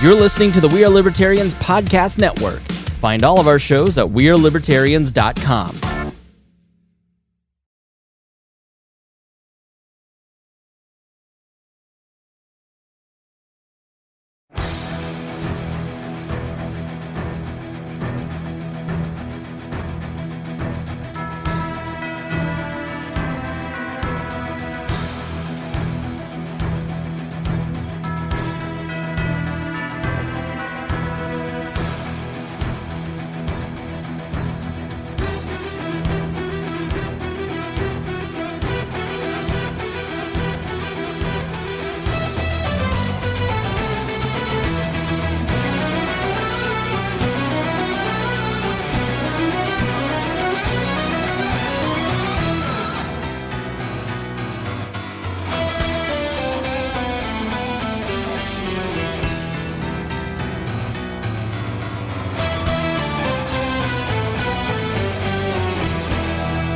You're listening to the We Are Libertarians podcast network. Find all of our shows at wearelibertarians.com.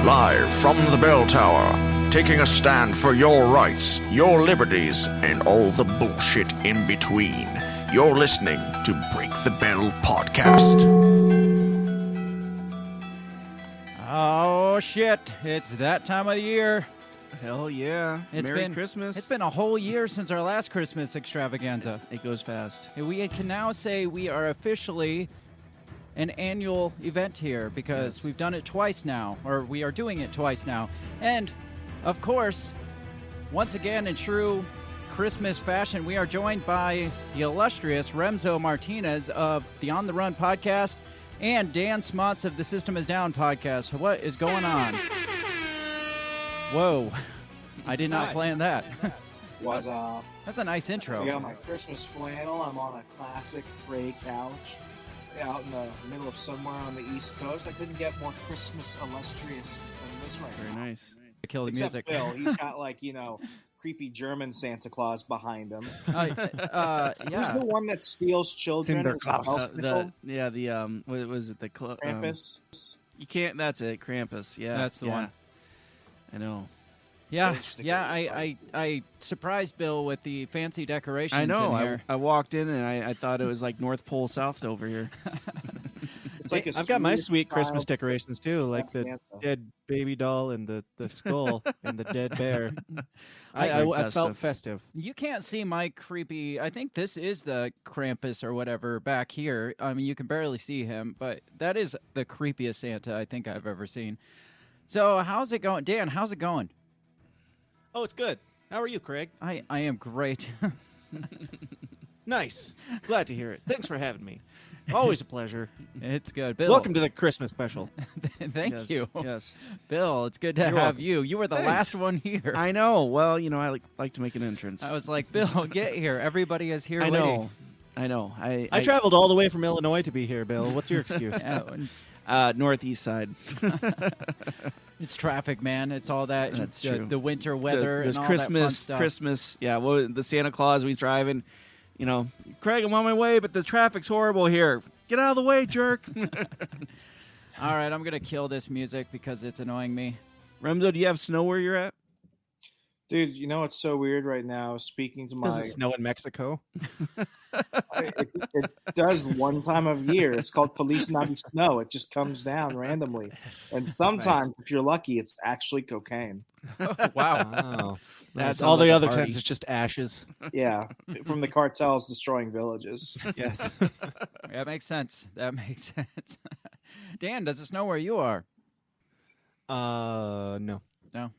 Live from the bell tower, taking a stand for your rights, your liberties, and all the bullshit in between. You're listening to Break the Bell Podcast. Oh shit, it's that time of the year. Hell yeah. Merry Christmas. It's been a whole year since our last Christmas extravaganza. It goes fast. And we can now say we are officially an annual event here because we've done it twice now, or we are doing it twice now. And, of course, once again in true Christmas fashion, we are joined by the illustrious Remso Martinez of the On the Run podcast and Dan Smots of the System is Down podcast. What is going on? Whoa. I did not plan that. That's a nice intro. I got my Christmas flannel. I'm on a classic gray couch out in the middle of somewhere on the East Coast. I couldn't get more Christmas illustrious than this right now. Very nice. Kill the Except music. Bill, he's got creepy German Santa Claus behind him. Yeah. Who's the one that steals children? What was it? Krampus. You can't. That's it. Krampus. Yeah, That's the one. I know. Yeah, Bitch, the I surprised Bill with the fancy decorations. I know. In here. I walked in and I thought it was like North Pole South over here. It's like I've got my sweet child Christmas decorations too, like the Santa. dead baby doll and the skull and the dead bear. Very I felt festive. festive. You can't see my creepy. I think this is the Krampus or whatever back here. I mean, you can barely see him, but that is the creepiest Santa I think I've ever seen. So, how's it going, Dan? How's it going? Oh, it's good. How are you, Craig? I am great. Nice. Glad to hear it. Thanks for having me. Always a pleasure. It's good, Bill. Welcome to the Christmas special. Thank Yes, you, Yes. Bill. It's good to have welcome. you. You were the Thanks. last one here. I know. Well, I like to make an entrance. I was like, Bill, get here. Everybody is here. I waiting. know. I know. I traveled all the way from Illinois to be here, Bill. What's your excuse? Northeast side. It's traffic, man. It's all that. That's the, true. The winter weather There's and all Christmas. that fun stuff. Christmas. Yeah. Well, the Santa Claus. He's driving. Craig, I'm on my way, but the traffic's horrible here. Get out of the way, jerk. All right, I'm gonna kill this music because it's annoying me. Remso, do you have snow where you're at? Dude, you know what's so weird right now? Speaking to Does my, it snow in Mexico? it does one time of year. It's called Feliz Navi Snow. It just comes down randomly, and sometimes, if you're lucky, it's actually cocaine. Wow. That That's sounds all the like a other party. times. It's just ashes. Yeah, from the cartels destroying villages. Yes. That makes sense. That makes sense. Dan, does it snow where you are? No. No.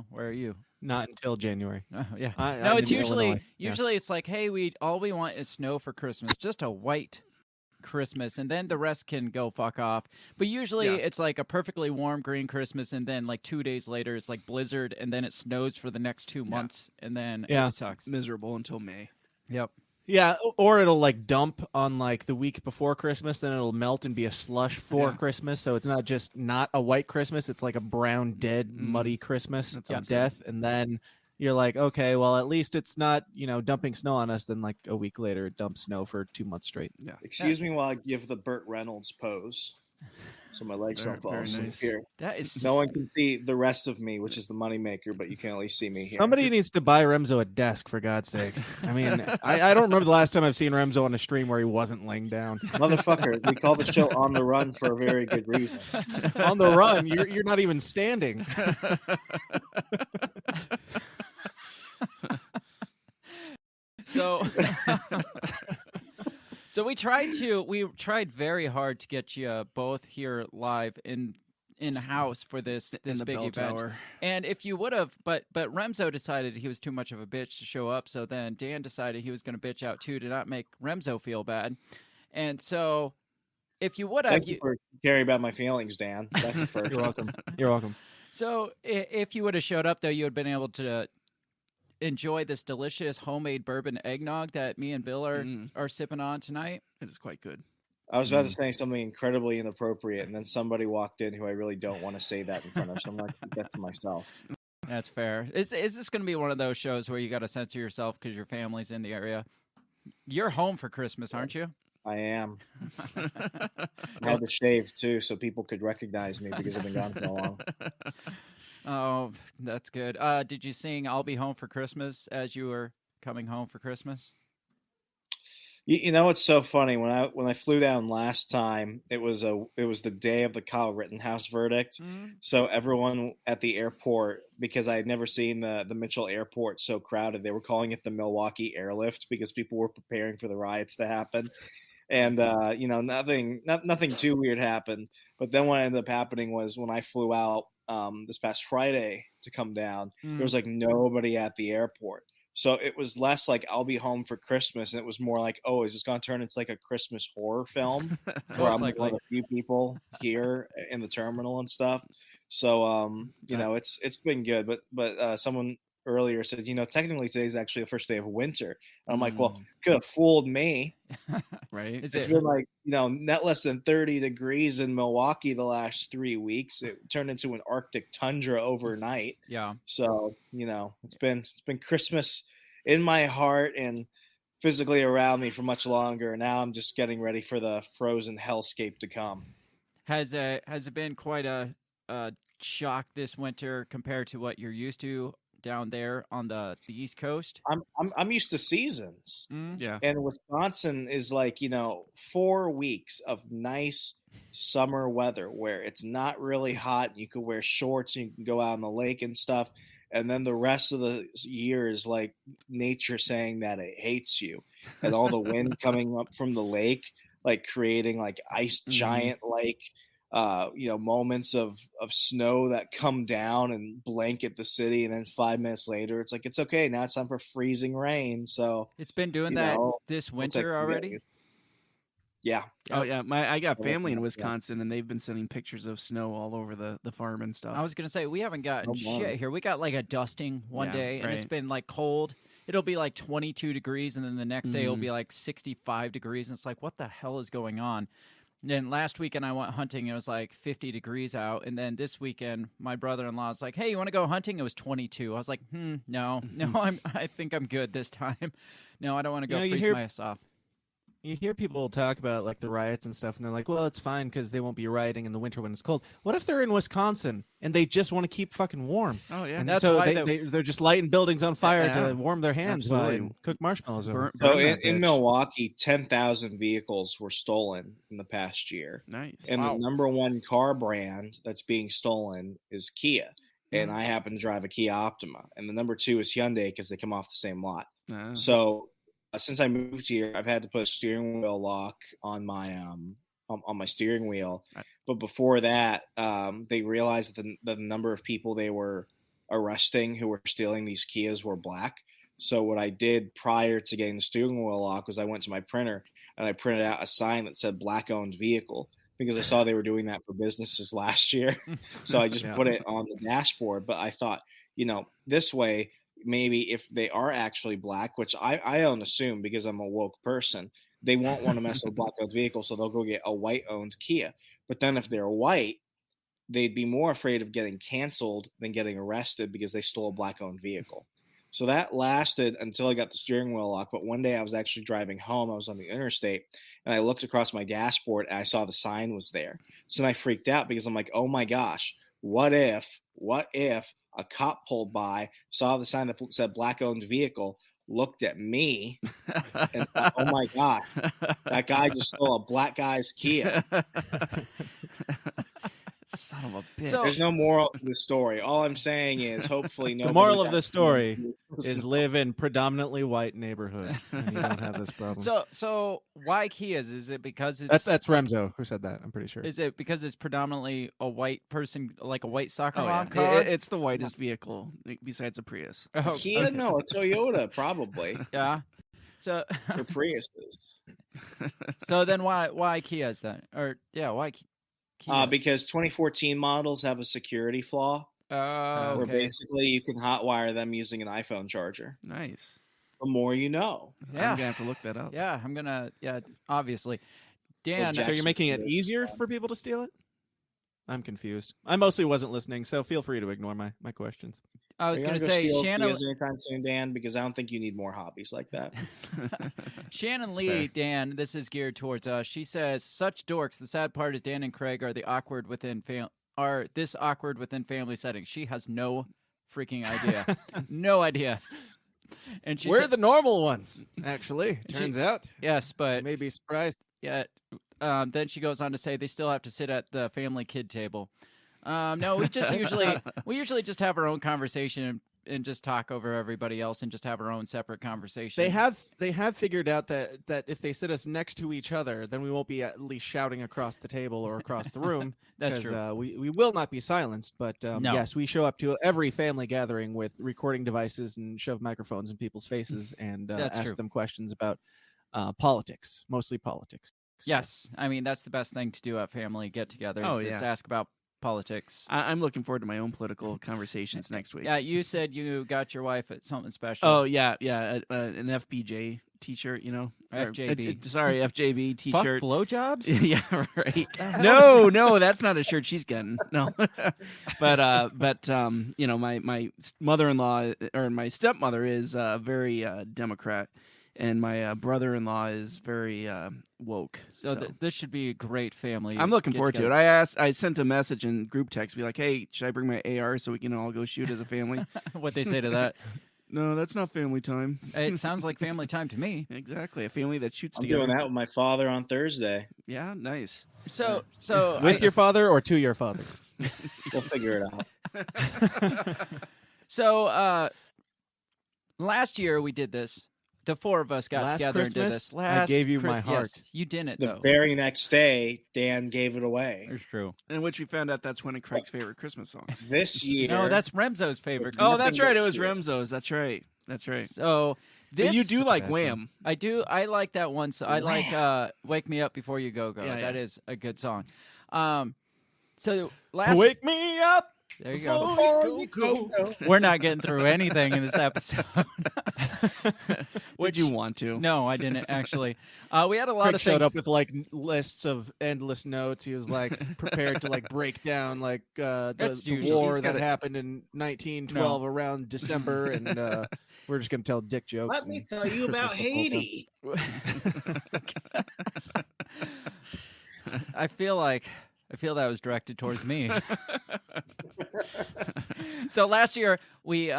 Where are you? Not until January. Oh, yeah. No, No, I'm it's in usually Illinois. Yeah. it's like, hey, all we want is snow for Christmas, just a white Christmas, and then the rest can go fuck off. But usually it's like a perfectly warm green Christmas, and then like 2 days later it's like blizzard, and then it snows for the next 2 months, and then it sucks. Miserable until May. Yep. Yeah, or it'll like dump on like the week before Christmas, then it'll melt and be a slush for Christmas. So it's not just not a white Christmas, it's like a brown, dead, muddy Christmas That of sounds death. And then you're like, okay, well, at least it's not, dumping snow on us. Then like a week later, it dumps snow for 2 months straight. Yeah. Excuse me while I give the Burt Reynolds pose. so my legs Very- don't fall very asleep nice. here. That is No one can see the rest of me, which is the moneymaker, but you can at least see me here. Somebody needs to buy Remso a desk, for God's sakes. I mean, I don't remember the last time I've seen Remso on a stream where he wasn't laying down. Motherfucker, we call the show On the Run for a very good reason. On the run, you're not even standing. so. So we tried very hard to get you both here live in house for this in the big bell event. tower. And if you would have, but Remso decided he was too much of a bitch to show up. So then Dan decided he was going to bitch out too to not make Remso feel bad. And so if you would have, Thank you for caring about my feelings, Dan. That's a first. You're welcome. You're welcome. So if you would have showed up though, you would have been able to enjoy this delicious homemade bourbon eggnog that me and Bill are sipping on tonight. It is quite good. I was about to say something incredibly inappropriate, and then somebody walked in who I really don't want to say that in front of, so I'm going to keep that to myself. That's fair. Is this going to be one of those shows where you got to censor yourself because your family's in the area? You're home for Christmas, aren't you? I am. I had to shave, too, so people could recognize me because I've been gone so long. Oh, that's good. Did you sing "I'll Be Home for Christmas" as you were coming home for Christmas? You know what's so funny? When I flew down last time, it was the day of the Kyle Rittenhouse verdict. So everyone at the airport, because I had never seen the Mitchell airport so crowded, they were calling it the Milwaukee Airlift because people were preparing for the riots to happen. And nothing too weird happened. But then what ended up happening was when I flew out this past Friday to come down, there was like nobody at the airport. So it was less like I'll be home for Christmas, and it was more like, oh, is this going to turn into like a Christmas horror film where I'm one of the few people here in the terminal and stuff. So it's been good. But someone earlier said, technically today's actually the first day of winter. And I'm like, well, could have fooled me. Right? Is It's it? been like, not less than 30 degrees in Milwaukee the last 3 weeks. It turned into an Arctic tundra overnight. Yeah. So, it's been Christmas in my heart and physically around me for much longer. Now I'm just getting ready for the frozen hellscape to come. Has it been quite a shock this winter compared to what you're used to down there on the East Coast? I'm used to seasons. Yeah. And Wisconsin is like, 4 weeks of nice summer weather where it's not really hot. You can wear shorts and you can go out on the lake and stuff. And then the rest of the year is like nature saying that it hates you, and all the wind coming up from the lake, like creating like ice giant like moments of snow that come down and blanket the city, and then 5 minutes later it's like it's okay, now it's time for freezing rain. So It's been doing that this winter already. Yeah. Oh yeah, I got family in Wisconsin, and they've been sending pictures of snow all over the farm and stuff. I was gonna say we haven't gotten shit here. We got like a dusting one day, and it's been like cold. It'll be like 22 degrees, and then the next day it'll be like 65 degrees, and it's like, what the hell is going on? And then last weekend I went hunting. It was like 50 degrees out, and then this weekend my brother-in-law was like, "Hey, you want to go hunting?" It was 22. I was like, no, I think I'm good this time. No, I don't want to go freeze my ass off. You hear people talk about like the riots and stuff, and they're like, well, it's fine because they won't be rioting in the winter when it's cold. What if they're in Wisconsin and they just want to keep fucking warm? Oh, yeah. And that's so why they're just lighting buildings on fire to warm their hands Absolutely. and cook marshmallows. So in Milwaukee, 10,000 vehicles were stolen in the past year. Nice. And the number one car brand that's being stolen is Kia. And I happen to drive a Kia Optima. And the number two is Hyundai because they come off the same lot. So since I moved here, I've had to put a steering wheel lock on my steering wheel. But before that, they realized that the number of people they were arresting who were stealing these Kias were black. So what I did prior to getting the steering wheel lock was I went to my printer and I printed out a sign that said black-owned vehicle because I saw they were doing that for businesses last year. So I just put it on the dashboard. But I thought, this way, maybe if they are actually black, which I don't assume because I'm a woke person, they won't want to mess with black-owned vehicles, so they'll go get a white-owned Kia. But then if they're white, they'd be more afraid of getting canceled than getting arrested because they stole a black-owned vehicle. So that lasted until I got the steering wheel locked. But one day I was actually driving home. I was on the interstate and I looked across my dashboard and I saw the sign was there. So then I freaked out because I'm like, oh my gosh, what if a cop pulled by, saw the sign that said black owned vehicle, looked at me and thought, oh my God, that guy just stole a black guy's Kia. Son of a bitch. So- There's no moral to the story. All I'm saying is hopefully The moral nobody's of the actually story gonna do is this. live in predominantly white neighborhoods, and you don't have this problem. So why Kias? Is it because it's That's Remso who said that. I'm pretty sure. is it because it's predominantly a white person, like a white soccer Oh, mom yeah. car? It's the whitest vehicle besides a Prius. Oh, Kia? okay. No, a Toyota probably. Yeah. So Or Priuses. so then why Kias then? Or yeah, why Kias? Because 2014 models have a security flaw Oh, where okay. basically you can hotwire them using an iPhone charger. Nice. The more you know. Yeah. I'm gonna have to look that up. Yeah, I'm gonna. Yeah, obviously. Dan, Jack- So you're making it Jackson easier is- for people to steal it? I'm confused. I mostly wasn't listening, so feel free to ignore my questions. I was Are you gonna go say steal Shannon. Kias anytime soon, Dan, because I don't think you need more hobbies like that. Shannon That's Lee, fair. Dan, this is geared towards us. She says, "Such dorks. The sad part is Dan and Craig are this awkward within family settings." She has no freaking idea, no idea. And she We're said, the normal ones, actually. Turns out. yes, I but may be surprised. yeah. Then she goes on to say they still have to sit at the family kid table. No, we usually just have our own conversation and just talk over everybody else and just have our own separate conversation. They have figured out that if they sit us next to each other, then we won't be at least shouting across the table or across the room. That's 'cause, true. We will not be silenced, but No. yes, we show up to every family gathering with recording devices and shove microphones in people's faces and That's ask true. them questions about politics, mostly politics. So- Yes, I mean that's the best thing to do at family get-togethers. Oh, is yeah. ask about politics. I'm looking forward to my own political conversations next week. Yeah, you said you got your wife at something special. Oh yeah, an FBJ T-shirt, you know. Or, FJB. sorry, FJB Fuck T-shirt. blowjobs. Yeah, right. hell? No, that's not a shirt she's getting. No, but you know, my mother-in-law or my stepmother is very Democrat, and my brother-in-law is very woke. So this should be a great family. I'm looking forward to it. get-together. I sent a message in group text, be like, "Hey, should I bring my AR so we can all go shoot as a family?" What they say to that? No, that's not family time. It sounds like family time to me. Exactly, a family that shoots I'm together. doing that with my father on Thursday. Yeah, nice. So with your father or to your father? We'll figure it out. So last year we did this. The four of us got Last together and did Christmas, this. I gave you my Yes, heart. you didn't The though. very next day, Dan gave it away. It's true. In which we found out that's one of Craig's favorite Christmas songs. This year. No, that's Remso's favorite. Oh, Nothing that's right. It this was year. Remso's. That's right. That's right. So But this you do like bad Wham. I do. I like that one. So I like "Wake Me Up Before You Go Go." Yeah, That yeah. is a good song. So last Wake me up. there you go. Oh, you go. We're not getting through anything in this episode. Would you want to? No, I didn't actually. We had a lot Craig of showed things. up with like lists of endless notes. He was like prepared to like break down like That's the usually- war he's that got it. happened in 1912 around December, and we're just gonna tell dick jokes. Let me and tell you about Christmas the whole time. Haiti. I feel that was directed towards me. So last year we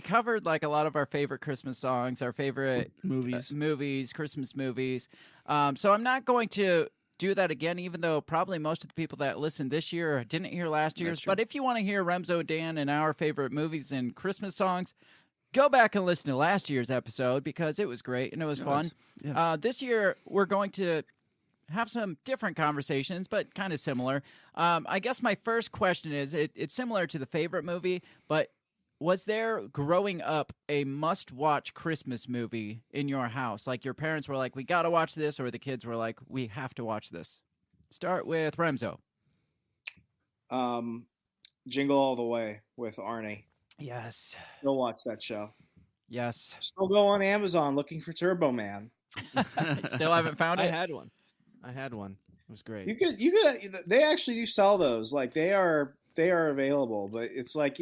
covered like a lot of our favorite Christmas songs, our favorite Movies. Christmas movies. So I'm not going to do that again, even though probably most of the people that listened this year didn't hear last year's. true. But if you want to hear Remso, Dan, and our favorite movies and Christmas songs, go back and listen to last year's episode because it was great and it was fun. Yes. This year we're going to have some different conversations, but kind of similar. I guess my first question is, it's similar to the favorite movie, but was there growing up a must-watch Christmas movie in your house? Like your parents were like, we got to watch this, or the kids were like, we have to watch this? Start with Remso. Jingle All the Way with Arnie. Yes. Go watch that show. Yes. Still go on Amazon looking for Turbo Man. Still haven't found I it? had one. It was great. You could. They actually do sell those. Like they are available, but it's like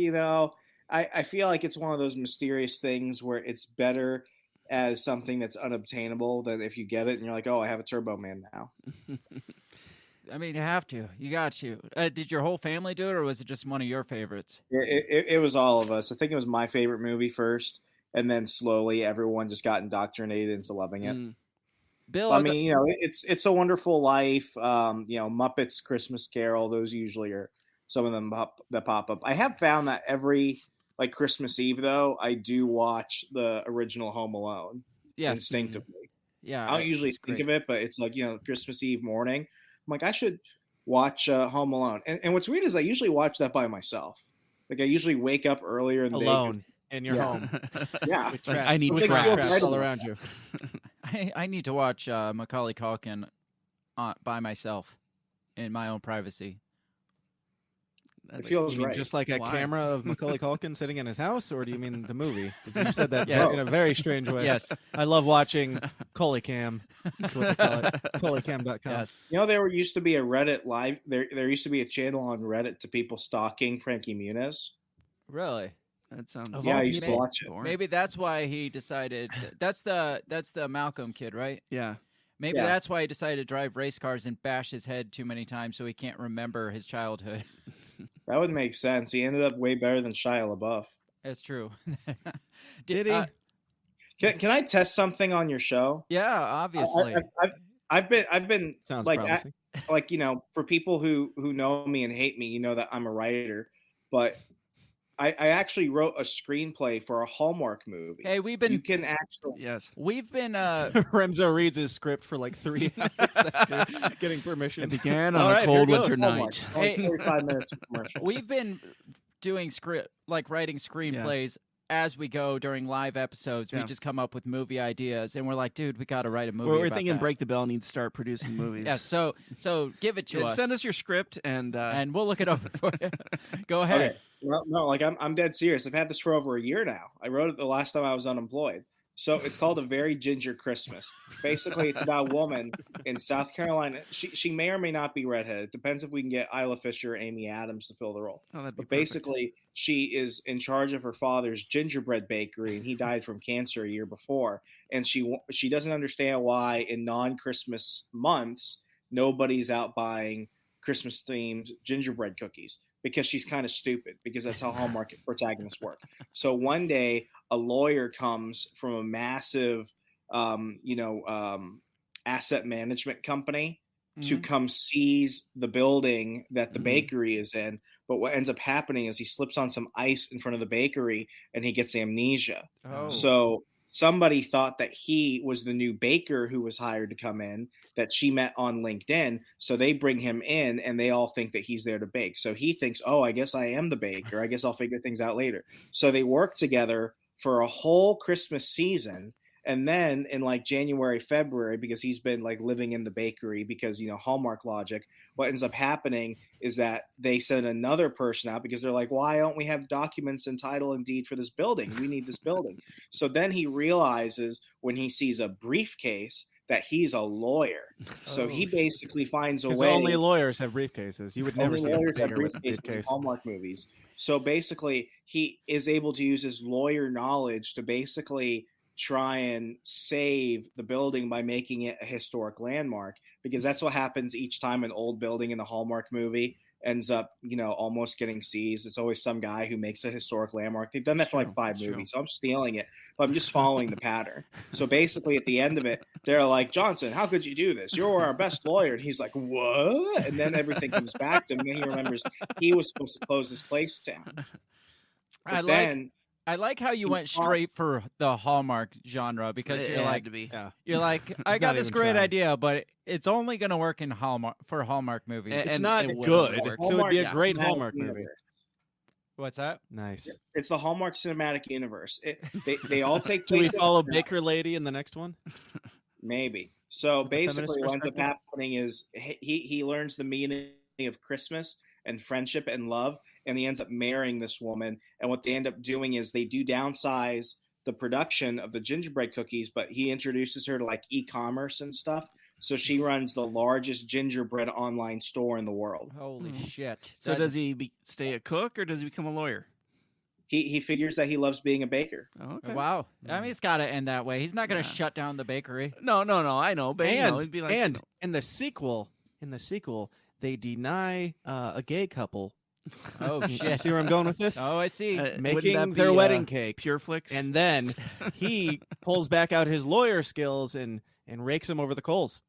I feel like it's one of those mysterious things where it's better as something that's unobtainable than if you get it and you're like, oh, I have a Turbo Man now. I mean, you have to. You got to. Did your whole family do it, or was it just one of your favorites? It was all of us. I think it was my favorite movie first, and then slowly everyone just got indoctrinated into loving it. Bill, I mean, it's a Wonderful Life. Muppets Christmas Carol. Those usually are some of them that pop up. I have found that every like Christmas Eve though, I do watch the original Home Alone instinctively. Yeah, I don't usually think of it, but it's like Christmas Eve morning. I'm like, I should watch Home Alone. And what's weird is I usually watch that by myself. Like I usually wake up earlier in the alone day. in your home. Yeah, With Like, traps. I need With traps. all around you. I need to watch Macaulay Culkin by myself in my own privacy. It feels You mean right. just like a Why? camera of Macaulay Culkin sitting in his house, or do you mean the movie? Because you said that Yes. in a very strange way. Yes. I love watching Colicam. That's what they call it. Colicam.com. Yes. There used to be a Reddit live. There used to be a channel on Reddit to people stalking Frankie Muniz. Really? That sounds. Yeah, I all used to people, watch it. boring. Maybe that's why he decided. That's the Malcolm kid, right? Yeah. Maybe Yeah. that's why he decided to drive race cars and bash his head too many times so he can't remember his childhood. That would make sense. He ended up way better than Shia LaBeouf. That's true. Did he? Can I test something on your show? Yeah, obviously. I've been Sounds like promising. for people who know me and hate me, you know that I'm a writer, but I actually wrote a screenplay for a Hallmark movie. Hey, you can actually Yes. we've been Remso reads his script for like 3 hours after getting permission. It began on All a right, cold here goes. winter Hallmark. night. Only Hey. 45 minutes of commercials. we've been doing writing screenplays as we go during live episodes. We Yeah. just come up with movie ideas and we're like, dude, we got to write a movie. We're about thinking that. Break the Bell needs to start producing movies. Yeah, so give it to And us send us your script and we'll look it over for you. Go ahead. Okay. No, like I'm dead serious. I've had this for over a year now. I wrote it the last time I was unemployed. So it's called A Very Ginger Christmas. Basically, it's about a woman in South Carolina. She may or may not be redheaded. It depends if we can get Isla Fisher or Amy Adams to fill the role. oh, that'd be But basically, she is in charge of her father's gingerbread bakery, and he died from cancer a year before. And she doesn't understand why in non-Christmas months nobody's out buying Christmas-themed gingerbread cookies, because she's kind of stupid, because that's how Hallmark protagonists work. So one day, a lawyer comes from a massive, asset management company to come seize the building that the bakery is in. But what ends up happening is he slips on some ice in front of the bakery and he gets amnesia. Oh. So somebody thought that he was the new baker who was hired to come in, that she met on LinkedIn. So they bring him in and they all think that he's there to bake. So he thinks, oh, I guess I am the baker. I guess I'll figure things out later. So they work together for a whole Christmas season. And then in like January, February, because he's been like living in the bakery because, Hallmark logic, what ends up happening is that they send another person out because they're like, why don't we have documents and title and deed for this building? We need this building. So then he realizes when he sees a briefcase that he's a lawyer. So he basically finds a Because way. only lawyers have briefcases. You would never Only see a lawyers have baker with a briefcases in briefcase. Hallmark movies. So basically, he is able to use his lawyer knowledge to basically try and save the building by making it a historic landmark, because that's what happens each time an old building in the Hallmark movie ends up, almost getting seized. It's always some guy who makes a historic landmark. They've done that for like 5 movies. So I'm stealing it, but I'm just following the pattern. So basically at the end of it, they're like, Johnson, how could you do this? You're our best lawyer. And he's like, what? And then everything comes back to him. And then he remembers he was supposed to close this place down. I like how you went straight for the Hallmark genre, because It you're had like, to be. Yeah. you're like, I got not this even great trying. idea, but it's only going to work in Hallmark movies. And- It's not it wouldn't good. work. So it would be a Hallmark great Cinematic Hallmark Universe. movie. What's that? Nice. It's the Hallmark Cinematic Universe. They all take Do we place. follow Baker Lady in the next one? Maybe. So With the feminist basically, what ends up perspective? happening is he learns the meaning of Christmas and friendship and love, and he ends up marrying this woman. And what they end up doing is they do downsize the production of the gingerbread cookies, but he introduces her to like e-commerce and stuff. So she runs the largest gingerbread online store in the world. Holy shit. So That- does he stay a cook or does he become a lawyer? He figures that he loves being a baker. Oh, okay. Wow. I mean, it's got to end that way. He's not going to Yeah. shut down the bakery. No, I know, but And it'd be like, in the sequel, they deny a gay couple. Oh, shit. See where I'm going with this? Oh, I see. wouldn't Making that their be, wedding cake, Pure Flicks. and then he pulls back out his lawyer skills and rakes him over the coals.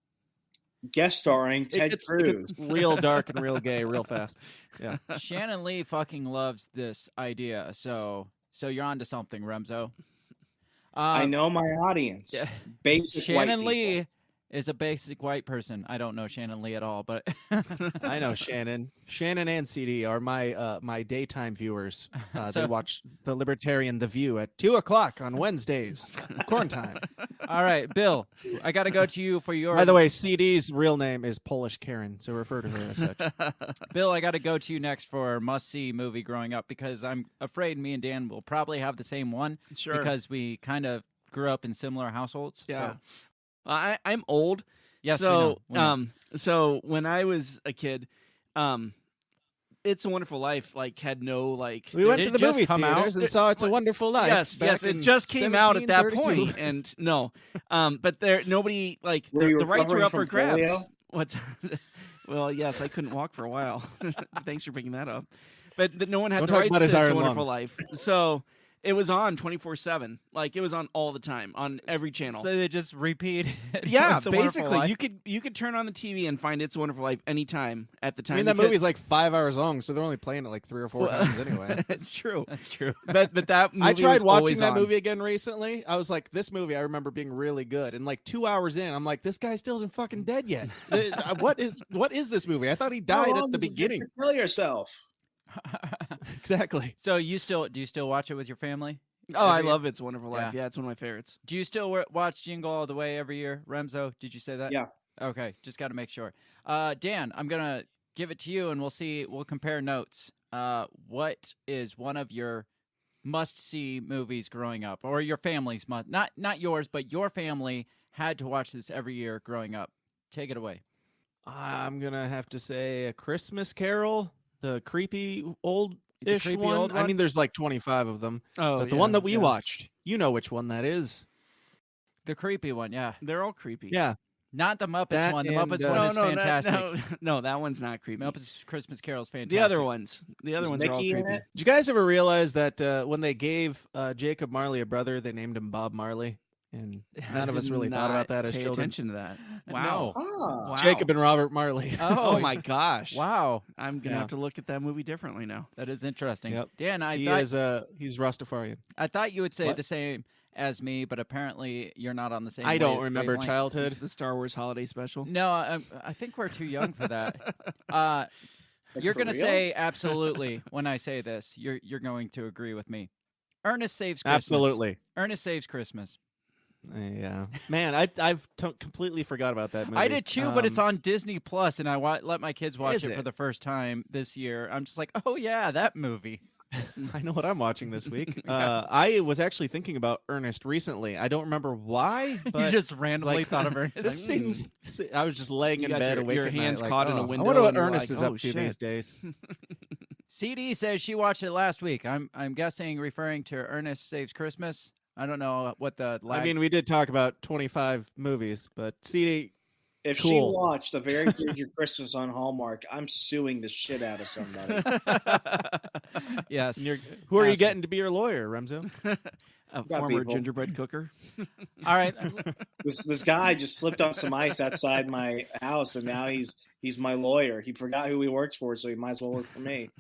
Guest starring Ted It Cruz. gets real dark and real gay real fast. Yeah. Shannon Lee fucking loves this idea. So you're onto something, Remso. I know my audience. yeah. Basic Shannon white Lee people. is a basic white person. I don't know Shannon Lee at all, but I know Shannon. Shannon and CD are my daytime viewers. So- They watch The Libertarian, The View at 2:00 on Wednesdays. Corn time. all right, Bill, I got to go to you for your. By the way, CD's real name is Polish Karen, so refer to her as such. Bill, I got to go to you next for must-see movie growing up because I'm afraid me and Dan will probably have the same one Sure. because we kind of grew up in similar households. Yeah. So, I'm old. yes, So, we know. so when I was a kid, It's a Wonderful Life had no We went Did to it the just movie come out? theaters and saw It's a Wonderful Life. yes, back it in just came out at that 1732. point, and no, but there nobody Were you the rights were recovering up for from grabs. polio? What's well, yes, I couldn't walk for a while. Thanks for bringing that up. But no one had Don't the talk rights about to his It's a iron Wonderful lung. Life, so it was on 24/7. It was on all the time on every channel. So they just repeat. Yeah, It's a Wonderful basically, Life. you could turn on the TV and find It's a Wonderful Life anytime at the time. I mean, that because- movie's 5 hours long, so they're only playing it 3 or 4 times anyway. It's true, That's true. but that movie I tried was watching always that on. movie again recently. I was like, this movie I remember being really good. And 2 hours in, I'm like, this guy still isn't fucking dead yet. What is this movie? I thought he How died long at the does it take beginning. to Kill yourself. Exactly. So do you still watch it with your family? Oh, I Every- love It's a Wonderful Life. Yeah. Yeah, it's one of my favorites. Do you still watch Jingle All the Way every year, Remso? Did you say that? Yeah. Okay, just got to make sure. Dan, I'm gonna give it to you, and we'll compare notes. What is one of your must-see movies growing up, or your family's not yours, but your family had to watch this every year growing up? Take it away. I'm going to have to say A Christmas Carol, the creepy old-ish creepy one. old I mean, there's 25 of them. Oh, But the one that we watched, you know which one that is. The creepy one, yeah. they're all creepy. Yeah. Not the Muppets That one. The and, Muppets uh, one is no, fantastic. no, that one's not creepy. Muppets Christmas Carol is fantastic. The other ones Is are all Mickey in creepy. it? Did you guys ever realize that when they gave Jacob Marley a brother, they named him Bob Marley? And none of us Did really thought about not that as pay children. attention to that. No. Wow. Ah. Wow. Jacob and Robert Marley. Oh my gosh. Wow, I'm gonna Yeah. have to look at that movie differently now. that is interesting. Yep. Dan, He's Rastafarian. I thought you would say What? the same as me, but apparently you're not on the same. I don't wave- remember wavelength. childhood. It's the Star Wars holiday special. No, I think we're too young for that. You're For gonna real? say absolutely when I say this. You're going to agree with me. Ernest Saves Christmas. Absolutely. Ernest Saves Christmas. Yeah. Man, I've completely forgot about that movie. I did too, but it's on Disney Plus, and I let my kids watch Is it it? for the first time this year. I'm just like, oh yeah, that movie. I know what I'm watching this week. I was actually thinking about Ernest recently. I don't remember why, but You just randomly like, thought of this Ernest. seems. I was just laying You in got bed your- awake your at night, hands like, caught in a oh, window I wonder what and you're Ernest like, is up "Oh, to these shit." days. CD says she watched it last week. I'm guessing referring to Ernest Saves Christmas. I don't know what the. I mean, we did talk about 25 movies, but CD. If she Cool. watched A Very Ginger Christmas on Hallmark, I'm suing the shit out of somebody. yes. Who are you getting to be your lawyer, Remso? A Got former people. gingerbread cooker. All right. This guy just slipped on some ice outside my house, and now he's my lawyer. He forgot who he works for, so he might as well work for me.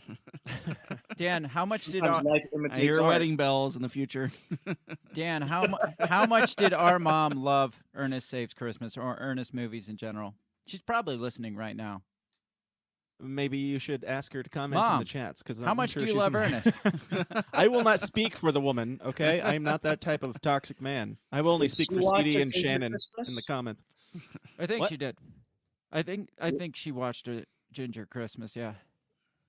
Dan, how much did Sometimes our, life I imitates hear art. wedding bells in the future. Dan, how much did our mom love Ernest Saves Christmas or Ernest movies in general? She's probably listening right now. Maybe you should ask her to comment in Mom, the chats. Because How much do you love Ernest? I will not speak for the woman. Okay, I am not that type of toxic man. I will only Did speak she for watch CD A and Ginger Shannon Christmas? in the comments. I think What? she did. I think she watched a Ginger Christmas. Yeah,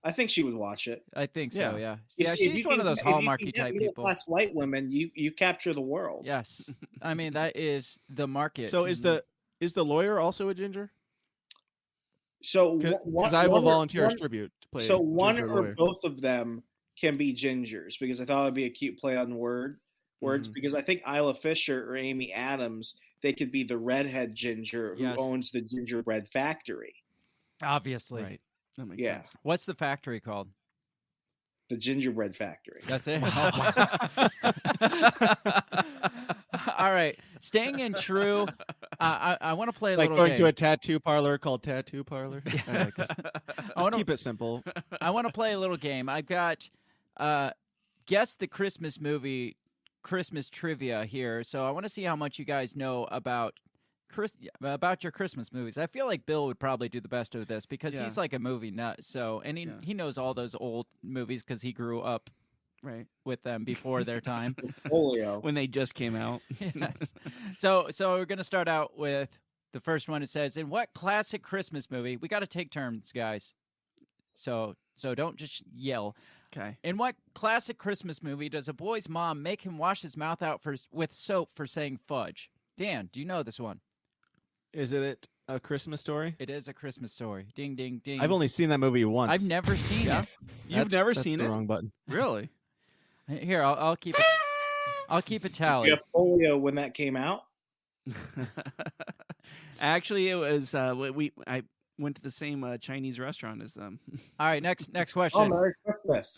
I think she would watch it. I think so. Yeah. Yeah, You yeah. see, if She's you one can of those get- if you can hallmarky get type people. middle-class white women, you capture the world. Yes, I mean that is the market. So is the lawyer also a ginger? So Because one- I will one or- volunteer as one- tribute to play. So a one ginger or lawyer. both of them can be gingers because I thought it'd be a cute play on words because I think Isla Fisher or Amy Adams, they could be the redhead ginger who owns the gingerbread factory. Obviously. Right. That makes Yeah. sense. What's the factory called? The gingerbread factory. That's it. All right. Staying in true, I want to play a Like little going game. to a tattoo parlor called Tattoo Parlor. Just keep it simple. I want to play a little game. I've got guess the Christmas movie, Christmas trivia here. So I want to see how much you guys know about your Christmas movies. I feel like Bill would probably do the best of this because he's like a movie nut. So he knows all those old movies because he grew up with them before their time. Polio. When they just came out. Yes. So we're gonna start out with the first one. It says, in what classic Christmas movie? We got to take turns, guys. So don't just yell. Okay. In what classic Christmas movie does a boy's mom make him wash his mouth out with soap for saying fudge? Dan, do you know this one? Is it A Christmas Story? It is A Christmas Story. Ding, ding, ding. I've only seen that movie once. I've never seen it. You've never that's seen the it? wrong button. Really? Here, I'll keep it. I'll keep a tally. You have polio when that came out? Actually, it was I went to the same Chinese restaurant as them. All right, next Oh, question. Merry Christmas.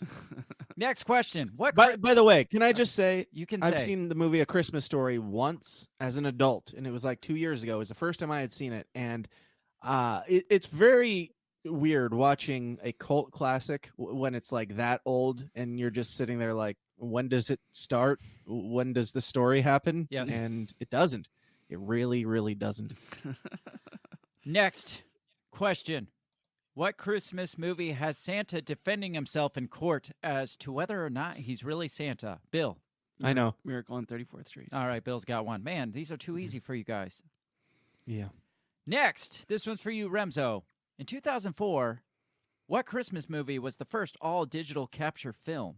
Next question. What? By the way, can I just say You can I've say. seen the movie A Christmas Story once as an adult, and it was like 2 years ago. It was the first time I had seen it, and it's very weird watching a cult classic when it's like that old, and you're just sitting there like, when does it start? When does the story happen? Yes. And it doesn't. It really, really doesn't. Next question. What Christmas movie has Santa defending himself in court as to whether or not he's really Santa? Bill. I know. Miracle on 34th Street. All right, Bill's got one. Man, these are too easy for you guys. Yeah. Next, this one's for you, Remso. In 2004, what Christmas movie was the first all-digital capture film?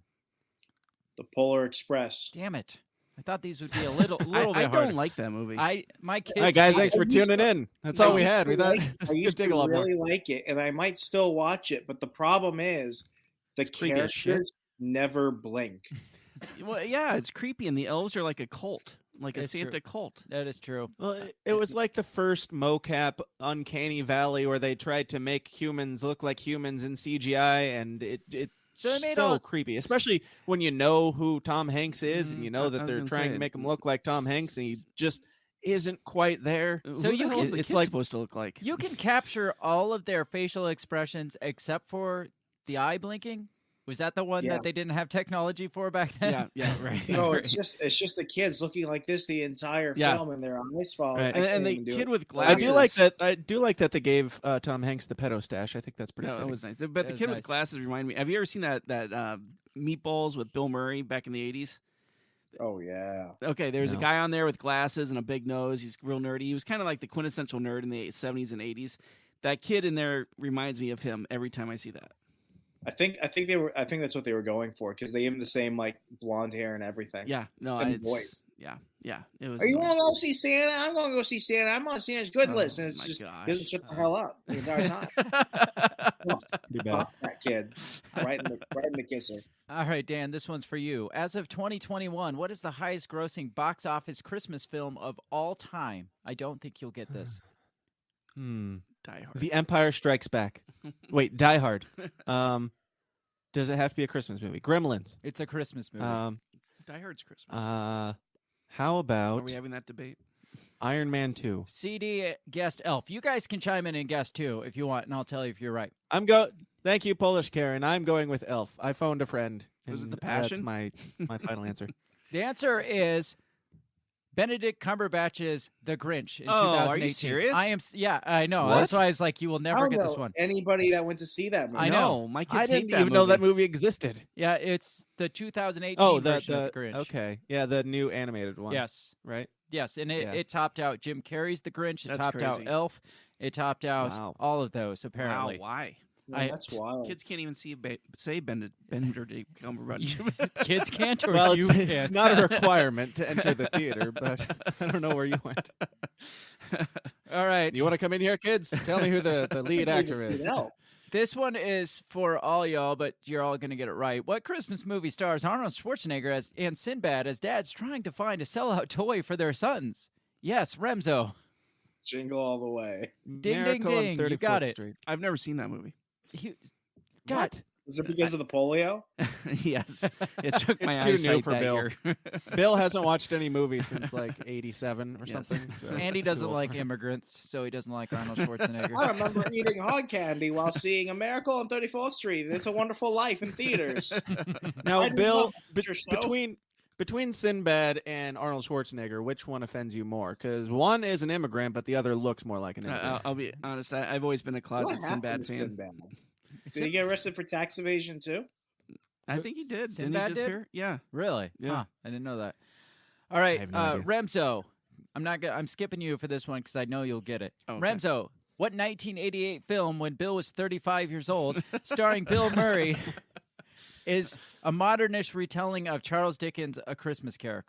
The Polar Express. Damn it. I thought these would be a little bit I harder. don't like that movie. My kids. All right, guys, thanks I for used tuning to- in. That's all we had. We thought I this could used take to a lot more. really like it, and I might still watch it, but the problem is the It's creepy as shit. characters never blink. Well, yeah, it's creepy, and the elves are like a cult, like a It's Santa true. cult. That is true. Well, it was like the first mocap Uncanny Valley where they tried to make humans look like humans in CGI, and it's So they made so all- creepy, especially when you know who Tom Hanks is and you know I that was they're gonna trying say, to make him look like Tom Hanks, and he just isn't quite there. So you Who the hell is can- the it's kid like- supposed to look like? You can capture all of their facial expressions except for the eye blinking. Was that the one Yeah. that they didn't have technology for back then? yeah, right. No, it's just the kids looking like this the entire Yeah. film, and their eyes fall. Right. I And can't the even do kid it. with I glasses. do like that. I do like that they gave Tom Hanks the pedo stash. I think that's pretty. No, that fitting. was nice. But That the was kid nice. with glasses remind me. Have you ever seen that Meatballs with Bill Murray back in the 80s? Oh yeah. Okay, there's a No. guy on there with glasses and a big nose. He's real nerdy. He was kind of like the quintessential nerd in the 70s and 80s. That kid in there reminds me of him every time I see that. I think that's what they were going for because they gave him the same like blonde hair and everything. Yeah, no, And it's, voice. Yeah, it was. Are you want to go see Santa? I'm going to go see Santa. I'm on Santa's good Oh, list, and it's my just gosh. he doesn't shut the hell up the entire time. Pretty bad. Fuck that kid, right in the kisser. All right, Dan, this one's for you. As of 2021, what is the highest grossing box office Christmas film of all time? I don't think you'll get this. Hmm. Die Hard. The Empire Strikes Back. Wait, Die Hard. Does it have to be a Christmas movie? Gremlins. It's a Christmas movie. Die Hard's Christmas. How Are about we having that debate? Iron Man 2? CD guessed Elf. You guys can chime in and guess too if you want, and I'll tell you if you're right. Thank you, Polish Karen. I'm going with Elf. I phoned a friend. Was it and The Passion? That's my final answer. The answer is Benedict Cumberbatch's The Grinch in Oh, 2018. are you serious? I am. Yeah, I know. What? That's why I was like, you will I never don't get this know one. anybody that went to see that movie. I know. No, my kids I hate didn't that even know that movie. movie existed. Yeah, it's the 2018 Oh, version of The Grinch. okay. Yeah, the new animated one. Yes. Right? Yes, and Yeah. it topped out Jim Carrey's The Grinch. It That's topped out crazy. Elf. It topped out Wow. all of those, Wow, apparently. why? Man, that's wild. Kids can't even say Benedict Cumberbatch. Kids can't, or Well, you it's can. not a requirement to enter the theater, but I don't know where you went. All right. You want to come in here, kids? Tell me who the lead actor is. Elf. This one is for all y'all, but you're all going to get it right. What Christmas movie stars Arnold Schwarzenegger and Sinbad as dads trying to find a sellout toy for their sons? Yes, Remso. Jingle all the way. Ding, Miracle ding, on ding. You 34th got it. Street. I've never seen that movie. God. Is it because of the polio? Yes, it took my It's too new eyesight for that Bill. year. Bill hasn't watched any movies since like '87 or Yes. something. So Andy it's too doesn't old like for him. immigrants, so he doesn't like Arnold Schwarzenegger. I remember eating hog candy while seeing A Miracle on 34th Street. It's a Wonderful Life in theaters. Now, I did Bill, love the picture show. between Sinbad and Arnold Schwarzenegger, which one offends you more? Because one is an immigrant, but the other looks more like an immigrant. I'll be honest. I've always been a What closet happened Sinbad to fan. Sinbad? Did he get arrested for tax evasion too? I think he did. Didn't Sinbad he did? disappear? Yeah. Really? Yeah. Huh, I didn't know that. All right, I have no idea. Remso. I'm skipping you for this one because I know you'll get it. Okay. Remso, what 1988 film, when Bill was 35 years old, starring Bill Murray, is a modernish retelling of Charles Dickens' A Christmas Carol?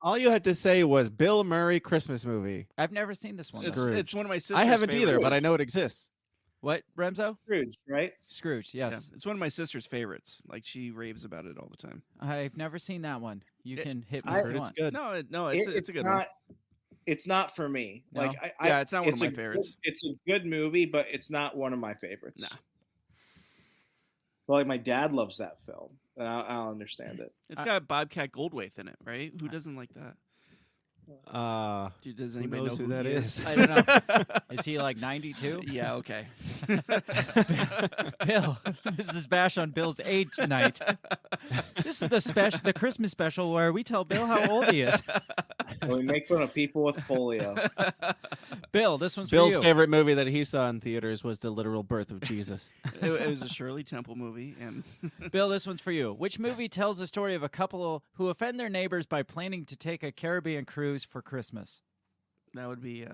All you had to say was Bill Murray Christmas movie. I've never seen this one. It's, though. Scrooge. it's one of my sister's I haven't either, favorites. but I know it exists. What, Remso? Scrooge, right? Scrooge, Yeah, yes. it's one of my sister's favorites. Like she raves about it all the time. I've never seen that one. You can hit me I if heard you It's want. good. No, it's a good one. It's not for me. No? Like, Yeah, it's not one of my a favorites. It's a good movie, but it's not one of my favorites. Nah. But like my dad loves that film, and I'll understand it. It's got Bobcat Goldthwait in it, right? Who doesn't like that? Does Who anybody knows know who that he is? I don't know. Is he like 92? Yeah, okay. Bill, this is Bash on Bill's age night. This is the Christmas special where we tell Bill how old he is. And we make fun of people with polio. Bill, this one's Bill's for you. favorite movie that he saw in theaters was The Literal Birth of Jesus. It was a Shirley Temple movie, and Bill, this one's for you. Which movie tells the story of a couple who offend their neighbors by planning to take a Caribbean cruise for Christmas? that would be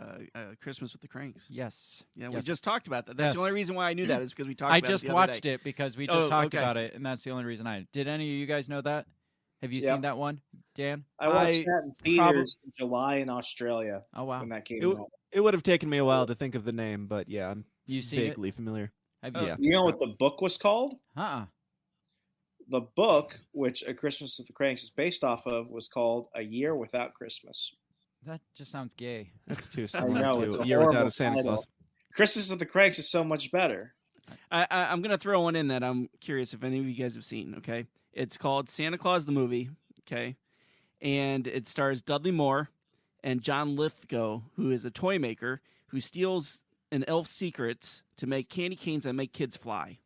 Christmas with the Cranks. Yes. Yeah, Yes. we just talked about that. That's the Yes. only reason why I knew that is because we talked I about just it the other watched day. it because we just talked okay. about it, and that's the only reason I did. Any of you guys know that? Have you Yeah. seen that one, Dan? I watched I that in theaters in July in Australia Oh wow, when that came It, out. it would have taken me a while to think of the name, but yeah, I'm you seen it? vaguely familiar. Have you? Yeah. You know what the book was called? The book, which A Christmas with the Cranks is based off of, was called A Year Without Christmas. That just sounds gay. That's too I similar know, it's to a A Year Without horrible a Santa title. Claus. Christmas with the Cranks is so much better. I'm going to throw one in that I'm curious if any of you guys have seen, okay? It's called Santa Claus the Movie, okay? And it stars Dudley Moore and John Lithgow, who is a toy maker who steals an elf's secrets to make candy canes that make kids fly.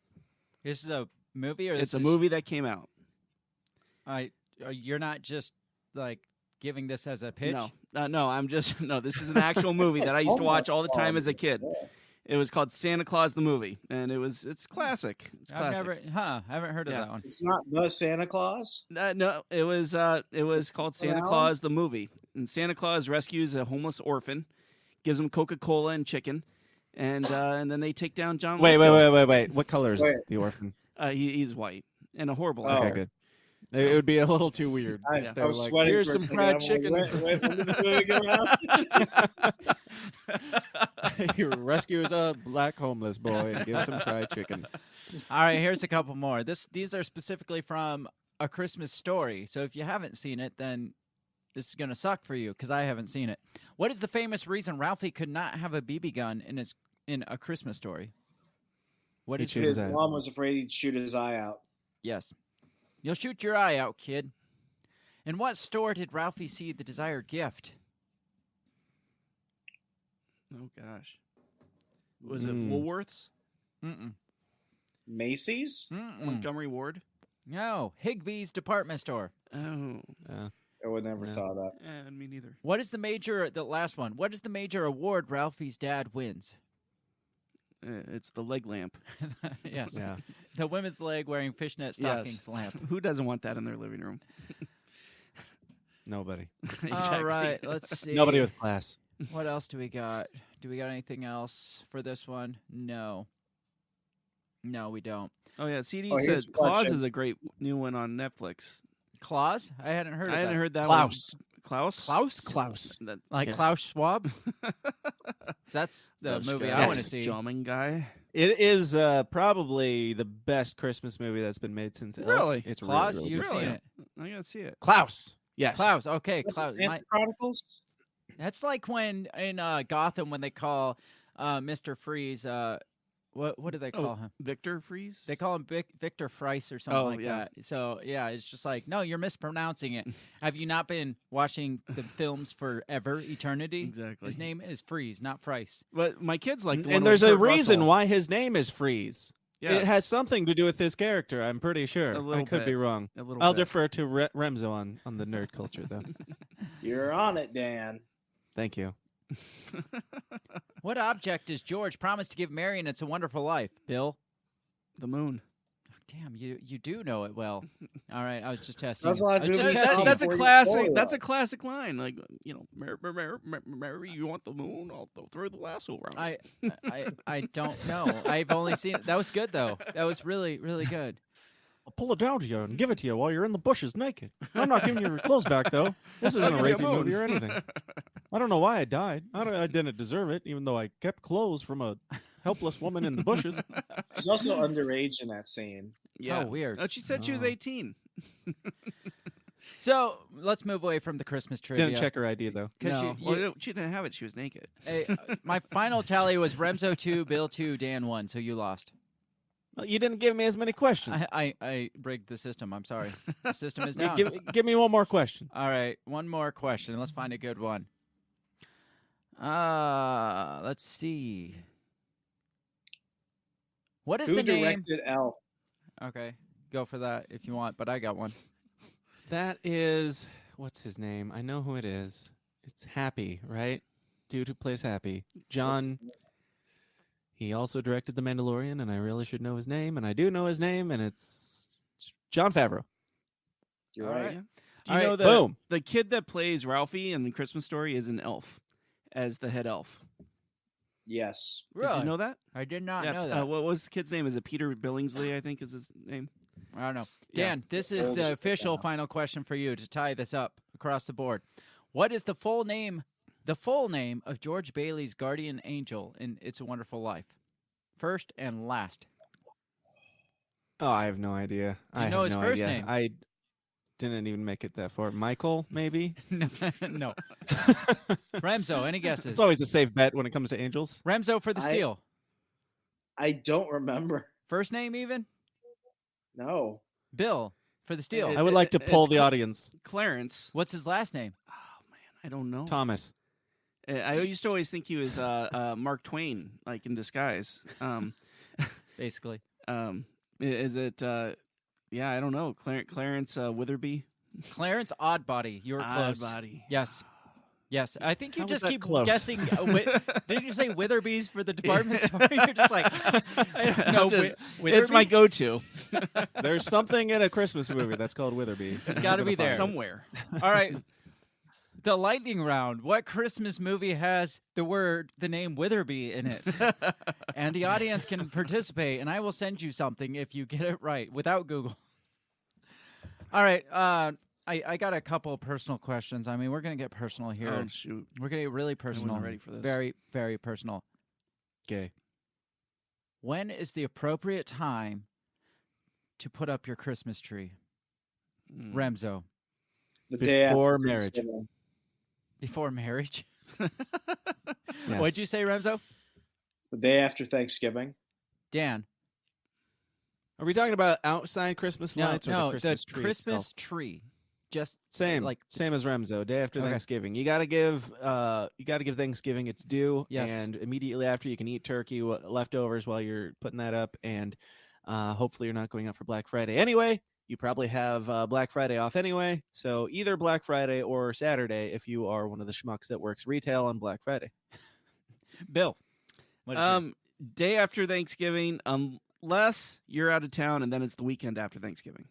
This is a movie, or It's this a movie that came out. You're not just like giving this as a pitch. No, I'm just this is an actual movie that I used to watch all the time as a kid. It was called Santa Claus the Movie, and it's classic. It's classic. I haven't heard of Yeah. that one. It's not the Santa Claus. No, it was called Santa Alan? Claus the Movie, and Santa Claus rescues a homeless orphan, gives him Coca-Cola and chicken, and then they take down John. Wait. Lithgow. What color is Wait. the orphan? He's white and a horrible Oh. Okay, actor. good. It would be a little too weird. I, if they I were was like, sweating. here's for a some second. fried I'm chicken. Like, when did this movie come out? He rescues a black homeless boy and gives him fried chicken. All right, here's a couple more. These are specifically from A Christmas Story. So if you haven't seen it, then this is gonna suck for you because I haven't seen it. What is the famous reason Ralphie could not have a BB gun in A Christmas Story? What He'd is shoot His his eye. mom was afraid he'd shoot his eye out. Yes. You'll shoot your eye out, kid. In what store did Ralphie see the desired gift? Oh gosh, was it Woolworths? Mm-mm. Macy's? Mm-mm. Montgomery Ward? No, Higbee's department store. Oh, I would never Yeah. thought that. me neither. What is the last one? What is the major award Ralphie's dad wins? It's the leg lamp. Yes. Yeah. The women's leg wearing fishnet stockings lamp. Who doesn't want that in their living room? Nobody. Exactly. All right, let's see. Nobody with class. What else do we got? Do we got anything else for this one? No. No, we don't. Oh yeah, CD Oh, here's says a Claus question. is a great new one on Netflix. Claus? I hadn't heard of I hadn't that. heard that Klaus. one. Klaus? Klaus? Klaus. That- Like Yes. Klaus Schwab? 'Cause that's the Those movie guys. I want to see. Jumping guy. It is probably the best Christmas movie that's been made since Elf. Really? It's Klaus, really, really you've good. seen Really? it. I gotta see it. Klaus. Yes. Klaus, okay, Is that Klaus. the Fancy Chronicles? That's like when in Gotham when they call Mr. Freeze. What do they call him? Victor Freeze? They call him Victor Fries or something Oh, like yeah. that. So yeah, it's just like, no, you're mispronouncing it. Have you not been watching the films forever, eternity? Exactly. His name is Freeze, not Frice. But my kids like the one And with there's a Kurt reason Russell. why his name is Freeze. Yes. It has something to do with this character, I'm pretty sure. A I little could be bit. wrong. A little I'll bit. defer to Remso on the nerd culture, though. You're on it, Dan. Thank you. What object does George promise to give Mary in It's a Wonderful Life? Bill? The moon. Damn, you do know it well. All right, I was just testing. That's the last I was movie just you saw testing. That's a before you classic. spoil That's it. a classic line. Like, you know, Mary, you want the moon? I'll throw the lasso around. I don't know. I've only seen it. That was good though. That was really, really good. I'll pull it down to you and give it to you while you're in the bushes naked. I'm not giving you your clothes back, though. This isn't a give you a rapey moon. movie or anything. I don't know why I died. I didn't deserve it, even though I kept clothes from a helpless woman in the bushes. She's also underage in that scene. Yeah. Oh, weird. Oh, she said she was Oh. 18. So let's move away from the Christmas trivia. Didn't check her ID, though. 'Cause No, you- she didn't have it. She was naked. Hey, my final tally was Remso 2, Bill 2, Dan 1. So you lost. Well, you didn't give me as many questions. I rigged the system. I'm sorry. The system is You down. give me one more question. All right, one more question. Let's find a good one. Let's see. What is Who the name? directed Elf? Okay, go for that if you want, but I got one. That is, what's his name? I know who it is. It's Happy, right? Dude who plays Happy. John. He also directed The Mandalorian, and I really should know his name, and I do know his name, and it's Jon Favreau. You're All right. right. Do you All know right, that boom. the kid that plays Ralphie in the Christmas Story is an elf as the head elf? Yes. Did you know that? I did not Yeah, know that. what was the kid's name? Is it Peter Billingsley, I think is his name? I don't know. Yeah. Dan, this is the Oldest official now. final question for you to tie this up across the board. What is the full name of George Bailey's guardian angel in It's a Wonderful Life? First and last. Oh, I have no idea. Do you I know have his no first idea. name? I didn't even make it that far. Michael, maybe? No. Remso, any guesses? It's always a safe bet when it comes to angels. Remso for the I- steal. I don't remember. First name even? No. Bill for the steal. I would like to pull it's the cl- audience. Clarence. What's his last name? Oh man, I don't know. Thomas. I used to always think he was Mark Twain, like in disguise. Basically. Is it? Yeah, I don't know. Clarence Witherby. Clarence Oddbody. You were close. Oddbody. Yes. Yes. I think you How was just that keep close? guessing. Didn't you say Witherbees for the department store? You're just like, I don't know. I'm just- It's my go-to. There's something in a Christmas movie that's called Witherby. It's gotta be there. Somewhere. All right. The lightning round. What Christmas movie has the name Witherby in it? And the audience can participate, and I will send you something if you get it right without Google. All right. I got a couple of personal questions. I mean, we're going to get personal here. Oh shoot. We're going to get really personal. ready for this. Very, very personal. Gay. When is the appropriate time to put up your Christmas tree? Mm. Remso. The day Before after marriage. Thanksgiving. Before marriage? Yes. What'd you say, Remso? The day after Thanksgiving. Dan. Are we talking about outside Christmas lights or no, the Christmas tree? Christmas itself? tree. Just Same, like same as Remso. Day after Okay. Thanksgiving, you gotta give Thanksgiving its due, Yes. and immediately after you can eat turkey leftovers while you're putting that up, and hopefully you're not going out for Black Friday anyway. You probably have Black Friday off anyway, so either Black Friday or Saturday if you are one of the schmucks that works retail on Black Friday. Bill. What is your- Day after Thanksgiving, unless you're out of town, and then it's the weekend after Thanksgiving.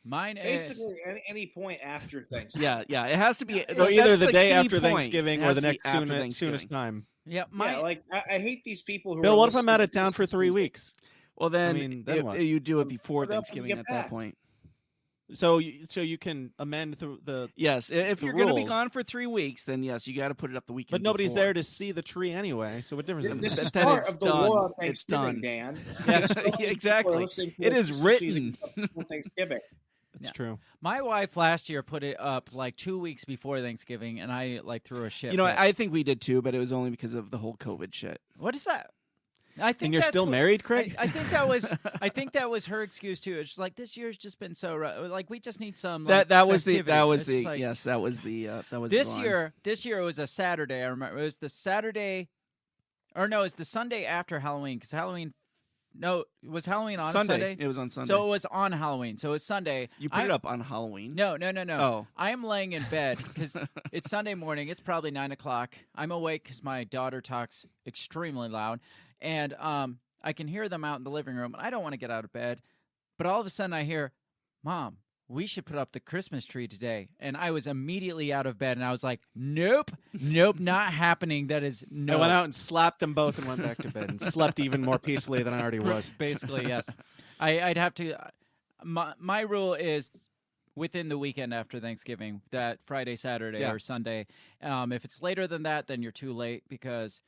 Mine is Basically, any point after Thanksgiving. Yeah, it has to be. So either that's the day key after point. Thanksgiving It or has the to be next after soonest Thanksgiving. time. yeah. Yeah, like I hate these people who. Bill, are what if I'm listening out of to town for Christmas 3 music. weeks? Well, then, mean, then what? you do it before Put it up when you Thanksgiving get at that back. point. So you can amend the Yes, if the you're going to be rules. gone for 3 weeks, then yes, you got to put it up the weekend. But nobody's before. there to see the tree anyway. So what difference does it This make? is Then part it's of the done. war on It's Thanksgiving, done. Dan. Yes, So many people are exactly. listening to It this is Christmas music written. on Thanksgiving. That's Yeah. true. My wife last year put it up like 2 weeks before Thanksgiving, and I like threw a shit. You know, fit. I think we did too, but it was only because of the whole COVID shit. What is that? I think And you're that's still what- married, Craig? I think that was. I think that was her excuse too. It's just like this year's just been so like we just need some. Like, That was festivity. the It's just like, yes, that was the This the line. year it was a Saturday. I remember it was the Saturday, or no, it's the Sunday after Halloween because Halloween. No, was Halloween on Sunday. a Sunday? It was on Sunday. So it was on Halloween. So it was Sunday. you put it up on Halloween. No. Oh. I am laying in bed because it's Sunday morning. It's probably 9:00. I'm awake because my daughter talks extremely loud, and I can hear them out in the living room. I don't want to get out of bed, but all of a sudden I hear, "Mom, we should put up the Christmas tree today." And I was immediately out of bed, and I was like, "Nope, not happening. That is no." I went out and slapped them both and went back to bed and slept even more peacefully than I already was. Basically, yes. I'd have to. My rule is within the weekend after Thanksgiving, that Friday, Saturday, Yeah. or Sunday. If it's later than that, then you're too late because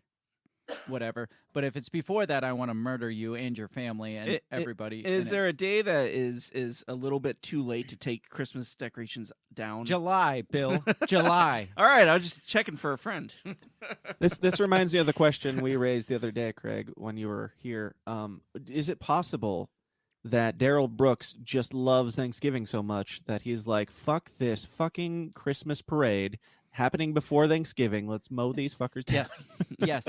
whatever. But if it's before that, I want to murder you and your family and everybody. Is in there a day that is a little bit too late to take Christmas decorations down? July, Bill? July. All right, I was just checking for a friend. This reminds me of the question we raised the other day, Craig, when you were here. Is it possible that Daryl Brooks just loves Thanksgiving so much that he's like, fuck this fucking Christmas parade happening before Thanksgiving. Let's mow these fuckers down. Yes.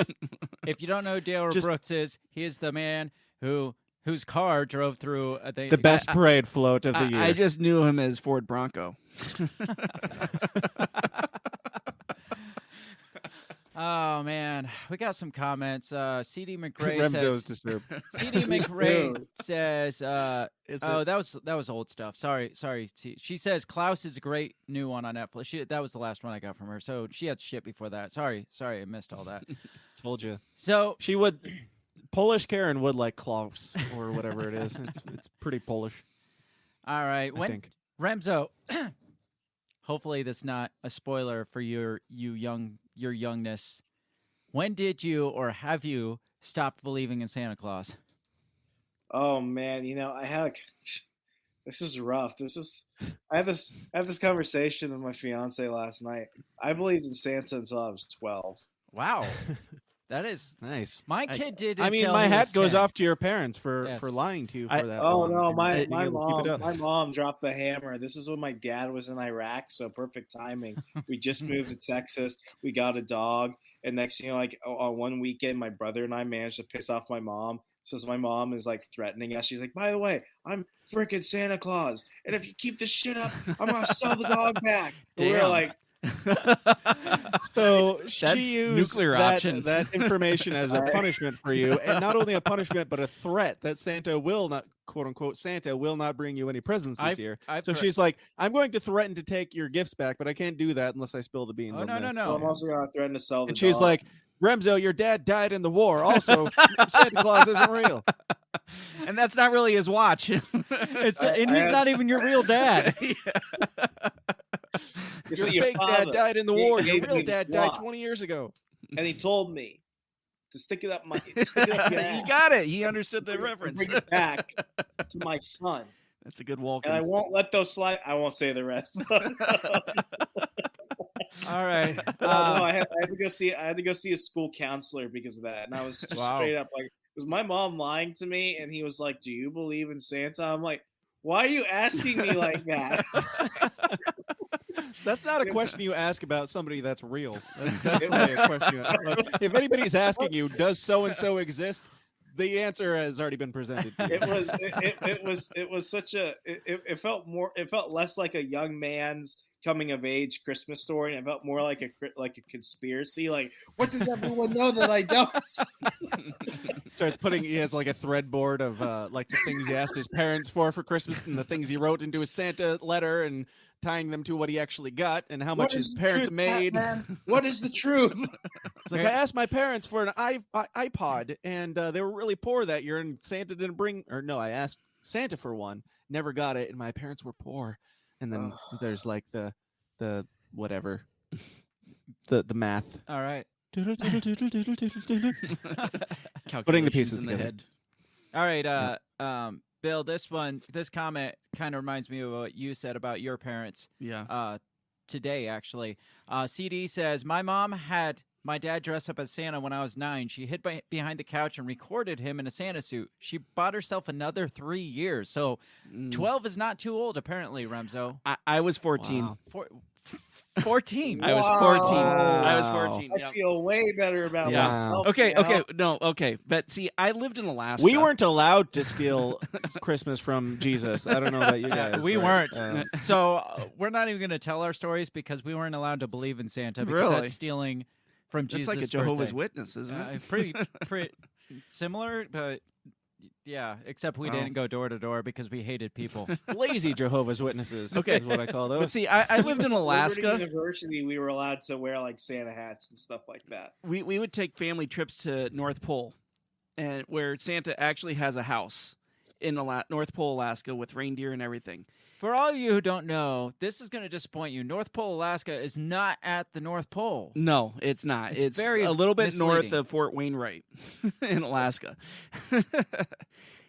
If you don't know who Dale Just- Brooks is, he is the man whose car drove through The best parade float of the year. I just knew him as Ford Bronco. Oh man, we got some comments. CD McRae Remso is says. disturbed. CD McRae Dude. says. Is Oh, it? that was old stuff. Sorry. She says Klaus is a great new one on Netflix. That was the last one I got from her. So she had shit before that. Sorry, I missed all that. Told you. So She would. Polish Karen would like Klaus or whatever it is. It's pretty Polish. all right, I when think. Remso. Hopefully, that's not a spoiler for your youngness. When did you or have you stopped believing in Santa Claus? Oh man, I had this is rough. I had this conversation with my fiance last night. I believed in Santa until I was 12. Wow, that is Nice. my kid did. I mean, until my he hat was goes 10. off to your parents for Yes. lying to you for I- that. Oh long no, and my being able to keep it up. mom dropped the hammer. This is when my dad was in Iraq, so perfect timing. We just moved to Texas. We got a dog, and next thing you know, like on one weekend, my brother and I managed to piss off my mom. So my mom is like threatening us. She's like, "By the way, I'm freaking Santa Claus, and if you keep this shit up, I'm gonna sell the dog back." And we were Damn. like, So That's she used nuclear that, option. that information as a Right. punishment for you, and not only a punishment, but a threat that Santa will not, quote unquote, Santa will not bring you any presents this year. So she's like, I'm going to threaten to take your gifts back, but I can't do that unless I spill the beans. Oh, on no, this. no. "Well, I'm also gonna threaten to sell the And she's dog." like, Remso, your dad died in the war. Also, Santa Claus isn't real. And that's not really his watch. and he's had- not even your real dad. "You Your see, fake father dad died in the he war. Your gave me real this dad died watch, 20 years ago. and he told me to stick it up your He ass, got it. He understood the and reference. bring it back to my son, That's a good walk. and I won't let those slide. I won't say the rest. All right. No, I had to go see. I had to go see a school counselor because of that, and I was just Wow. straight up like, "Was my mom lying to me?" And he was like, "Do you believe in Santa?" I'm like, "Why are you asking me like that?" That's not a question you ask about somebody that's real. That's definitely a question. Like, if anybody's asking you, does so and so exist? The answer has already been presented to you. It was such a. It felt less like a young man's coming of age Christmas story, and it felt more like a conspiracy. Like, what does everyone know that I don't? Starts putting, he has like a thread board of like the things he asked his parents for Christmas and the things he wrote into his Santa letter and tying them to what he actually got and how much What his is the parents truth, made. Batman? What is the truth? It's like, I asked my parents for an iPod and they were really poor that year and Santa didn't bring, or no, I asked Santa for one never got it, and my parents were poor. And then there's like the whatever, the math. All right. Putting the pieces in the together. head. All right. Bill, this comment kind of reminds me of what you said about your parents. Yeah. Today, actually. CD says, my mom had my dad dress up as Santa when I was 9. She hid behind the couch and recorded him in a Santa suit. She bought herself another 3 years. So 12 is not too old, apparently, Remso. I was 14. Wow. 14. I was 14. I was 14. I Yep. feel way better about Yeah. myself. Okay, now. okay, no, okay. But see, I lived in Alaska. We weren't allowed to steal Christmas from Jesus. I don't know about you guys. We but, weren't. So we're not even going to tell our stories because we weren't allowed to believe in Santa because Really? that's stealing from Jesus. It's like a Jehovah's Witness, isn't it? Pretty similar, but yeah, except we didn't go door to door because we hated people. lazy Jehovah's Witnesses. Okay. is what I call But those. see, I lived in Liberty Alaska. University, we were allowed to wear like Santa hats and stuff like that. We would take family trips to North Pole, and where Santa actually has a house in North Pole, Alaska, with reindeer and everything. For all of you who don't know, this is going to disappoint you. North Pole, Alaska is not at the North Pole. No, it's not. It's It's very a little bit north misleading. of Fort Wainwright in Alaska.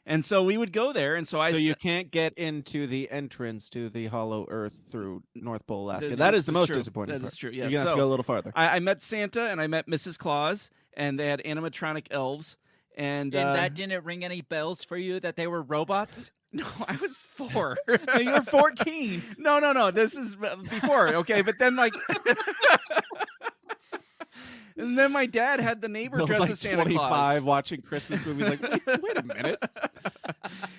And so we would go there, and so I. So you can't get into the entrance to the Hollow Earth through North Pole, Alaska. This- That is the this is most true. disappointing That part. is true, yeah. You're gonna have So- to go a little farther. I met Santa and I met Mrs. Claus, and they had animatronic elves. And that didn't ring any bells for you that they were robots? no, I was 4. No, you're 14. No. This is before, okay? But then like. And then my dad had the neighbor Bill's dress like as Santa 25 Claus. watching Christmas movies. Like, wait a minute.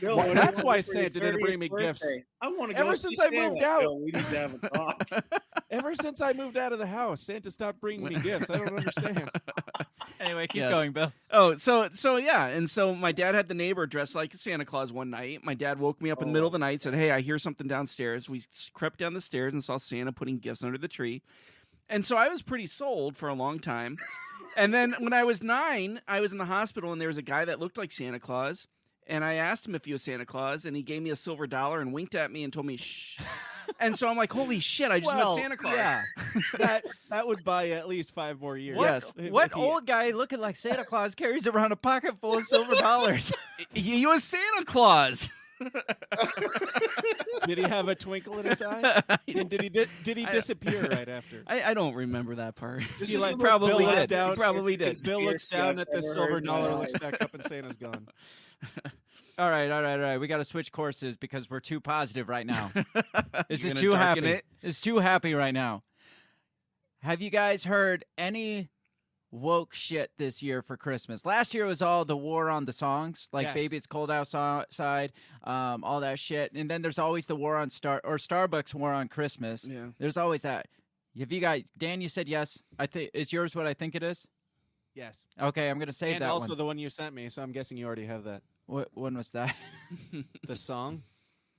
Bill, Well, what do you that's want why for your Santa didn't bring me 30th gifts. birthday? I want to go Ever see since I Santa. moved out. Bill, we need to have a talk. Ever since I moved out of the house, Santa stopped bringing me gifts. I don't understand. Anyway, keep Yes. going, Bill. Oh, so yeah, and so my dad had the neighbor dressed like Santa Claus one night. My dad woke me up in the middle of the night, said, "Hey, I hear something downstairs." We crept down the stairs and saw Santa putting gifts under the tree, and so I was pretty sold for a long time. And then when I was 9, I was in the hospital, and there was a guy that looked like Santa Claus, and I asked him if he was Santa Claus, and he gave me a silver dollar and winked at me and told me, "Shh." And so I'm like, "Holy shit! I just met Santa Claus." Yeah, that would buy you at least 5 more years. Yes. What old guy looking like Santa Claus carries around a pocket full of silver dollars? He was Santa Claus. Did he have a twinkle in his eye? And did he disappear right after? I don't remember that part. This He is like the most probably Bill did. looks balanced down. Probably did. Bill looks conspiracy down I've at the ever silver heard in my dollar, life. looks back up, and Santa's gone. All right. We got to switch courses because we're too positive right now. This You're is gonna too darken happy. it? It's too happy right now. Have you guys heard any woke shit this year for Christmas? Last year was all the war on the songs, like Yes. "Baby It's Cold Outside," all that shit. And then there's always the war on Starbucks war on Christmas. Yeah. There's always that. Have you guys? Dan, you said yes. I think is yours what I think it is. Yes, Okay, I'm gonna save and that also one. the one you sent me. So I'm guessing you already have that. What one was that? The song.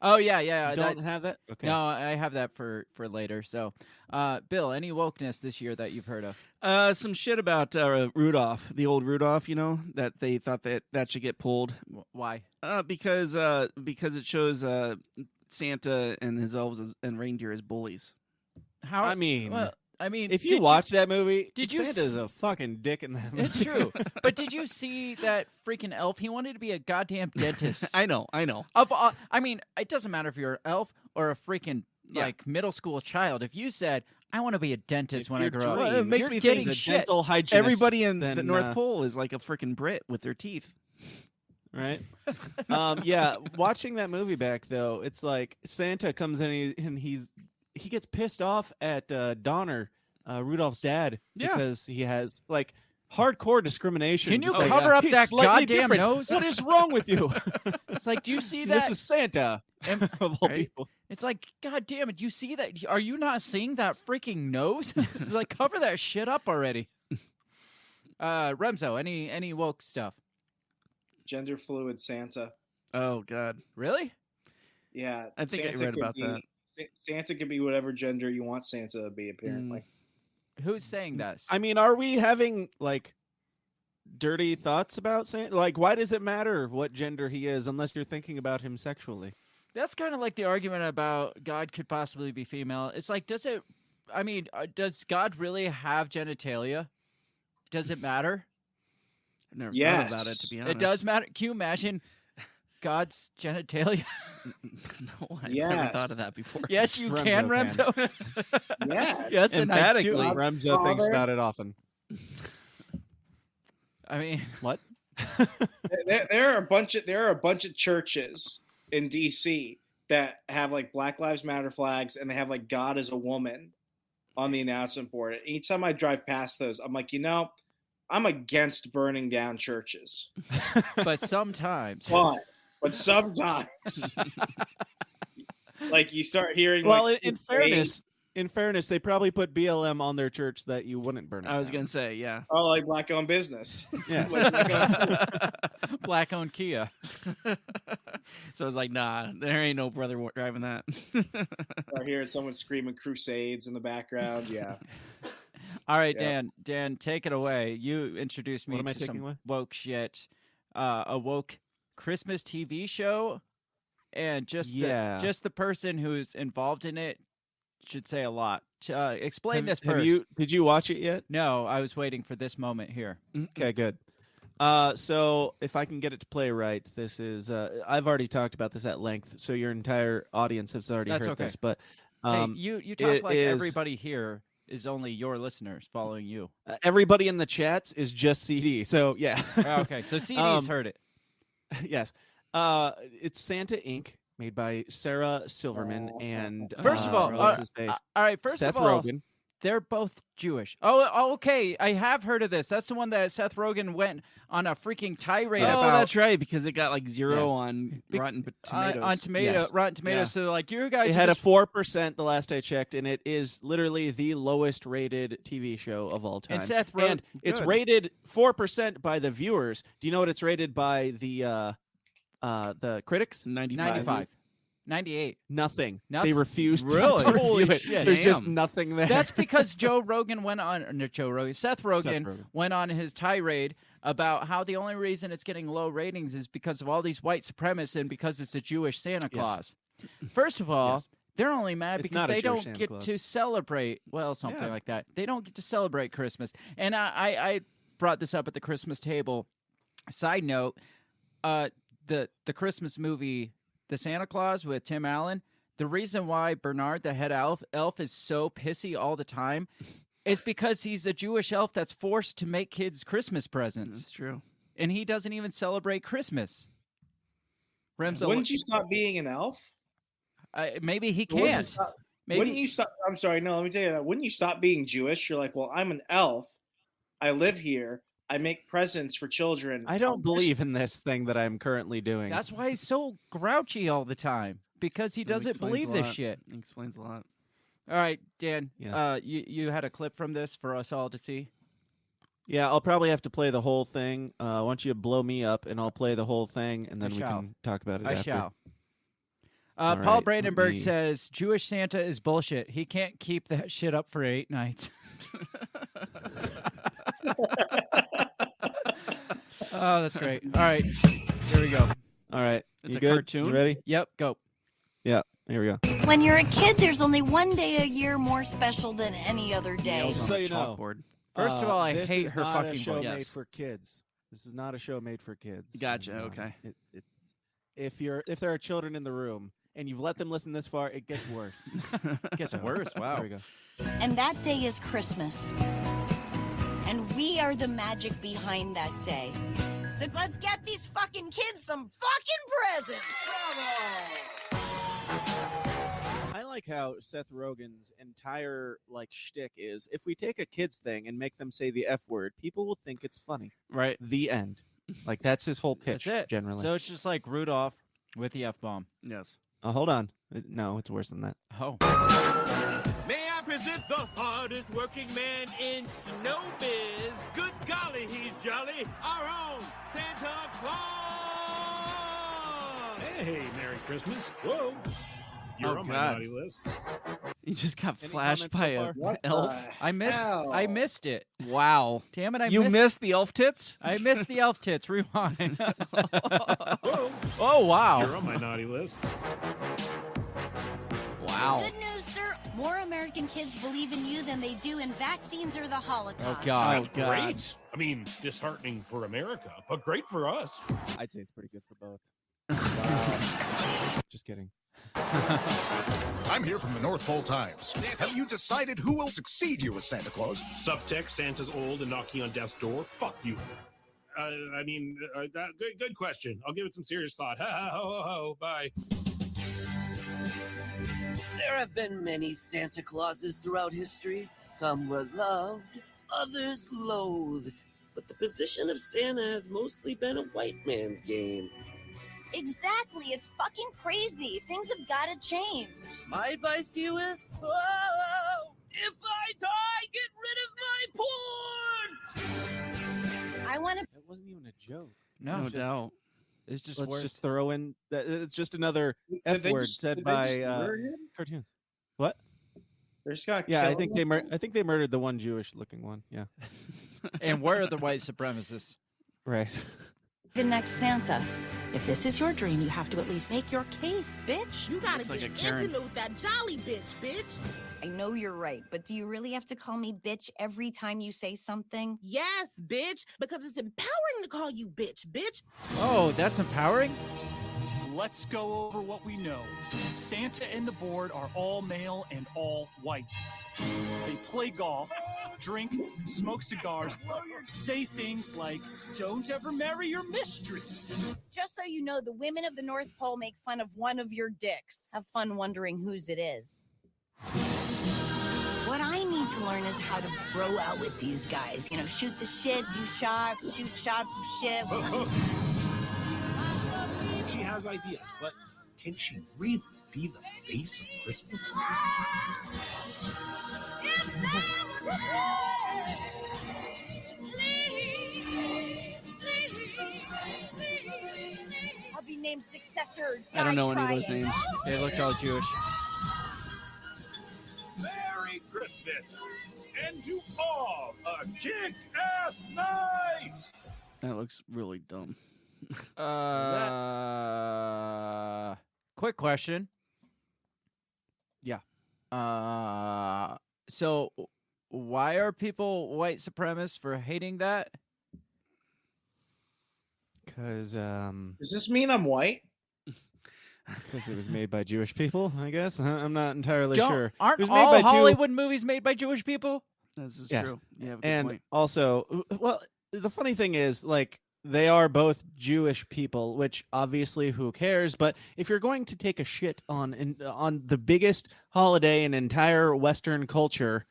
Oh yeah. You don't have that? Okay. No, I have that for later. So, Bill, any wokeness this year that you've heard of? Some shit about Rudolph, the old Rudolph, that they thought that should get pulled. Why? Because it shows Santa and his elves and reindeer as bullies. How? I mean, if you did watch that movie, did you Santa's a fucking dick in that movie. It's true. But did you see that freaking elf? He wanted to be a goddamn dentist. I know. I mean, it doesn't matter if you're an elf or a freaking Yeah. like middle school child. If you said, "I want to be a dentist If when I your grow up," Well, it makes you're me think getting He's a shit. dental hygienist. Everybody in then, the North Pole is like a freaking Brit with their teeth. right? Yeah, watching that movie back though, it's like Santa comes in and he gets pissed off at Donner, Rudolph's dad, Yeah. because he has like hardcore discrimination. Can you Just like, cover up "He's that slightly goddamn different. nose?" What is wrong with you? It's like, do you see This that? is Santa And- of all Right? people. It's like, God damn it! Do you see that? Are you not seeing that freaking nose? It's like, cover that shit up already. Remso, any woke stuff? Gender fluid Santa. Oh God. Really? Yeah, I think I Santa read could about be- that. Santa can be whatever gender you want Santa to be. Apparently, Who's saying this? I mean, are we having like dirty thoughts about Santa? Like, why does it matter what gender he is unless you're thinking about him sexually? That's kind of like the argument about God could possibly be female. It's like, does God really have genitalia? Does it matter? I've never Yes. thought about it, to be honest. It does matter. Can you imagine God's genitalia? No, I've Yes. never thought of that before. Yes, you Remso can, can. Remso. Yeah. Yes, and I do. Emphatically. Remso thinks Father. about it often. I mean, What? There are a bunch of churches in DC that have like Black Lives Matter flags, and they have like God as a woman on the announcement board. Each time I drive past those, I'm like, I'm against burning down churches, but sometimes. but sometimes, like you start hearing. Well, like, in fairness, they probably put BLM on their church that you wouldn't burn it I was down. going to say, yeah. oh, like black-owned business. Yeah. Black-owned Kia. So I was like, nah, there ain't no brother driving that. I hear someone screaming Crusades in the background. Yeah. All right, Yeah. Dan, take it away. You introduced me What am I to taking some away? woke shit. A woke Christmas TV show, and just the person who's involved in it should say a lot. Explain this first. Did you watch it yet? No, I was waiting for this moment here. Okay, good. So if I can get it to play right, this is I've already talked about this at length, so your entire audience has already That's heard okay. this. But Hey, you talk it like is- everybody here is only your listeners following you. everybody in the chats is just CD. So yeah. Okay, so CD's heard it. Yes. It's Santa Inc., made by Sarah Silverman and First of all, what's his face? All right, first Seth of all, Rogen. they're both Jewish. Oh, okay. I have heard of this. That's the one that Seth Rogen went on a freaking tirade Oh, about. that's right, because it got like 0 Yes. on Rotten Tomatoes. On Yes. Rotten Tomatoes. Yeah. So they're like, you guys It are had just- a 4% the last I checked, and it is literally the lowest rated TV show of all time. And Seth Rogen, And it's good. rated 4% by the viewers. Do you know what it's rated by the critics? 95. 98. Nothing. Nothing? They refused Really? to review Holy it. shit. There's just Damn. nothing there. That's because Joe Rogan went on. Not Joe Rogan. Seth Rogen Rogen. went on his tirade about how the only reason it's getting low ratings is because of all these white supremacists and because it's a Jewish Santa Claus. First of all, Yes. they're only mad It's because not a they Jewish don't Santa get Claus. to celebrate. Well, something Yeah. like that. They don't get to celebrate Christmas. And I brought this up at the Christmas table. Side note, the Christmas movie, The Santa Claus with Tim Allen. The reason why Bernard, the head elf, is so pissy all the time is because he's a Jewish elf that's forced to make kids Christmas presents. That's true. And he doesn't even celebrate Christmas. Remso, Wouldn't you stop being an elf? maybe he Wouldn't you can't. stop- Maybe Wouldn't you stop? I'm sorry. No, let me tell you that. Wouldn't you stop being Jewish? You're like, well, I'm an elf. I live here. I make presents for children. I don't believe in this thing that I'm currently doing. that's why he's so grouchy all the time, because he That doesn't explains believe a this lot. shit. It explains a lot. All right, Dan, Yeah. you had a clip from this for us all to see? Yeah, I'll probably have to play the whole thing. I want you to blow me up, and I'll play the whole thing, and then we shall. can talk about it I after. shall. All Paul right, Brandenburg let me- says Jewish Santa is bullshit. He can't keep that shit up for 8 nights. Oh, that's great. All right, here we go. All right. It's you a good? cartoon? You ready? Yep, go. Yeah, here we go. When you're a kid, there's only one day a year more special than any other day. Nails Just on so a you know. chalkboard. First of all, I this hate is her not fucking a show voice. made Yes. for kids. This is not a show made for kids. Gotcha, And, okay. If there are children in the room and you've let them listen this far, it gets worse. It gets worse. Wow. There we go. And that day is Christmas. And we are the magic behind that day. So let's get these fucking kids some fucking presents. I like how Seth Rogen's entire shtick is if we take a kids thing and make them say the F word, people will think it's funny. Right. The end. That's his whole pitch. That's it. Generally. So it's just like Rudolph with the F-bomb. Yes. Hold on. No, it's worse than that. Oh. May I present the hardest working man in Snowbiz? Good golly, he's jolly. Our own Santa Claus! Hey, Merry Christmas. Whoa. You're Oh, on my God. naughty list. You just got Any flashed comments by so a far? What elf. I hell? missed it. Wow. Damn it! You missed the elf tits? I missed the elf tits. Rewind. Whoa, Oh wow! you're on my naughty list. Wow. Good news, sir. More American kids believe in you than they do in vaccines or the Holocaust. Oh god! That's great. I mean, disheartening for America, but great for us. I'd say it's pretty good for both. Wow. Just kidding. I'm here from the North Pole Times. Have you decided who will succeed you as Santa Claus? Subtext: Santa's old and knocking on death's door. Fuck you. Good question. I'll give it some serious thought. Ha ha ho ho ho. Bye. There have been many Santa Clauses throughout history. Some were loved, others loathed. But the position of Santa has mostly been a white man's game. Exactly. It's fucking crazy. Things have got to change. My advice to you is, oh, if I die, get rid of my porn! I want to. That wasn't even a joke. No, No doubt. it's just Let's words. just throw in that it's just another F they word just- said did they by just murder him? cartoons. What? They're just gonna Yeah, I kill think him? I think they murdered the one Jewish looking one. Yeah. And where are the white supremacists? Right. The next Santa. If this is your dream, you have to at least make your case, bitch. You gotta Looks like get a Karen. intimate with that jolly bitch. I know you're right, but do you really have to call me bitch every time you say something? Yes, bitch, because it's empowering to call you bitch. Oh, that's empowering. Let's go over what we know. Santa and the board are all male and all white. They play golf, drink, smoke cigars, say things like, don't ever marry your mistress. Just so you know, the women of the North Pole make fun of one of your dicks. Have fun wondering whose it is. What I need to learn is how to bro out with these guys. You know, shoot the shit, do shots, shoot shots of shit. She has ideas, but can she really be the face of Christmas? I'll be named successor. I don't know die any of those trying. names. They looked all Jewish. Merry Christmas, and to all a kick-ass night. That looks really dumb. Quick question. Yeah. So why are people white supremacists for hating that? Because Does this mean I'm white? it was made by Jewish people, I guess. I'm not entirely sure. It Aren't was made all by two- Hollywood movies made by Jewish people? This is Yes. true. You have a good And point. also, well, the funny thing is, like, they are both Jewish people, which obviously who cares? But if you're going to take a shit on the biggest holiday in entire Western culture,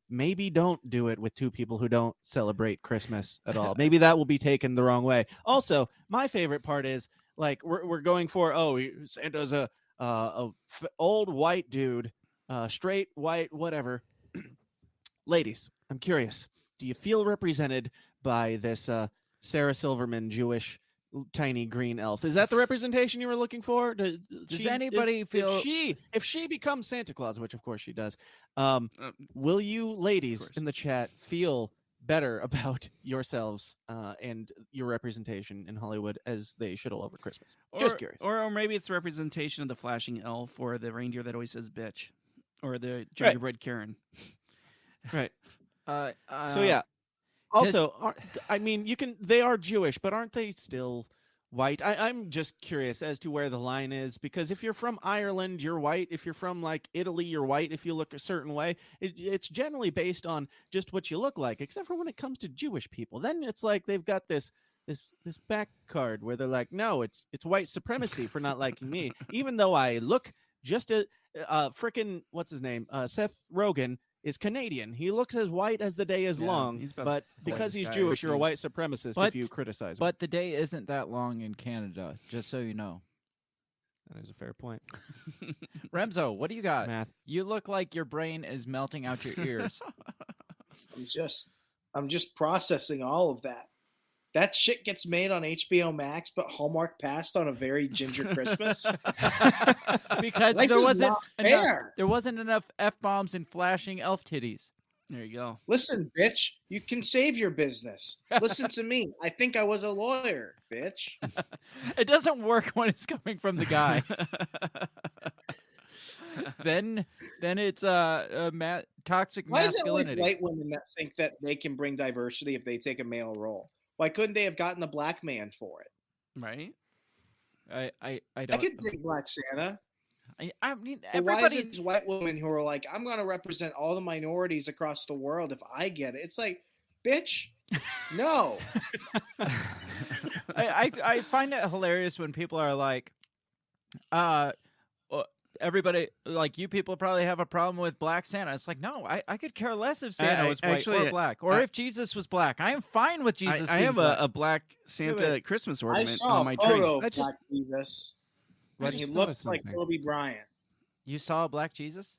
maybe don't do it with two people who don't celebrate Christmas at all. Maybe that will be taken the wrong way. Also, my favorite part is, like, we're going for, Santa's a old white dude, straight white, whatever. Ladies, I'm curious. Do you feel represented by this Sarah Silverman Jewish tiny green elf? Is that the representation you were looking for? Does anybody feel- if she becomes Santa Claus, which of course she does, will you ladies in the chat feel better about yourselves and your representation in Hollywood as they shit all over Christmas? Just curious. Or maybe it's the representation of the flashing elf or the reindeer that always says bitch. Or the gingerbread Karen. Right. So Yeah. Also, I mean, they are Jewish, but aren't they still white? I'm just curious as to where the line is, because if you're from Ireland, you're white. If you're from, like, Italy, you're white. If you look a certain way, it's generally based on just what you look like, except for when it comes to Jewish people. Then it's like they've got this back card where they're like, no, it's white supremacy for not liking me, even though I look just a frickin' what's his name? Seth Rogen is Canadian. He looks as white as the day is long, but because he's Jewish, you're a white supremacist if you criticize him. But the day isn't that long in Canada, just so you know. That is a fair point. Remso, what do you got? Math. You look like your brain is melting out your ears. I'm just processing all of that. That shit gets made on HBO Max, but Hallmark passed on a very ginger Christmas. Because Life there is wasn't not enough, fair. there wasn't enough f-bombs and flashing elf titties. There you go. Listen, bitch, you can save your business. Listen to me. I think I was a lawyer, bitch. It doesn't work when it's coming from the guy. then it's toxic Why is it always masculinity. white women that think that they can bring diversity if they take a male role? Why couldn't they have gotten a black man for it? Right? I I don't. could take Black Santa. I mean, But why is everybody. it these white women who are like, I'm going to represent all the minorities across the world if I get it? It's like, bitch, no. I find it hilarious when people are like, everybody, like, you people probably have a problem with Black Santa. It's like, no, I could care less if Santa was white or black, or if Jesus was black. I am fine with Jesus I being have black. a black Santa Christmas I ornament saw on my a tree. photo of Black Jesus. And he looks like Kobe Bryant. You saw a black Jesus?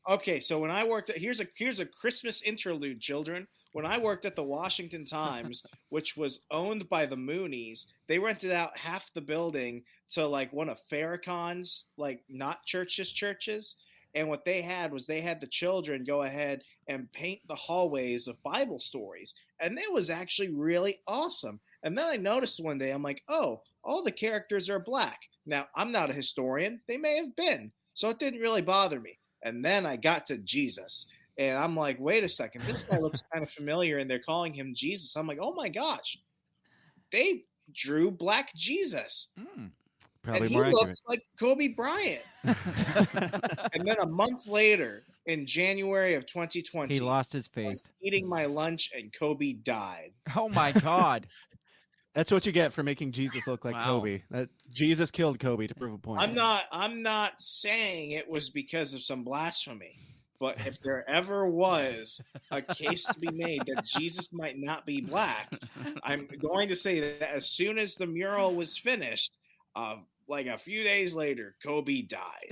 Okay, so when I worked at here's a Christmas interlude, children. When I worked at the Washington Times, which was owned by the Moonies, they rented out half the building to like one of Farrakhan's like not churches. And what they had was they had the children go ahead and paint the hallways of Bible stories. And it was actually really awesome. And then I noticed one day, I'm like, oh, all the characters are black. Now, I'm not a historian. They may have been. So it didn't really bother me. And then I got to Jesus. And I'm like, wait a second. This guy looks kind of familiar. And they're calling him Jesus. I'm like, oh my gosh. They drew Black Jesus. Probably and he more accurate. looks like Kobe Bryant. And then a month later, in January of 2020, He lost his I was faith. eating my lunch and Kobe died. Oh my God. That's what you get for making Jesus look like Kobe. That Jesus killed Kobe to prove a point. I'm not saying it was because of some blasphemy, but if there ever was a case to be made that Jesus might not be black, I'm going to say that as soon as the mural was finished, like a few days later, Kobe died.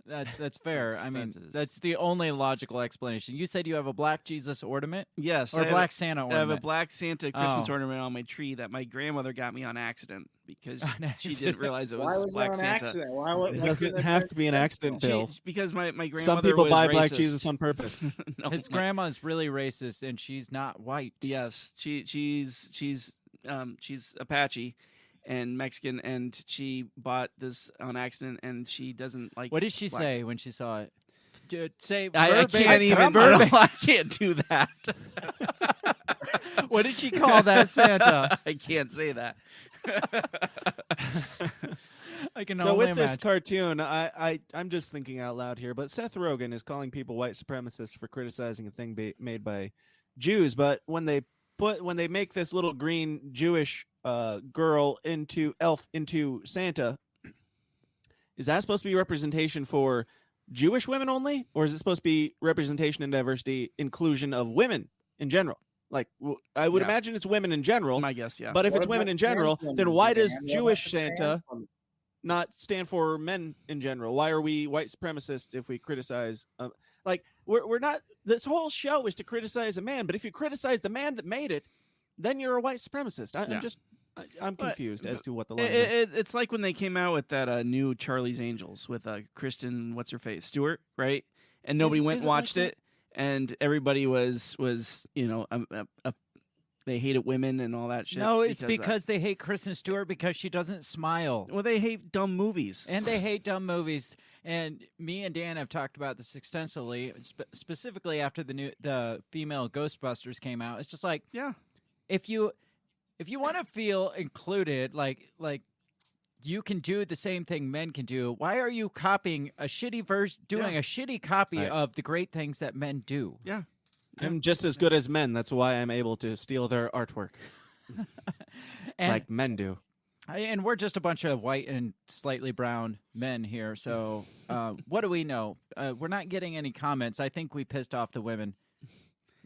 That's fair. I mean, that's the only logical explanation. You said you have a black Jesus ornament? Yes. Or I have black Santa ornament? I have a black Santa Christmas Oh. ornament on my tree that my grandmother got me on accident because On she accident. didn't realize it Why was was Black it on Santa. accident? Why It doesn't have to be an accident, Bill. Because my grandmother Some people was buy racist. black Jesus on purpose. No, His grandma's really racist, and she's not white. Yes, she's Apache and Mexican, and she bought this on accident, and she doesn't like. What did she blacks. say when she saw it? Say I verbatim. can't even. I can't do that. What did she call that Santa? I can't say that. I can So only with this imagine. cartoon, I'm just thinking out loud here, but Seth Rogen is calling people white supremacists for criticizing a thing made by Jews. But when they make this little green Jewish girl into Santa, is that supposed to be representation for Jewish women only, or is it supposed to be representation and diversity, inclusion of women in general? Like, I would imagine it's women in general. My guess, yeah. But if What it's women about in general, trans then women, why does Dan? What about Jewish the Santa trans women? not stand for men in general? Why are we white supremacists if we criticize? Like, we're not. This whole show is to criticize a man, but if you criticize the man that made it, then you're a white supremacist. I'm confused as to what the line is. It's like when they came out with that new Charlie's Angels with Kristen, what's her face, Stewart, right? And nobody went and watched it, and everybody was they hated women and all that shit. No, it's because they hate Kristen Stewart because she doesn't smile. Well, they hate dumb movies. And they hate dumb movies. And me and Dan have talked about this extensively, specifically after the female Ghostbusters came out. It's just like, yeah, if you want to feel included, like you can do the same thing men can do. Why are you copying a shitty doing a shitty copy of the great things that men do? Yeah. I'm just as good as men. That's why I'm able to steal their artwork, like men do. And we're just a bunch of white and slightly brown men here. So what do we know? We're not getting any comments. I think we pissed off the women.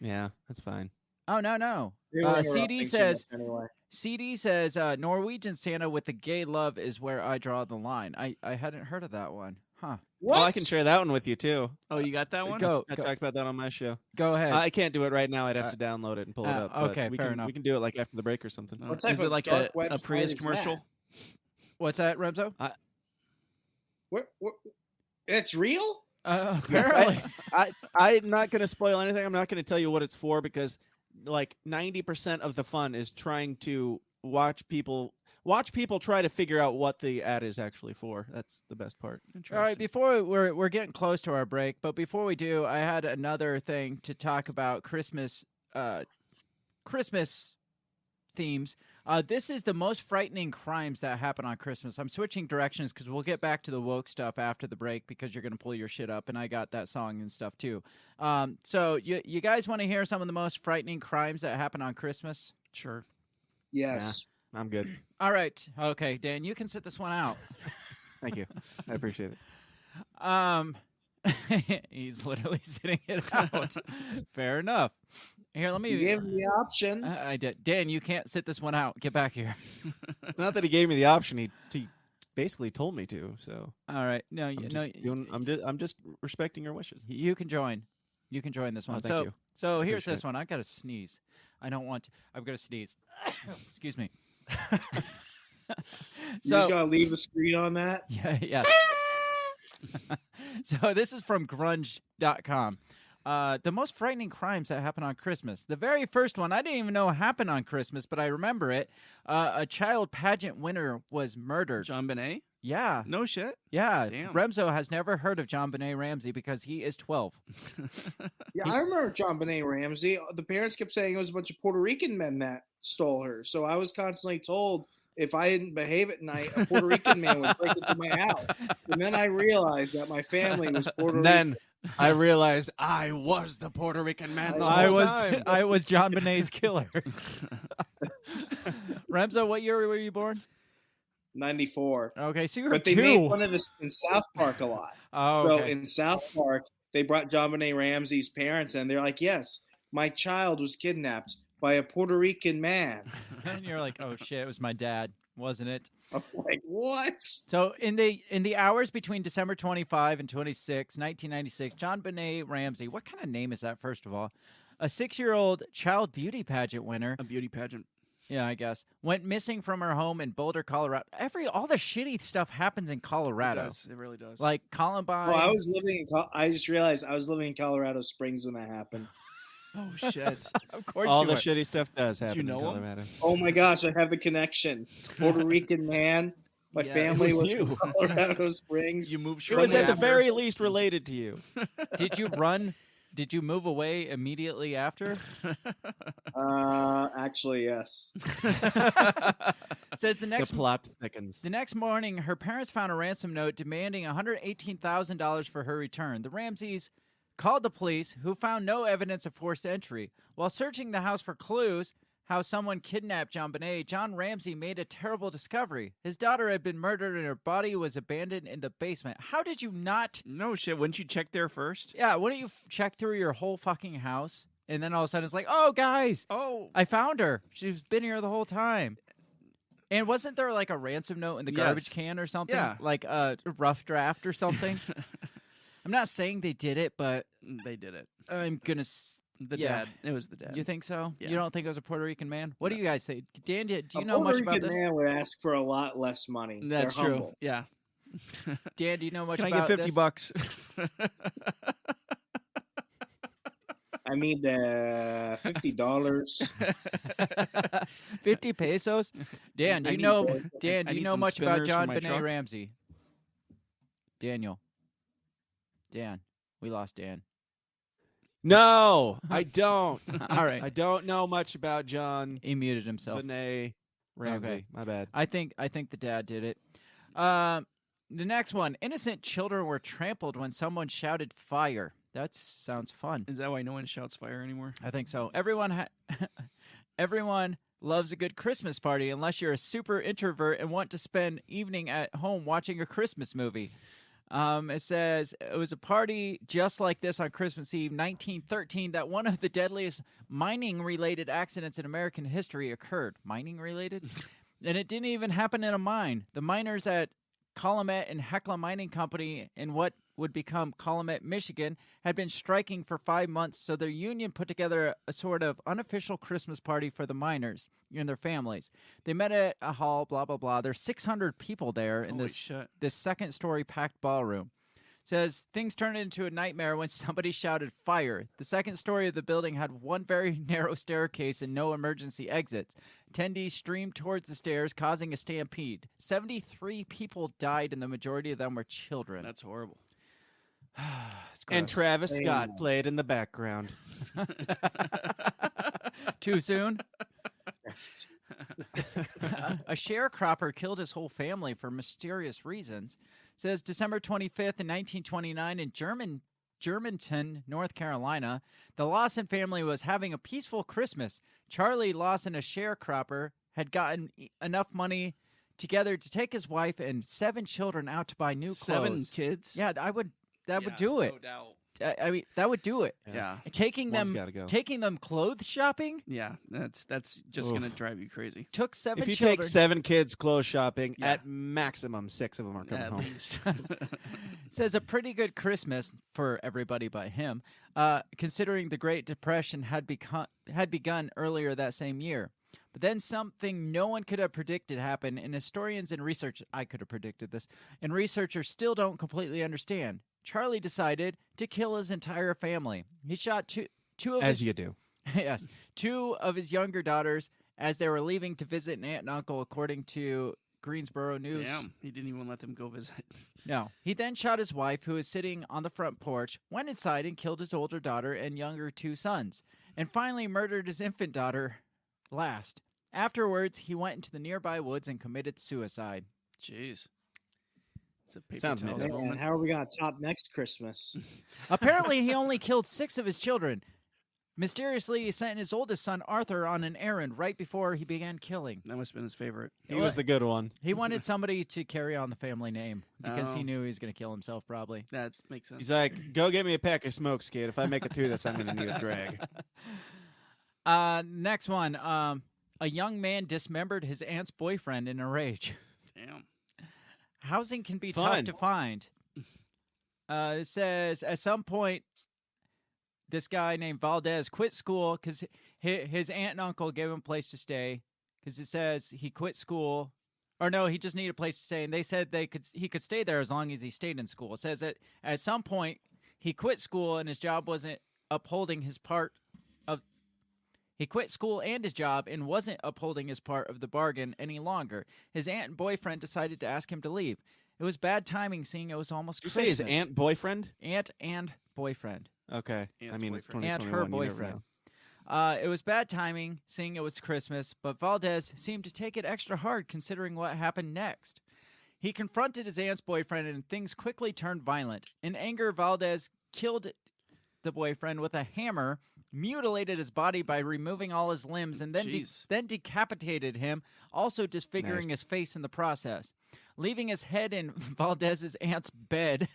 Yeah, that's fine. Oh, no. They were CD interrupting says, too much anyway. CD says, Norwegian Santa with the gay love is where I draw the line. I hadn't heard of that one. Huh. What? Oh, I can share that one with you too. Oh, you got that one? I talked about that on my show. Go ahead. I can't do it right now. I'd have to download it and pull it up. but okay, we fair can, enough. We can do it like after the break or something. What type Is it of like dark a website Prius is commercial? that? What's that, Remso? It's real? Apparently. I'm not going to spoil anything. I'm not going to tell you what it's for because like 90% of the fun is trying to watch people try to figure out what the ad is actually for. That's the best part. All right, before we're getting close to our break, but before we do, I had another thing to talk about Christmas themes. This is the most frightening crimes that happen on Christmas. I'm switching directions because we'll get back to the woke stuff after the break because you're going to pull your shit up, and I got that song and stuff too. So you guys want to hear some of the most frightening crimes that happen on Christmas? Sure. Yes. Nah, I'm good. All right. Okay, Dan, you can sit this one out. Thank you. I appreciate it. He's literally sitting it out. Fair enough. Here, let me. You gave me the option. I did. Dan, you can't sit this one out. Get back here. It's not that he gave me the option. He basically told me to. So all right. No, I'm just respecting your wishes. You can join. You can join this one. Thank you. So here's this one. I got to sneeze. I don't want to. I've got to sneeze. Excuse me. You just gotta leave the screen on that. Yeah. So this is from grunge.com. The most frightening crimes that happen on Christmas. The very first one, I didn't even know happened on Christmas, but I remember it. A child pageant winner was murdered. John Bonet? Yeah. No shit? Yeah. Damn. Remso has never heard of John Bonet Ramsey because he is 12. Yeah, I remember John Bonet Ramsey. The parents kept saying it was a bunch of Puerto Rican men that stole her. So I was constantly told if I didn't behave at night, a Puerto Rican man would break into my house. And then I realized that my family was Puerto Rican. Then I realized I was the Puerto Rican man the whole time. I was John Bonet's killer. Remso, what year were you born? 94. Okay, so you were But they 2. made fun of this in South Park a lot. Oh, So okay. in South Park, they brought John Bonet Ramsey's parents, and they're like, "Yes, my child was kidnapped by a Puerto Rican man." And you're like, oh shit, it was my dad, wasn't it? I'm like, what? So in the hours between December 25 and 26, 1996, John Bonet Ramsey, what kind of name is that, first of all? A 6-year-old child beauty pageant winner. A beauty pageant. Yeah, I guess. Went missing from her home in Boulder, Colorado. All the shitty stuff happens in Colorado. It does. It really does. Like Columbine. Oh, I just realized I was living in Colorado Springs when that happened. Oh, shit. Of course All you the were. shitty stuff does happen you know in him? Colorado. Oh my gosh, I have the connection. Puerto Rican man. My Yeah, family it was was you. from Colorado Springs. You moved It was shortly at the after. very least related to you. Did you run? Did you move away immediately after? Actually, yes. Says the next The plot thickens. The next morning, her parents found a ransom note demanding $118,000 for her return. The Ramseys called the police, who found no evidence of forced entry. While searching the house for clues how someone kidnapped John Bonet, John Ramsey made a terrible discovery. His daughter had been murdered and her body was abandoned in the basement. How did you not? No shit. Wouldn't you check there first? Yeah, wouldn't you check through your whole fucking house? And then all of a sudden it's like, oh, guys, I found her. She's been here the whole time. And wasn't there like a ransom note in the garbage can or something? Yeah. Like a rough draft or something? I'm not saying they did it, but They did it. I'm going to... The dad. It was the dad. You think so? Yeah. You don't think it was a Puerto Rican man? What do you guys think? Dan, do you A know much Puerto about Rican this? man would ask for a lot less money. That's They're true. humble. Yeah. Dan, do you know much Can I about get $50 this? bucks? I need $50. 50 pesos? Dan, do I you need know those. Dan, I do you need know some much about spinners for John my Bonet truck. Ramsey? Daniel. Dan. We lost Dan. No, I don't. All right. I don't know much about John He muted himself. Bonet Ramsey. Okay. My bad. I think the dad did it. The next one. Innocent children were trampled when someone shouted fire. That sounds fun. Is that why no one shouts fire anymore? I think so. Everyone loves a good Christmas party unless you're a super introvert and want to spend evening at home watching a Christmas movie. It says it was a party just like this on Christmas Eve, 1913, that one of the deadliest mining-related accidents in American history occurred. Mining-related? And it didn't even happen in a mine. The miners at Calumet and Hecla Mining Company in what would become Calumet, Michigan, had been striking for 5 months, so their union put together a sort of unofficial Christmas party for the miners and their families. They met at a hall, blah, blah, blah. There's 600 people there in this second-story packed ballroom. Says things turned into a nightmare when somebody shouted fire. The second story of the building had one very narrow staircase and no emergency exits. Attendees streamed towards the stairs, causing a stampede. 73 people died, and the majority of them were children. That's horrible. And Travis Scott played in the background. Too soon? A sharecropper killed his whole family for mysterious reasons. Says December 25th in 1929 in Germantown, North Carolina, the Lawson family was having a peaceful Christmas. Charlie Lawson, a sharecropper, had gotten enough money together to take his wife and 7 children out to buy new clothes. 7 kids? Yeah, that would do it. No doubt. I mean, that would do it. Yeah. Taking them clothes shopping. Yeah, that's just gonna drive you crazy. Took 7 If you children. take 7 kids clothes shopping, at maximum 6 of them are coming At home. least. Says a pretty good Christmas for everybody but him, considering the Great Depression had begun earlier that same year. But then something no one could have predicted happened, and historians and I could have predicted this, and researchers still don't completely understand. Charlie decided to kill his entire family. He shot two of As his... you do. Yes. 2 of his younger daughters as they were leaving to visit an aunt and uncle, according to Greensboro News. Damn, he didn't even let them go visit. No. He then shot his wife, who was sitting on the front porch, went inside and killed his older daughter and younger 2 sons, and finally murdered his infant daughter last. Afterwards, he went into the nearby woods and committed suicide. Jeez. It's a paper Sounds towels midnight. Man, moment. how are we going to top next Christmas? Apparently, he only killed 6 of his children. Mysteriously, he sent his oldest son, Arthur, on an errand right before he began killing. That must have been his favorite. He was the good one. He wanted somebody to carry on the family name because he Oh. knew he was going to kill himself, probably. That makes sense. He's like, go get me a pack of smokes, kid. If I make it through this, I'm going to need a drag. Next one. A young man dismembered his aunt's boyfriend in a rage. Damn. Housing can be Fun. tough to find. It says at some point, this guy named Valdez quit school because his aunt and uncle gave him a place to stay. Because it says he quit school, or no, he just needed a place to stay, and they said he could stay there as long as he stayed in school. It says that at some point he quit school and his job wasn't upholding his part of. He quit school and his job and wasn't upholding his part of the bargain any longer. His aunt and boyfriend decided to ask him to leave. It was bad timing, seeing it was almost Did you Christmas. say his aunt boyfriend? Aunt and boyfriend. Okay. Aunt's I mean, it's boyfriend. 2021. And her you never boyfriend. know. It was bad timing, seeing it was Christmas, but Valdez seemed to take it extra hard considering what happened next. He confronted his aunt's boyfriend, and things quickly turned violent. In anger, Valdez killed the boyfriend with a hammer, mutilated his body by removing all his limbs, and then decapitated him, also disfiguring his face in the process, leaving his head in Valdez's aunt's bed.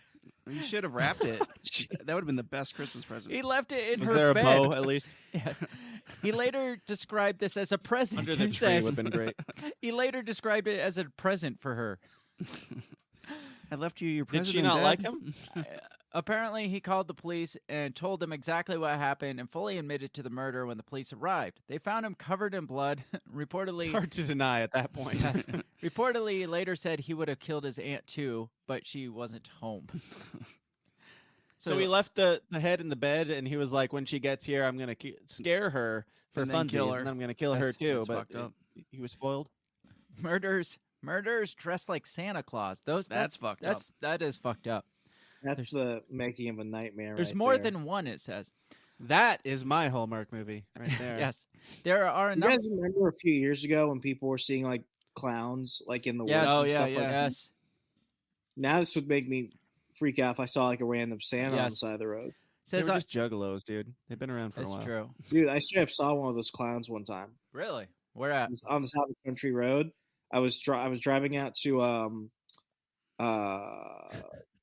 You should have wrapped it. That would have been the best Christmas present. He left it in Was her there a bed. bow, at least? Yeah. He later described this as a present. Under the and tree says- would have been great. He later described it as a present for her. I left you your Did present. she in not bed. like him? Apparently, he called the police and told them exactly what happened and fully admitted to the murder when the police arrived. They found him covered in blood. Reportedly, It's hard to deny at that point. yes. Reportedly, he later said he would have killed his aunt too, but she wasn't home. So he left the head in the bed, and he was like, when she gets here, I'm going to scare her for And then kill funsies, her. and then I'm going to kill her too. That's But fucked up. he was foiled. Murders dressed like Santa Claus. That's fucked up. That is fucked up. That's the making of a nightmare. There's right more there. than one, it says. That is my Hallmark movie right there. Yes. There are a You number. guys remember a few years ago when people were seeing like clowns like in the Yes. woods? Oh, and yeah, stuff yeah. like that? Yes. Now this would make me freak out if I saw like a random Santa on the Yes. side of the road. They Says were just juggalos, dude. They've been around for a that's while. true. Dude, I straight up saw one of those clowns one time. Really? Where at? On this Howard Country Road. I was driving out to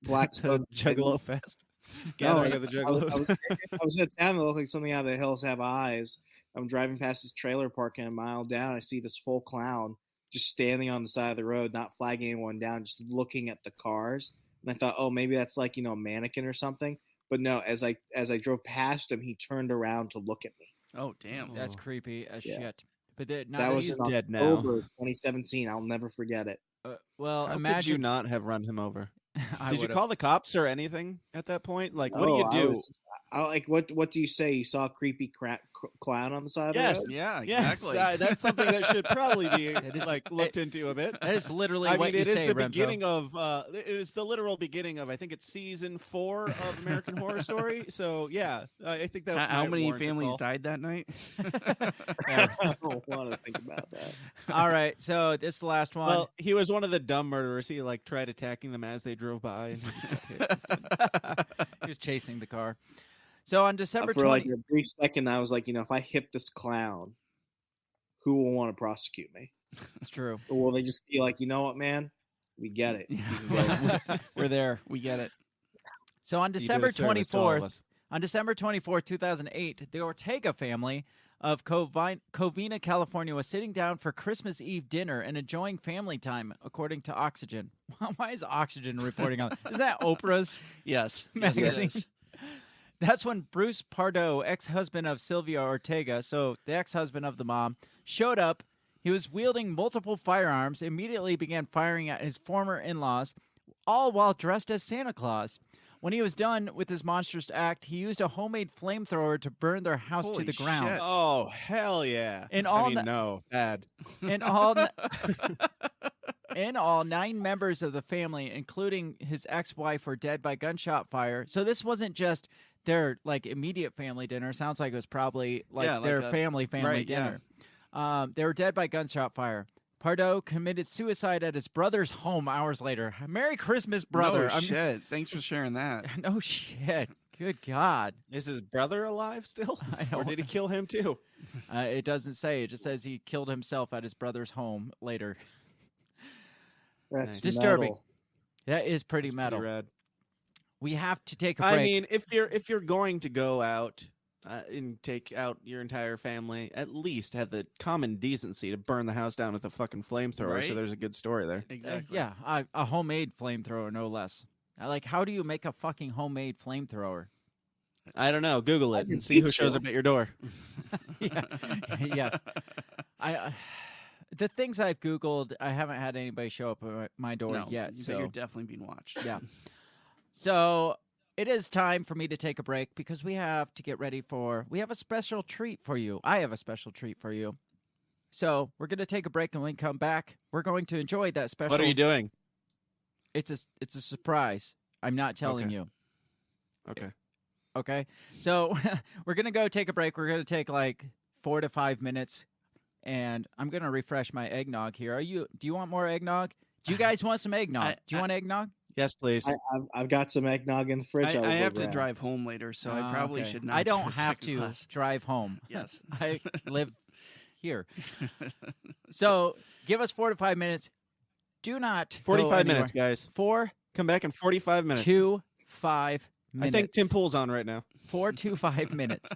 Black Spoke Juggalo Fest. Gathering of the Juggalos. I was in a town that looked like something out of The Hills Have Eyes. I'm driving past this trailer park, and a mile down, I see this full clown just standing on the side of the road, not flagging anyone down, just looking at the cars. and I thought, oh, maybe that's like, a mannequin or something. But no, as I drove past him, he turned around to look at me. Oh, damn. That's creepy as Yeah. shit. But now That was he's in dead October now. 2017. I'll never forget it. Well, How imagine could you not have run him over? I Did you would've. call the cops or anything at that point? Like, what No, do you do? What do you say? You saw a creepy clown on the side Yes, of the road? Yeah, yes, exactly. that's something that should probably be is- looked into a bit. That is literally I what mean, you it is say, the Remso. beginning of. It is the literal beginning of. I think it's season 4 of American Horror Story. So yeah, I think that. How might many warrant a families call. died that night? I don't want to think about that. All right, so this is the last one. Well, he was one of the dumb murderers. He tried attacking them as they drove by. And he just got hit instead. He was chasing the car. So on December For 20, like a brief second, I was like, if I hit this clown, who will want to prosecute me? it's true. Or will they just be like, you know what, man? We get it. You can go. We're there. We get it. So on You did a December service to all of 24th, us. on December 24th, 2008, the Ortega family of Covina, California was sitting down for Christmas Eve dinner and enjoying family time, according to Oxygen. Why is Oxygen reporting on? Is that Oprah's Yes. magazine? Yes, it is. That's when Bruce Pardo, ex-husband of Sylvia Ortega, so the ex-husband of the mom, showed up. He was wielding multiple firearms, immediately began firing at his former in-laws, all while dressed as Santa Claus. When he was done with his monstrous act, he used a homemade flamethrower to burn their house Holy to the ground. shit. Oh hell yeah! In all, no, bad. in all, 9 members of the family, including his ex-wife, were dead by gunshot fire. So this wasn't just their immediate family dinner. Sounds like it was probably their family right, dinner. They were dead by gunshot fire. Pardo committed suicide at his brother's home hours later. Merry Christmas, brother. No shit. Thanks for sharing that. No shit. Good God. Is his brother alive still, or did he kill him too? It doesn't say. It just says he killed himself at his brother's home later. That's disturbing. metal. That is pretty That's metal. Pretty rad. We have to take a break. I mean, if you're going to go out and take out your entire family, at least have the common decency to burn the house down with a fucking flamethrower. Right? So there's a good story there. Exactly. Yeah, a homemade flamethrower, no less. How do you make a fucking homemade flamethrower? I don't know. Google it and see who shows up at your door. Yeah. Yes. The things I've Googled, I haven't had anybody show up at my door No, yet. but So you're definitely being watched. yeah. So it is time for me to take a break because we have to get ready we have a special treat for you. I have a special treat for you. So we're going to take a break, and when we come back, we're going to enjoy that special. What are you doing? It's a surprise. I'm not telling Okay. you. Okay. Okay. So we're going to go take a break. We're going to take 4 to 5 minutes, and I'm going to refresh my eggnog here. Do you want more eggnog? Do you guys want some eggnog? Do you want eggnog? Yes, please. I've got some eggnog in the fridge. I will have go to grab. drive home later, so I probably Okay. should not. I do don't a have second to class. drive home. Yes. I live here. So give us 4 to 5 minutes. Do not 45 go minutes, anywhere. guys. 4 Come back in 45 minutes. to 5 minutes. I think Tim Pool's on right now. 4 to 5 minutes.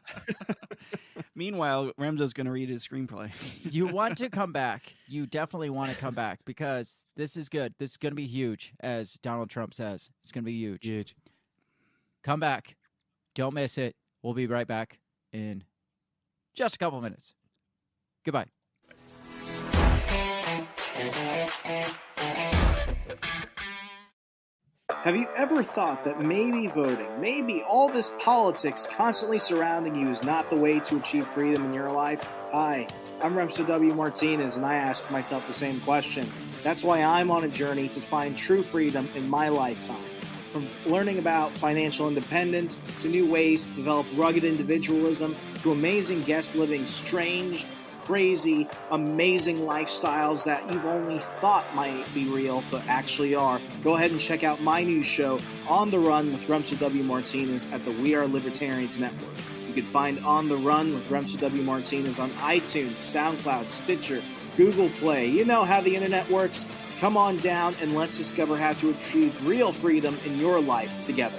Meanwhile, Remso's going to read his screenplay. You want to come back. You definitely want to come back because this is good. This is going to be huge, as Donald Trump says. It's going to be huge. Huge. Come back. Don't miss it. We'll be right back in just a couple minutes. Goodbye. Have you ever thought that maybe voting, maybe all this politics constantly surrounding you is not the way to achieve freedom in your life? Hi, I'm Remso W. Martinez, and I ask myself the same question. That's why I'm on a journey to find true freedom in my lifetime. From learning about financial independence, to new ways to develop rugged individualism, to amazing guests living strange, crazy, amazing lifestyles that you've only thought might be real, but actually are. Go ahead and check out my new show, On the Run with Remso W. Martinez at the We Are Libertarians Network. You can find On the Run with Remso W. Martinez on iTunes, SoundCloud, Stitcher, Google Play. You know how the internet works. Come on down and let's discover how to achieve real freedom in your life together.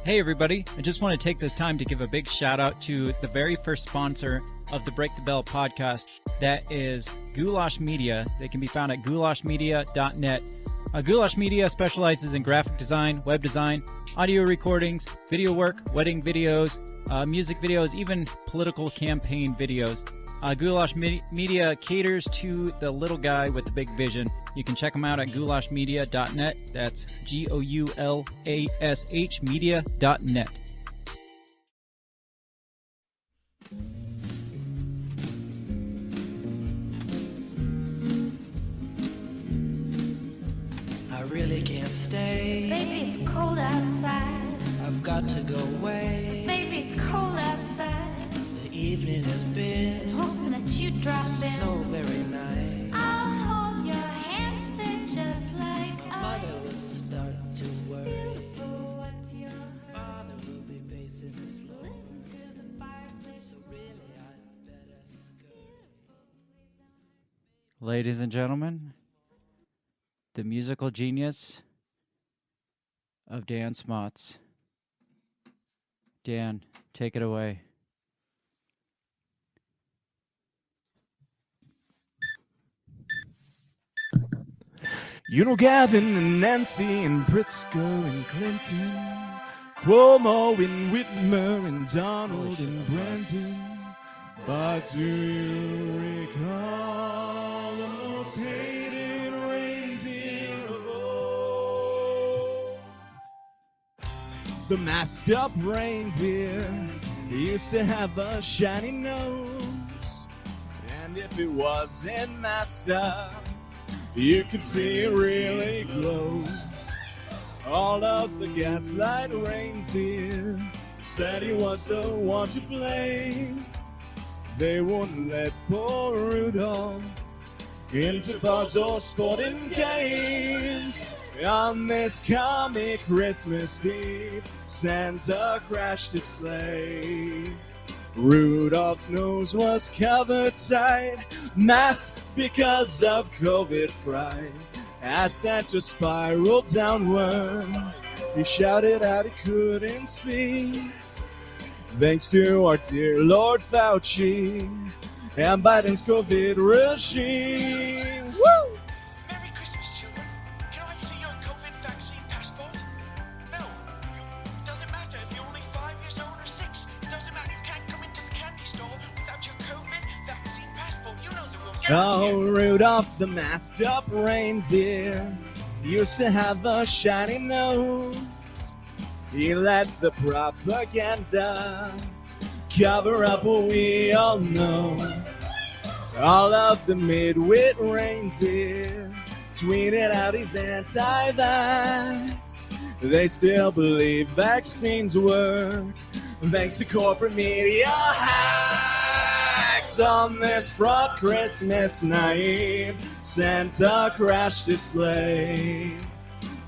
Hey everybody, I just want to take this time to give a big shout out to the very first sponsor of the Break the Bell podcast. That is Goulash Media. They can be found at goulashmedia.net. Goulash Media specializes in graphic design, web design, audio recordings, video work, wedding videos, music videos, even political campaign videos. Goulash Media caters to the little guy with the big vision. You can check them out at goulashmedia.net. That's GOULASH media.net. I really can't stay. Baby, it's cold outside. I've got to go away. Baby, it's cold outside. The evening has been Hoping that you drop in. so very nice. I'll hold your hand, say just like Mother will start to worry. Beautiful, what's your Father will be pacing the floor. Listen to the fireplace. So really I'd better scurry. Ladies and gentlemen, the musical genius of Dan Smots. Dan, take it away. You know Gavin and Nancy and Pritzker and Clinton, Cuomo and Whitmer and Donald and Brandon. But do you recall the most hated reindeer of all? The masked up reindeer used to have a shiny nose, and if it wasn't masked up, you could see it really close. All of the gaslight reindeer said he was the one to blame. They wouldn't let poor Rudolph into bars or sporting games. On this comic Christmas Eve, Santa crashed his sleigh. Rudolph's nose was covered tight, masked because of COVID fright. As Santa spiraled downward, he shouted out he couldn't see. Thanks to our dear Lord Fauci and Biden's COVID regime. Woo! Merry Christmas, children. Can I see your COVID vaccine passport? No. Doesn't matter if you're only 5 years old or 6. Doesn't matter. You can't come into the candy store without your COVID vaccine passport. You know the rules. Oh, Rudolph the masked up reindeer used to have a shiny nose. He let the propaganda cover up what we all know. All of the midwit reindeer tweeted out he's anti-vax. They still believe vaccines work thanks to corporate media hacks. On this fraught Christmas night, Santa crashed his sleigh.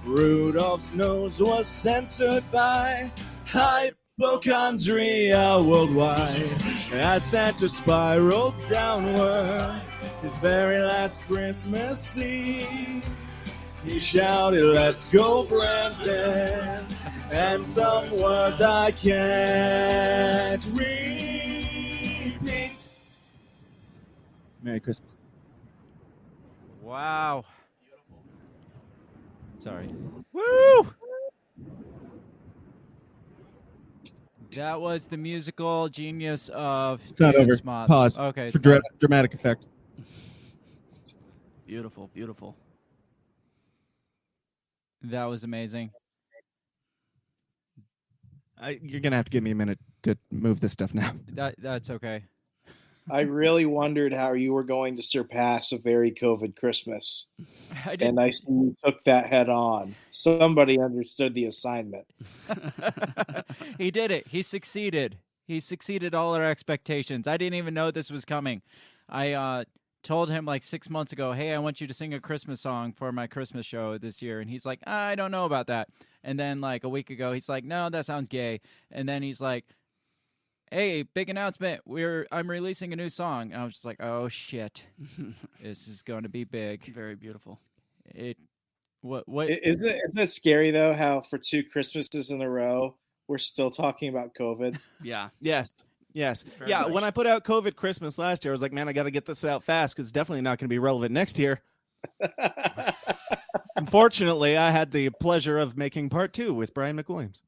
Rudolph's nose was censored by hypochondria worldwide. As Santa spiraled downward, his very last Christmas Eve, he shouted, "Let's go, Brandon," and some words I can't repeat. Merry Christmas. Wow. Sorry. Woo! That was the musical genius of It's not Dan over. Smots. Pause. Okay. For it's not- dramatic effect. Beautiful, beautiful. That was amazing. You're gonna have to give me a minute to move this stuff now. That's okay. I really wondered how you were going to surpass a very COVID Christmas. And I see you took that head on. Somebody understood the assignment. He did it. He succeeded. He succeeded all our expectations. I didn't even know this was coming. I told him like 6 months ago, hey, I want you to sing a Christmas song for my Christmas show this year. And he's like, I don't know about that. And then like a week ago, he's like, no, that sounds gay. And then he's like, hey, big announcement. I'm releasing a new song. And I was just like, oh shit. This is going to be big. Very beautiful. What Isn't it scary though how for 2 Christmases in a row we're still talking about COVID. Yeah. Yes. Yes. Very yeah. much. When I put out COVID Christmas last year, I was like, man, I got to get this out fast because it's definitely not going to be relevant next year. Unfortunately, I had the pleasure of making part 2 with Brian McWilliams.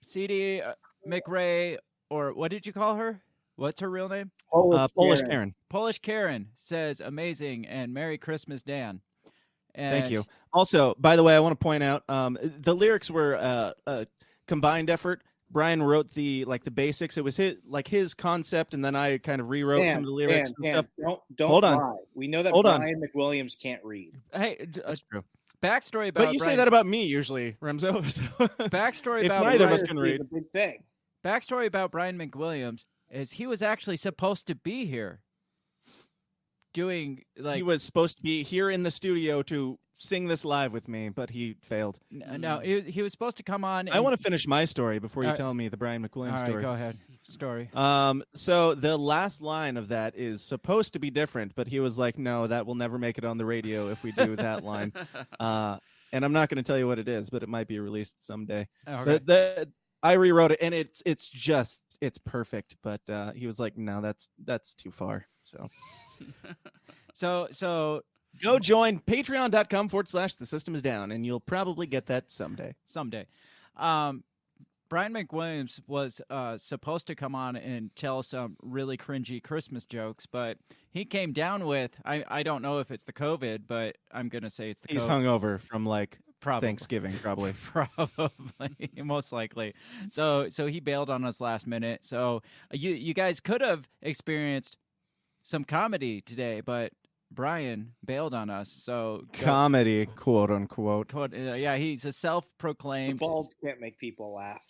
CD McRae, or what did you call her? What's her real name? Polish Karen. Polish Karen says amazing and Merry Christmas, Dan. And Thank you. Also, by the way, I want to point out the lyrics were a combined effort. Brian wrote the basics. It was his concept, and then I kind of rewrote some of the lyrics and stuff. Don't Hold on. lie. We know that Hold on. Brian McWilliams can't read. Hey, That's true. backstory about But you say Brian- that about me usually, Remso. So backstory if about neither of us Brian- can read. It's a big thing. Backstory about Brian McWilliams is he was actually supposed to be here doing he was supposed to be here in the studio to sing this live with me, but he failed. No, he was supposed to come on. I want to finish my story before you All right. tell me the Brian McWilliams All right, story. go ahead. Story. So the last line of that is supposed to be different, but he was like, "No, that will never make it on the radio if we do that line." And I'm not going to tell you what it is, but it might be released someday. Okay. I rewrote it, and it's perfect. But he was like, "No, that's too far." So go join patreon.com/the system is down, and you'll probably get that someday. Brian McWilliams was supposed to come on and tell some really cringy Christmas jokes, but he came down with, I don't know if it's the COVID, but I'm going to say it's the He's COVID. hungover from Probably. Thanksgiving, probably. Probably, most likely. So he bailed on us last minute. So you guys could have experienced some comedy today, but Brian bailed on us. So Comedy, quote unquote. yeah, he's a The self-proclaimed. balls can't make people laugh.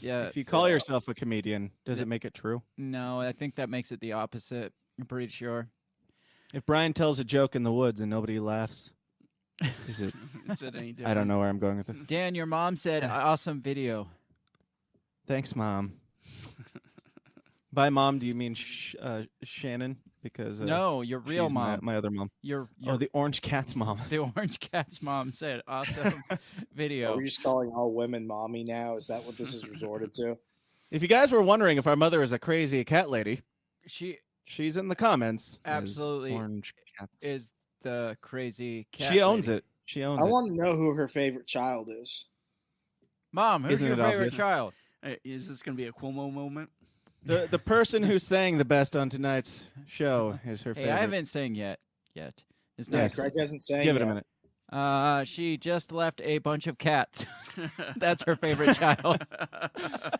Yeah. If you call yourself a comedian, does it make it true? No, I think that makes it the opposite. I'm pretty sure. If Brian tells a joke in the woods and nobody laughs, is it? Is it any I don't different? know where I'm going with this. Dan, your mom said awesome video. Thanks, Mom. By mom, do you mean Shannon? Because No, your real she's mom. my other mom. Your the Orange Cat's mom. The Orange Cat's mom said awesome video. Are we just calling all women mommy now? Is that what this is resorted to? If you guys were wondering if our mother is a crazy cat lady, she's in the comments. as Absolutely Orange Cats. is the crazy cat. She owns lady. it. She owns I it. want to know who her favorite child is. Mom, who's Isn't your it favorite obvious? child? Is this going to be a Cuomo moment? The person who sang the best on tonight's show is her Hey, favorite. I haven't sang yet. It's Yes. not. Greg hasn't sang Give it a yet. minute. She just left a bunch of cats. That's her favorite child.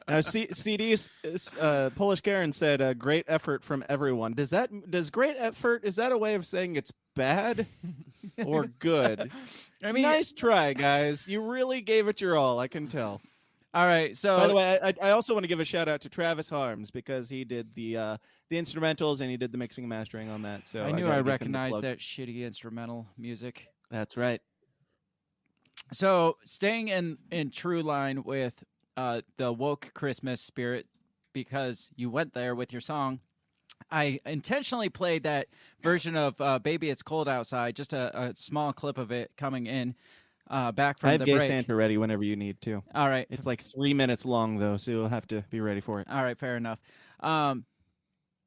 Now, CD's Polish Karen said, "Great effort from everyone." Does great effort, is that a way of saying it's bad or good? I mean, nice try, guys. You really gave it your all. I can tell. All right. So, by the way, I also want to give a shout out to Travis Harms because he did the instrumentals and he did the mixing and mastering on that. So I knew gotta I give him the recognized plug. that shitty instrumental music. That's right. So, staying in true line with the woke Christmas spirit, because you went there with your song, I intentionally played that version of "Baby It's Cold Outside," just a small clip of it coming in back from I have the Gay break. Santa ready whenever you need to. All right. It's like 3 minutes long though, so you'll have to be ready for it. All right, fair enough.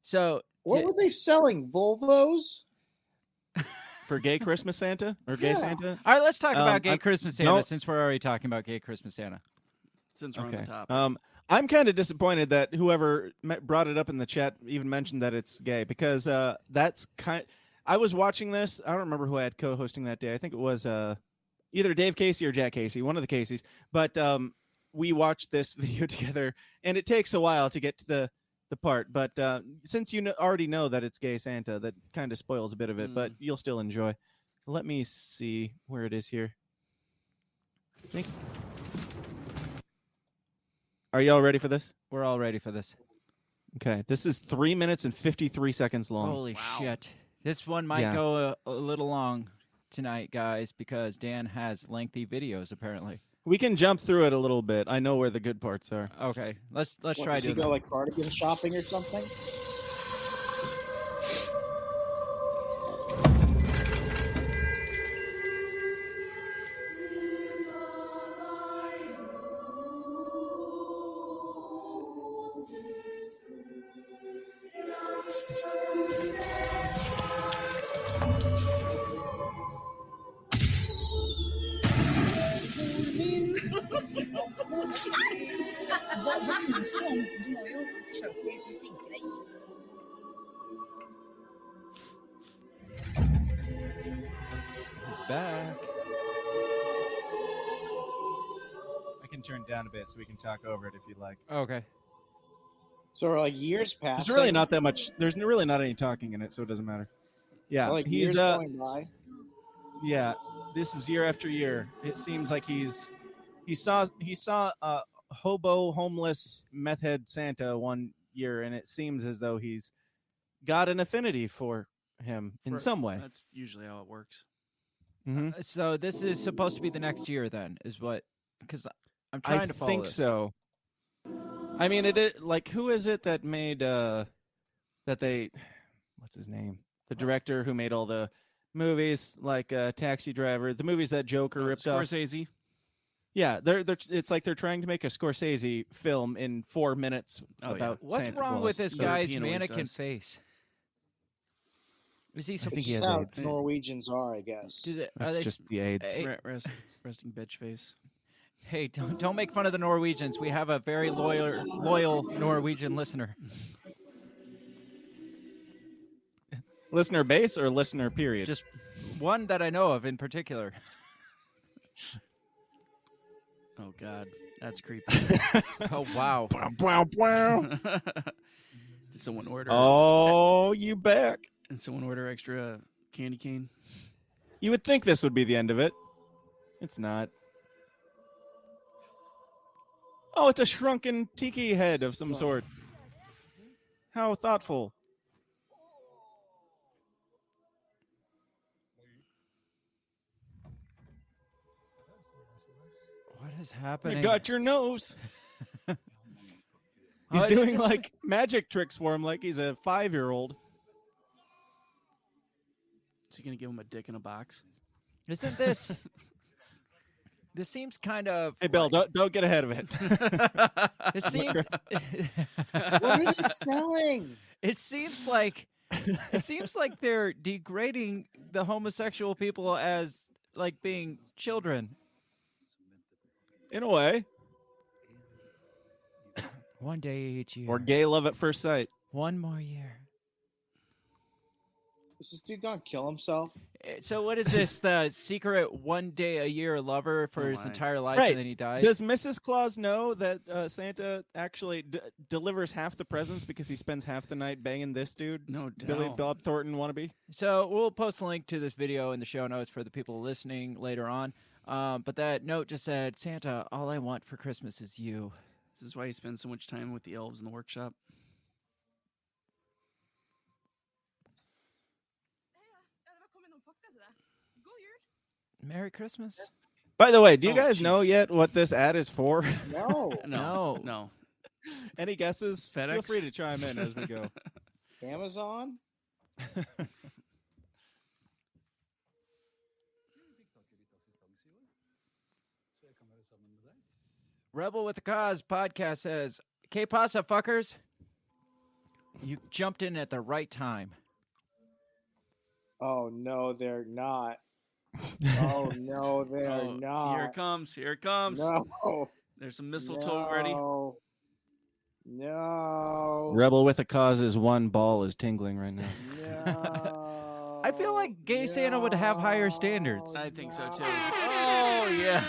So What were they selling? Volvos? For Gay Christmas Santa or Gay Yeah. Santa? All right, let's talk about Gay I'm- Christmas Santa no. since we're already talking about Gay Christmas Santa. Since we're on the top. I'm kind of disappointed that whoever brought it up in the chat even mentioned that it's gay because that's kind. I was watching this. I don't remember who I had co-hosting that day. I think it was either Dave Casey or Jack Casey, one of the Caseys. But we watched this video together, and it takes a while to get to the part. But since you already know that it's Gay Santa, that kind of spoils a bit of it. But you'll still enjoy. Let me see where it is here. I think. Are y'all ready for this? We're all ready for this. Okay, this is 3 minutes and 53 seconds long. Holy shit. This one might Yeah. go a little long tonight, guys, because Dan has lengthy videos, apparently. We can jump through it a little bit. I know where the good parts are. Okay, let's What, try does he doing go that. like cardigan shopping or something? Vad syns du om? Du har ju försökt att tänka dig. He's back. I can turn it down a bit so we can talk over it if you'd like. Okay. So are like years passing? There's really not that much. There's really not any talking in it, so it doesn't matter. Yeah, Are like he's years going by. Yeah, this is year after year. It seems like he saw a hobo, homeless, meth head Santa one year, and it seems as though he's got an affinity for him in some way. That's usually how it works. Mm-hmm. So this is supposed to be the next year, then, is what? Because I'm trying to follow. I think this. so. I mean, like, who is it that made what's his name? The director who made all the movies, like Taxi Driver, the movies that Joker ripped off. Scorsese. Yeah, it's like they're trying to make a Scorsese film in 4 minutes about What's Santa wrong Claus. with this guy's mannequin face? Is he I think It's he has just how AIDS. Norwegians are, I guess. That's just the AIDS. Resting bitch face. Hey, don't make fun of the Norwegians. We have a very loyal Norwegian listener. Listener base or listener period? Just one that I know of in particular. Oh God, that's creepy. Oh wow. Did someone order? Oh, you back? Did someone order extra candy cane? You would think this would be the end of it. It's not. Oh, it's a shrunken tiki head of some sort. How thoughtful. What is happening? You got your nose. He's doing like magic tricks for him like he's a 5-year-old. Is he gonna give him a dick in a box? Isn't this? This seems kind of. Hey, Bill, don't get ahead of it. It seems. What are they selling? It seems like they're degrading the homosexual people as like being children. In a way. One day each year. Or gay love at first sight. One more year. Is this dude gonna kill himself? So what is this? The secret one day a year lover for his entire life, Right. and then he dies? Does Mrs. Claus know that Santa actually delivers half the presents because he spends half the night banging this dude? No Billy doubt. Bob Thornton wannabe? So we'll post a link to this video in the show notes for the people listening later on. But that note just said, Santa, all I want for Christmas is you. This is why he spends so much time with the elves in the workshop. Merry Christmas. By the way, do you Oh, guys know jeez. yet what this ad is for? No. No. Any guesses? Feel FedEx? free to chime in as we go. Amazon? Rebel with the Cause podcast says, "Que pasa, fuckers? You jumped in at the right time." Oh no, they're not. Oh no, they're Oh, not. Here it comes. Here it comes. No. There's some mistletoe ready. No. No. Rebel with a Cause's one ball is tingling right now. No. I feel like gay Santa would have higher standards. I think so too. Oh yeah.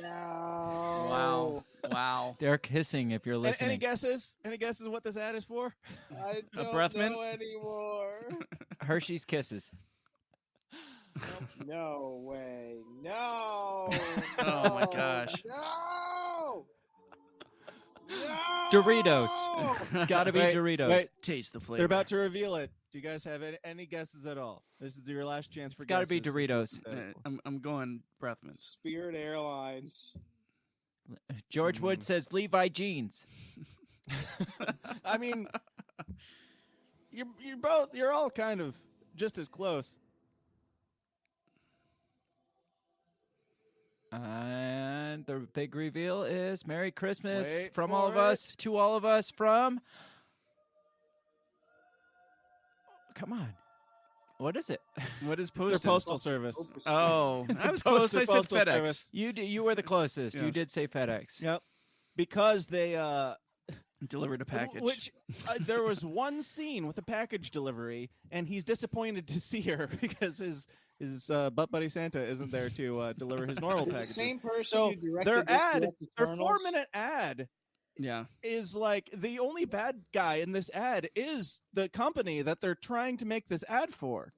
No. Wow. Wow. They're kissing if you're listening. Any guesses? Any guesses what this ad is for? I don't breath mint? know anymore. Hershey's Kisses. No way. No. Oh my gosh. No. No. Doritos. It's got to be Wait, Doritos. wait. Taste the flavor. They're about to reveal it. Do you guys have any guesses at all? This is your last chance for It's got to be guesses. Doritos. I'm going breath mint. Spirit Airlines. George Wood says Levi jeans. I mean, you're all kind of just as close. And the big reveal is Merry Christmas Wait from for all of it. us to all of us from come on. What is it? What is It's their postal? postal service. Oh, I was close. I said Postal FedEx. service. You were the closest. You Yes. did say FedEx. Yep. Because they Delivered a package. Which there was one scene with a package delivery, and he's disappointed to see her because his butt buddy Santa isn't there to deliver his normal The packages. same person So who directed their this ad, directed their Eternals? 4-minute ad, Yeah. is like the only bad guy in this ad is the company that they're trying to make this ad for.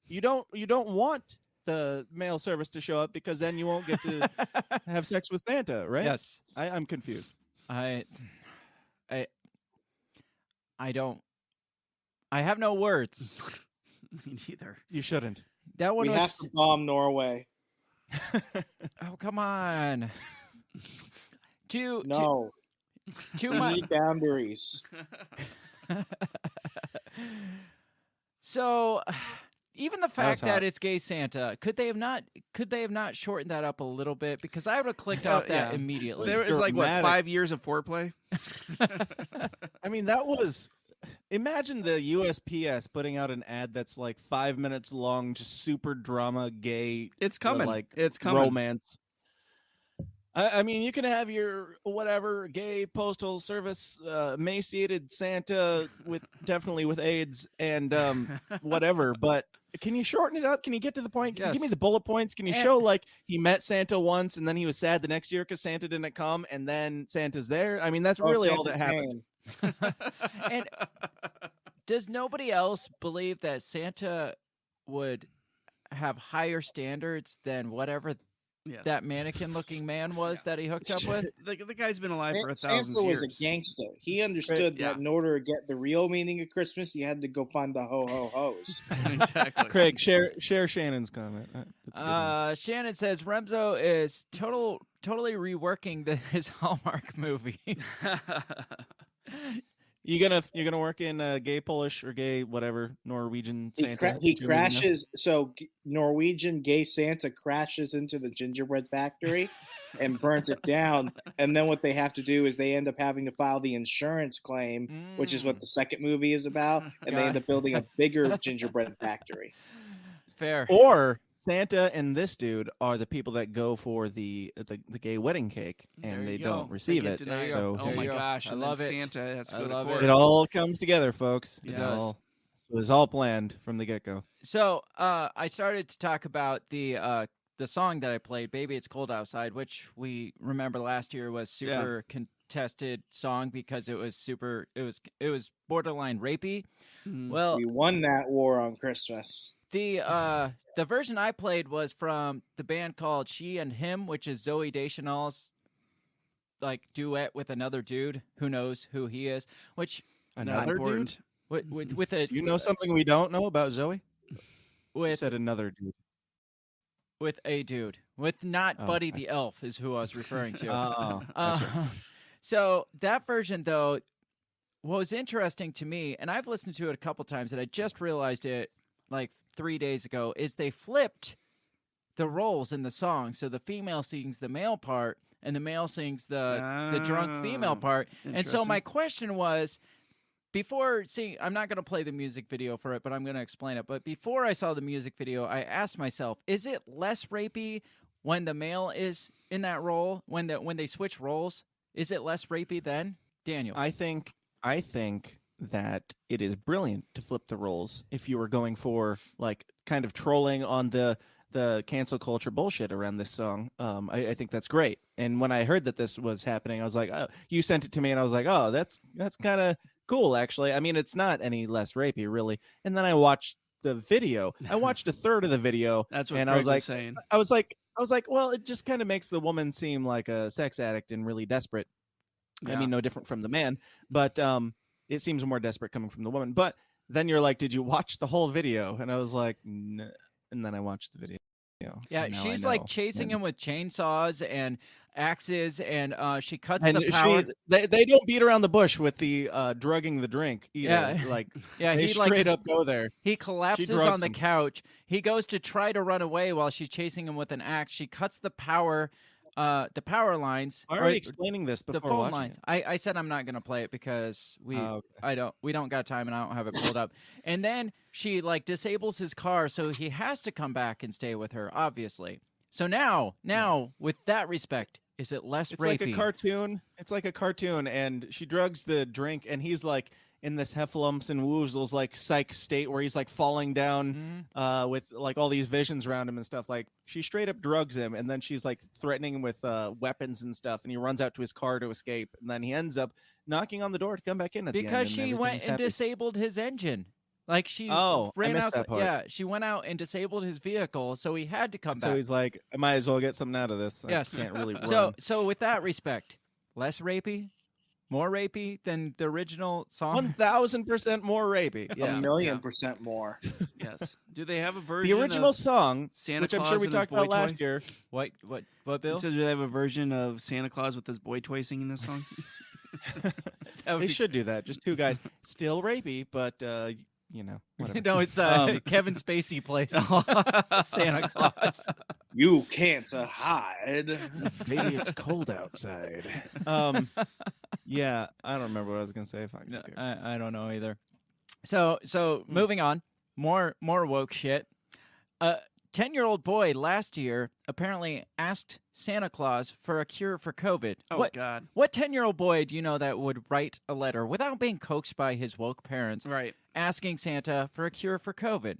You don't want the mail service to show up because then you won't get to have sex with Santa, right? Yes. I'm confused. I don't. I have no words. Me neither. You shouldn't. That one We was. have to bomb Norway. Oh, come on. Too No. Too We much. need boundaries. So, even the fact hot. that it's gay Santa, could they have not shortened that up a little bit? Because I would have clicked off that yeah. immediately. There is like what, dramatic. 5 years of foreplay? I mean, that was. Imagine the USPS putting out an ad that's like 5 minutes long, just super drama, gay. It's coming. Like It's coming. romance. I mean, you can have your whatever gay postal service emaciated Santa definitely with AIDS and whatever, but can you shorten it up? Can you get to the point? Can you give me Yes. the bullet points? Can you And- show like he met Santa once and then he was sad the next year because Santa didn't come and then Santa's there? I mean, that's really all that Santa happened. came. And does nobody else believe that Santa would have higher standards than whatever Yes. that mannequin-looking man was that he hooked up with? The guy's been alive for 1,000 Santa was years. a gangster. He understood yeah. that in order to get the real meaning of Christmas, you had to go find the ho-ho-hos. Exactly. Craig, share Shannon's comment. That's a good one. Shannon says Remso is totally reworking his Hallmark movie. You're gonna work in gay Polish or gay whatever Norwegian Santa. He Jimmy, no? crashes. So Norwegian gay Santa crashes into the gingerbread factory and burns it down. And then what they have to do is they end up having to file the insurance claim, which is what the second movie is about. And they end up building a bigger gingerbread factory. Fair. Or Santa and this dude are the people that go for the gay wedding cake and There they you don't go. receive They it. get denied. So Oh There my you go. gosh! I And love then it. Santa has to I go to love court. it all comes together, folks. It It does. was all planned from the get-go. So I started to talk about the song that I played, "Baby It's Cold Outside," which we remember last year was super contested song because it was borderline rapey. Well, We won that war on Christmas. the version I played was from the band called She and Him, which is Zoe Deschanel's like duet with another dude who knows who he is. Which Another dude? with a Do you know something we don't know about Zoe? You with said another dude. with a dude with not Oh, Buddy okay. the Elf is who I was referring to. Oh, gotcha. So that version though, what was interesting to me, and I've listened to it a couple times, and I just realized it like 3 days ago, is they flipped the roles in the song. So the female sings the male part, and the male sings the drunk female part. And so my question was, before seeing, I'm not going to play the music video for it, but I'm going to explain it. But before I saw the music video, I asked myself, is it less rapey when the male is in that role, when they switch roles? Is it less rapey then? Daniel. I think that it is brilliant to flip the roles if you were going for like kind of trolling on the cancel culture bullshit around this song. I think that's great. And when I heard that this was happening, I was like, oh, you sent it to me and I was like, oh, that's kind of cool, actually. I mean, it's not any less rapey, really. And then I watched the video. I watched a third of the video. That's what and Craig I was like, was saying. I was like, well, it just kind of makes the woman seem like a sex addict and really desperate. I Yeah. mean, no different from the man, but it seems more desperate coming from the woman. But then you're like, did you watch the whole video? And I was like, no. And then I watched the video. Yeah, and now she's I like know. chasing him with chainsaws and axes, and she cuts And the power. they don't beat around the bush with the drugging the drink either. Yeah. Like Yeah, they he like straight up go there. He collapses drugs on the him. couch. He goes to try to run away while she's chasing him with an axe. She cuts the power the power lines. Why or are you explaining this the before phone watching lines. it? I said I'm not going to play it because we okay. we don't got time and I don't have it pulled up. And then she like disables his car, so he has to come back and stay with her, obviously. So now with that respect, is it less It's rapey? like a cartoon. It's like a cartoon, and she drugs the drink, and he's like in this heffalumps and woozles like psych state where he's like falling down with like all these visions around him and stuff. Like she straight up drugs him, and then she's like threatening him with weapons and stuff, and he runs out to his car to escape, and then he ends up knocking on the door to come back in at the end. Because And she went everything's and happy. disabled his engine. Like she I ran missed out. that part. Yeah, she went out and disabled his vehicle, so he had to come So back. he's like, I might as well get something out of this. Yes. I can't really run. So with that respect, less rapey, more rapey than the original song. 1,000% more rapey. Yeah. A million percent more. Yes. Do they have a version? The original of song, Santa which I'm Claus sure we and his talked boy about last toy? year. What, Bill? He says, do they have a version of Santa Claus with his boy toy singing this song? They should do that. Just two guys, still rapey, but you know, whatever. No, it's Kevin Spacey plays Santa Claus. You can't hide. Maybe it's cold outside. Yeah, I don't remember what I was gonna say. No, I don't know either. So moving on, more woke shit. 10-year-old boy last year apparently asked Santa Claus for a cure for COVID. Oh, God. What 10-year-old boy do you know that would write a letter without being coaxed by his woke parents, right, asking Santa for a cure for COVID?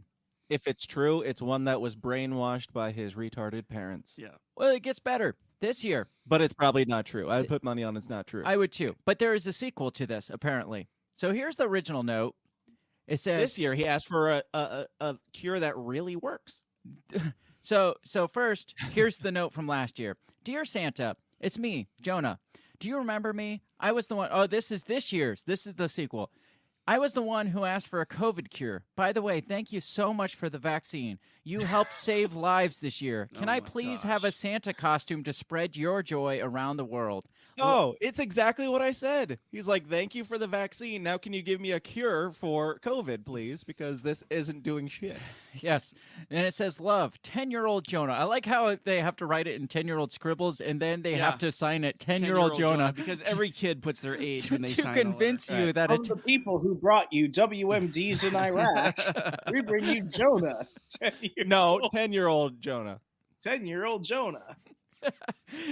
If it's true, it's one that was brainwashed by his retarded parents. Yeah. Well, it gets better this year. But it's probably not true. I would put money on it's not true. I would too. But there is a sequel to this, apparently. So here's the original note. It says This year he asked for a cure that really works. So first, here's the note from last year. Dear Santa, it's me, Jonah. Do you remember me? I was the one. Oh, this is this year's. This is the sequel. I was the one who asked for a COVID cure. By the way, thank you so much for the vaccine. You helped save lives this year. Can I please have a Santa costume to spread your joy around the world? Oh, it's exactly what I said. He's like, thank you for the vaccine. Now can you give me a cure for COVID, please? Because this isn't doing shit. Yes. And it says, love, 10-year-old Jonah. I like how they have to write it in 10-year-old scribbles, and then they have to sign it 10-year-old Jonah. Because every kid puts their age when they sign to convince you that From the people who brought you WMDs in Iraq, we bring you Jonah. 10-year-old Jonah. 10-year-old Jonah.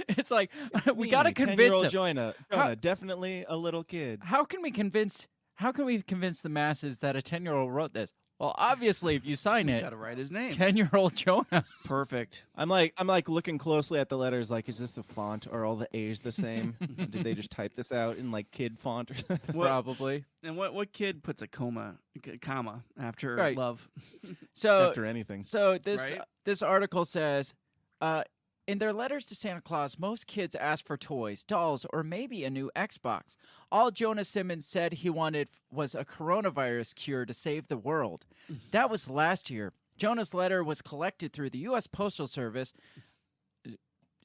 It's like, we got to convince him. Jonah, definitely a little kid. How can we convince the masses that a 10-year-old wrote this? Well, obviously, if you sign it, got to write his name. 10-year-old Jonah. Perfect. I'm like looking closely at the letters. Like, is this the font? Are all the A's the same? Did they just type this out in like kid font or something? Probably. And what kid puts a comma after Right. love? So After anything. So this Right? this article says, in their letters to Santa Claus, most kids ask for toys, dolls, or maybe a new Xbox. All Jonah Simmons said he wanted was a coronavirus cure to save the world. That was last year. Jonah's letter was collected through the U.S. Postal Service,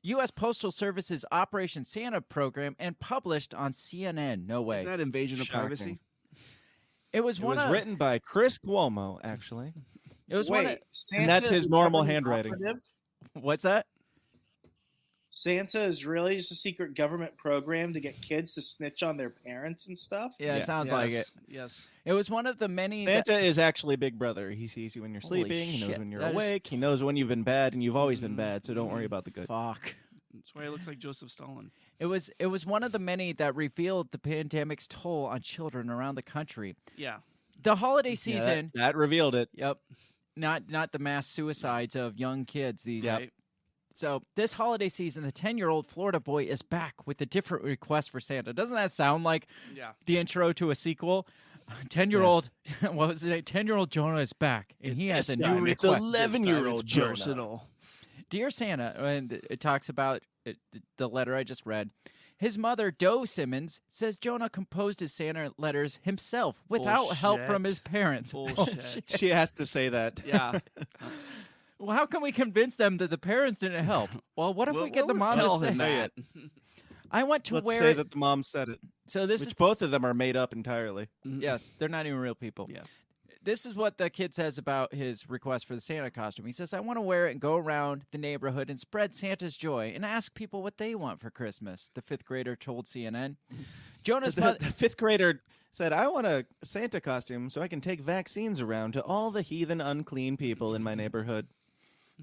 U.S. Postal Service's Operation Santa program, and published on CNN. No way. Is that invasion of Shocking. privacy? It was written by Chris Cuomo, actually. It was Wait, one. And that's his normal government handwriting. operative? What's that? Santa is really just a secret government program to get kids to snitch on their parents and stuff? Yeah, it sounds like it. Yes. It was one of the many. Santa is actually Big Brother. He sees you when you're Holy sleeping. He knows shit, when you're that is- awake. He knows when you've been bad, and you've always been bad. So don't worry about the good. Fuck. That's why he looks like Joseph Stalin. It was one of the many that revealed the pandemic's toll on children around the country. Yeah. The holiday Yeah, season. that revealed it. Yep. Not the mass suicides of young kids. These. Yep. So this holiday season, the 10-year-old Florida boy is back with a different request for Santa. Doesn't that sound like the intro to a sequel? 10-year-old, what was it? 10-year-old Jonah is back, and he has a new request. It's 11-year-old Jonah. Personal. Dear Santa, and it talks about the letter I just read. His mother, Doe Simmons, says Jonah composed his Santa letters himself without help from his parents. Bullshit. She has to say that. Yeah. Well, how can we convince them that the parents didn't help? Well, what if we get the mom tell to say him that. I went to Let's wear say it. that the mom said it. So this Which is both of them are made up entirely. yes, they're not even real people. Yes. This is what the kid says about his request for the Santa costume. He says, I want to wear it and go around the neighborhood and spread Santa's joy and ask people what they want for Christmas, the 5th grader told CNN. Jonah's the 5th grader said, I want a Santa costume so I can take vaccines around to all the heathen, unclean people in my neighborhood.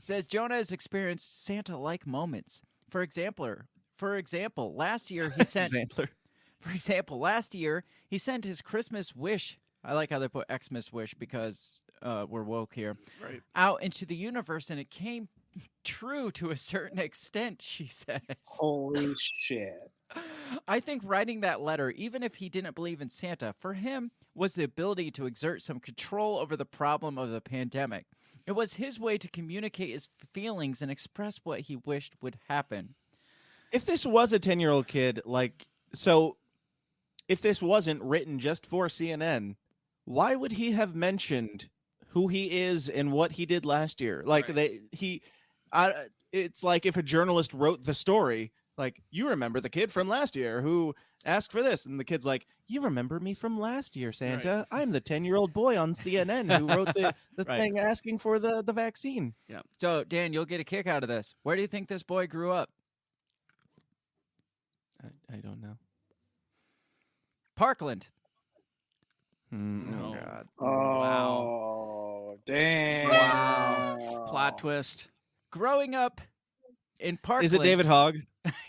Says Jonah has experienced Santa-like moments. For example, last year he sent... For example, last year he sent his Christmas wish... I like how they put Xmas wish because we're woke here. Right. Out into the universe, and it came true to a certain extent, she says. Holy shit. I think writing that letter, even if he didn't believe in Santa, for him was the ability to exert some control over the problem of the pandemic. It was his way to communicate his feelings and express what he wished would happen. If this was a 10-year-old kid, if this wasn't written just for CNN, why would he have mentioned who he is and what he did last year? It's like if a journalist wrote the story, like, you remember the kid from last year who asked for this, and the kid's like, you remember me from last year, Santa. Right. I'm the 10-year-old boy on CNN who wrote the thing asking for the vaccine. Yeah. So, Dan, you'll get a kick out of this. Where do you think this boy grew up? I don't know. Parkland. Oh, God. Oh, damn. Wow. Plot twist. Growing up in Parkland. Is it David Hogg?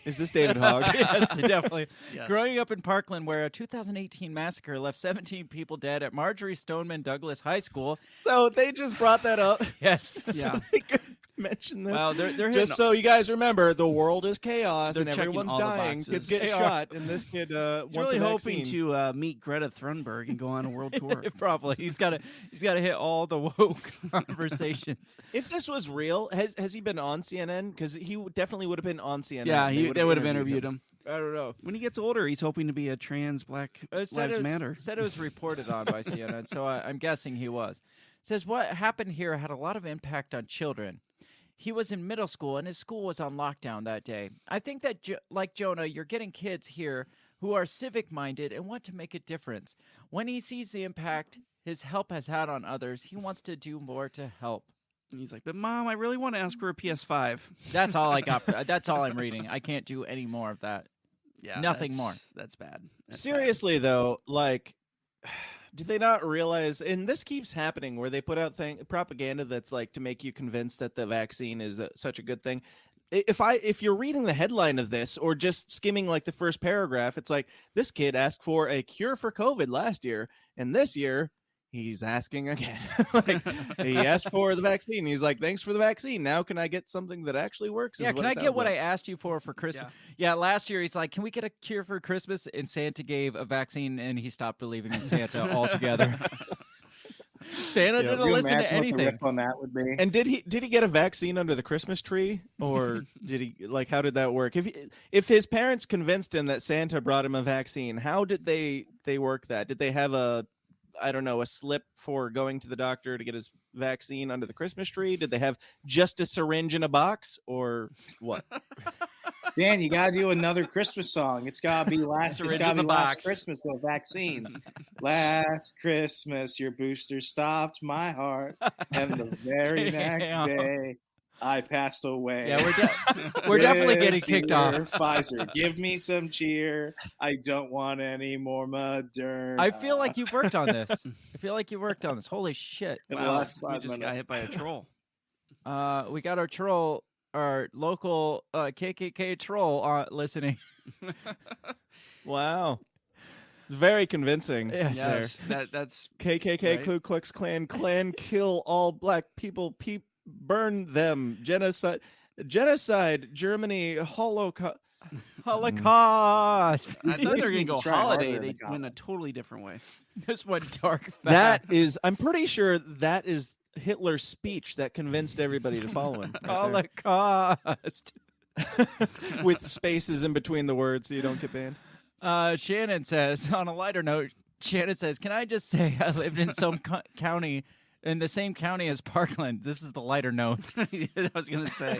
Is this David Hogg? Yes, definitely. Yes. Growing up in Parkland, where a 2018 massacre left 17 people dead at Marjorie Stoneman Douglas High School. So they just brought that up. Yes. So they could mention this. Wow, they're just so you guys remember, the world is chaos They're and everyone's checking all the dying. boxes. Kids get They are. shot, and this kid wants really a hoping vaccine. to meet Greta Thunberg and go on a world tour. Probably. He's got to hit all the woke conversations. If this was real, has he been on CNN? Because he definitely would have been on CNN. Yeah, they would have interviewed him. I don't know. When he gets older, he's hoping to be a trans Black Lives Matter. Said it was reported on by CNN, so I'm guessing he was. Says what happened here had a lot of impact on children. He was in middle school, and his school was on lockdown that day. I think that, like Jonah, you're getting kids here who are civic-minded and want to make a difference. When he sees the impact his help has had on others, he wants to do more to help. And he's like, but Mom, I really want to ask for a PS5. That's all I got. That's all I'm reading. I can't do any more of that. Yeah, Nothing more. That's bad. Seriously, though, do they not realize, and this keeps happening, where they put out propaganda that's like to make you convinced that the vaccine is such a good thing. If you're reading the headline of this or just skimming like the first paragraph, it's like, this kid asked for a cure for COVID last year, and this year he's asking again. He asked for the vaccine. He's like, thanks for the vaccine. Now can I get something that actually works? Yeah, can I get what I asked you for Christmas? Yeah, last year he's like, can we get a cure for Christmas? And Santa gave a vaccine, and he stopped believing in Santa altogether. Santa didn't listen to anything. What the riff on that would be. And did he get a vaccine under the Christmas tree, or did he how did that work? If his parents convinced him that Santa brought him a vaccine, how did they work that? Did they have a slip for going to the doctor to get his vaccine under the Christmas tree? Did they have just a syringe in a box, or what? Dan, you gotta do another Christmas song. It's gotta be last Christmas with vaccines. Last Christmas, your booster stopped my heart, and the very next day, I passed away. Yeah, we're definitely getting kicked off. Pfizer, give me some cheer. I don't want any more Moderna. I feel like you've worked on this. Holy shit! Wow, we just got hit by a troll. We got our troll. Our local KKK troll listening. Wow. It's very convincing. Yes. That's KKK, right? Ku Klux Klan, kill all black people, burn them, genocide, Germany, Holocaust. I thought they were going to go holiday. They went a totally different way. This went dark fast. That is, I'm pretty sure that is Hitler's speech that convinced everybody to follow him. Holocaust. With spaces in between the words so you don't get banned. Shannon says, on a lighter note, can I just say I lived in some county, in the same county as Parkland? This is the lighter note. I was going to say.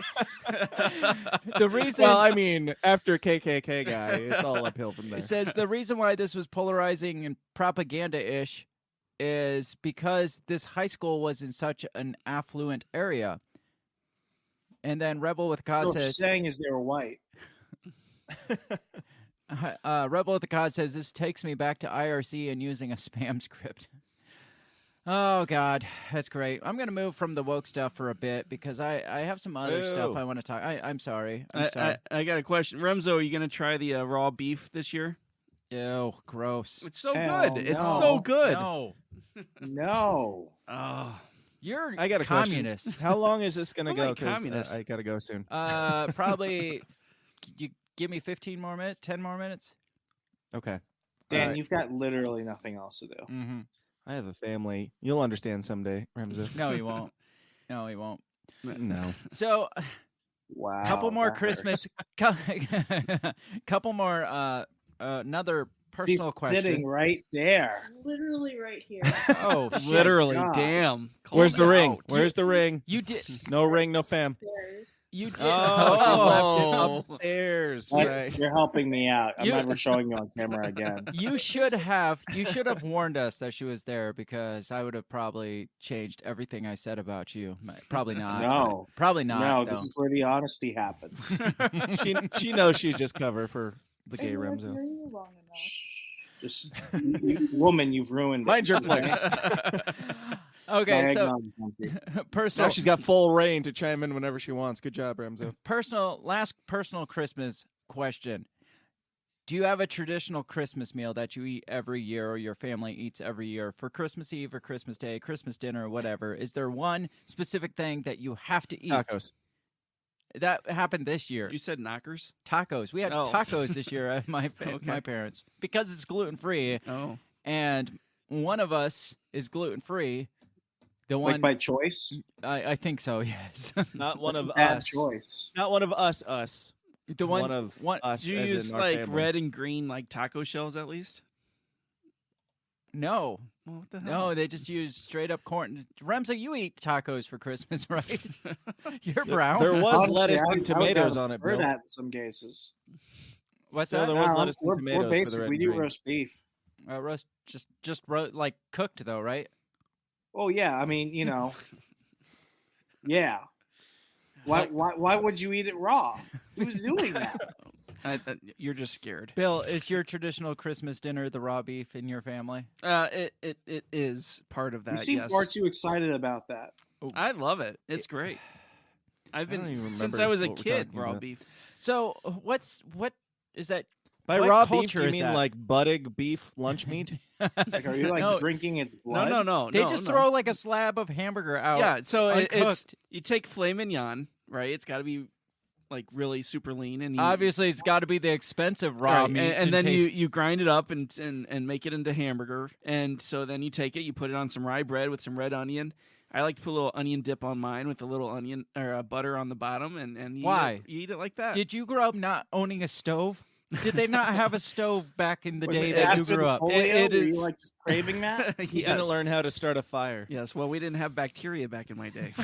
The reason. Well, I mean, after KKK guy, it's all uphill from there. It says the reason why this was polarizing and propaganda-ish is because this high school was in such an affluent area. And then Rebel with a Cause What she's says, saying is they were white. Rebel with the Cause says, this takes me back to IRC and using a spam script. Oh, God. That's great. I'm going to move from the woke stuff for a bit because I have some other stuff I want to talk. I'm sorry. I got a question. Remso, are you going to try the raw beef this year? Ew, gross. It's so Hell good. It's no. so good. No. No. Oh. You're I got a communist. question. How long is this going to I'm go? like 'Cause, communist. I got to go soon. Probably, you give me 15 more minutes, 10 more minutes? Okay. Dan, Alright. you've got literally nothing else to do. Mm-hmm. I have a family. You'll understand someday, Remso. No, he won't. No, he won't. No. So, Wow. couple more that Christmas, hurts. couple more, another She's personal question. sitting right there. Literally right here. Oh, shit. Literally, gosh. damn. Where's the Calm ring? down. Where's the ring? You did. No ring, no fam. Upstairs. You did. Oh, she left it upstairs. Right. You're helping me out. I'm You- never showing you on camera again. You should have warned us that she was there because I would have probably changed everything I said about you. Probably not. No. but probably not. No, though. this is where the honesty happens. She knows she's just cover for the gay Remso. Just, woman, you've ruined it. Mind your place. Okay, My so eggnog's empty. personal. Now she's got full reign to chime in whenever she wants. Good job, Remso. Last personal Christmas question. Do you have a traditional Christmas meal that you eat every year or your family eats every year for Christmas Eve or Christmas Day, Christmas dinner, or whatever? Is there one specific thing that you have to eat? Tacos. That happened this year. You said knockers? Tacos. We had Oh. tacos this year at my Okay. my parents because it's gluten free. Oh. And one of us is gluten free. The one Like by choice? I think so. Yes. Not one That's of a bad us. choice. Not one of us. Us. The one of one. us. Do you as use in our like family. red and green like taco shells at least? No. Well, what the hell? No, they just use straight up corn. Remso, you eat tacos for Christmas, right? You're brown. There was Honestly, lettuce I and would tomatoes gotta on it, prefer Bill. that in some cases. What's No, that? there was No, lettuce and we're tomatoes for the basic. red We and do green. roast beef. Roast just like cooked though, right? Oh yeah, I mean, yeah. Why would you eat it raw? Who's doing that? You're just scared. Bill, is your traditional Christmas dinner the raw beef in your family? It is part of You that. seem Yes. far too excited about that. I love it. It's great. I've I don't been even since remember I was a what we're kid. talking Raw about. beef. So what is that? By what raw beef, culture you is mean that? like buttock beef lunch meat? Like, are you like No. drinking its blood? No. They just throw like a slab of hamburger out. Yeah. So it's uncooked. you take filet mignon, right? It's got to be like really super lean, and you, Obviously, it's got to be the expensive raw right, meat, and to then taste- you grind it up and make it into hamburger, and so then you take it, you put it on some rye bread with some red onion. I like to put a little onion dip on mine with a little onion or butter on the bottom, and you Why? you eat it like that. Did you grow up not owning a stove? Did they not have a stove back in the Was day it that you after grew the up? polio? It Were is- you like just craving that? You Yes. didn't learn how to start a fire. Yes, well, we didn't have bacteria back in my day.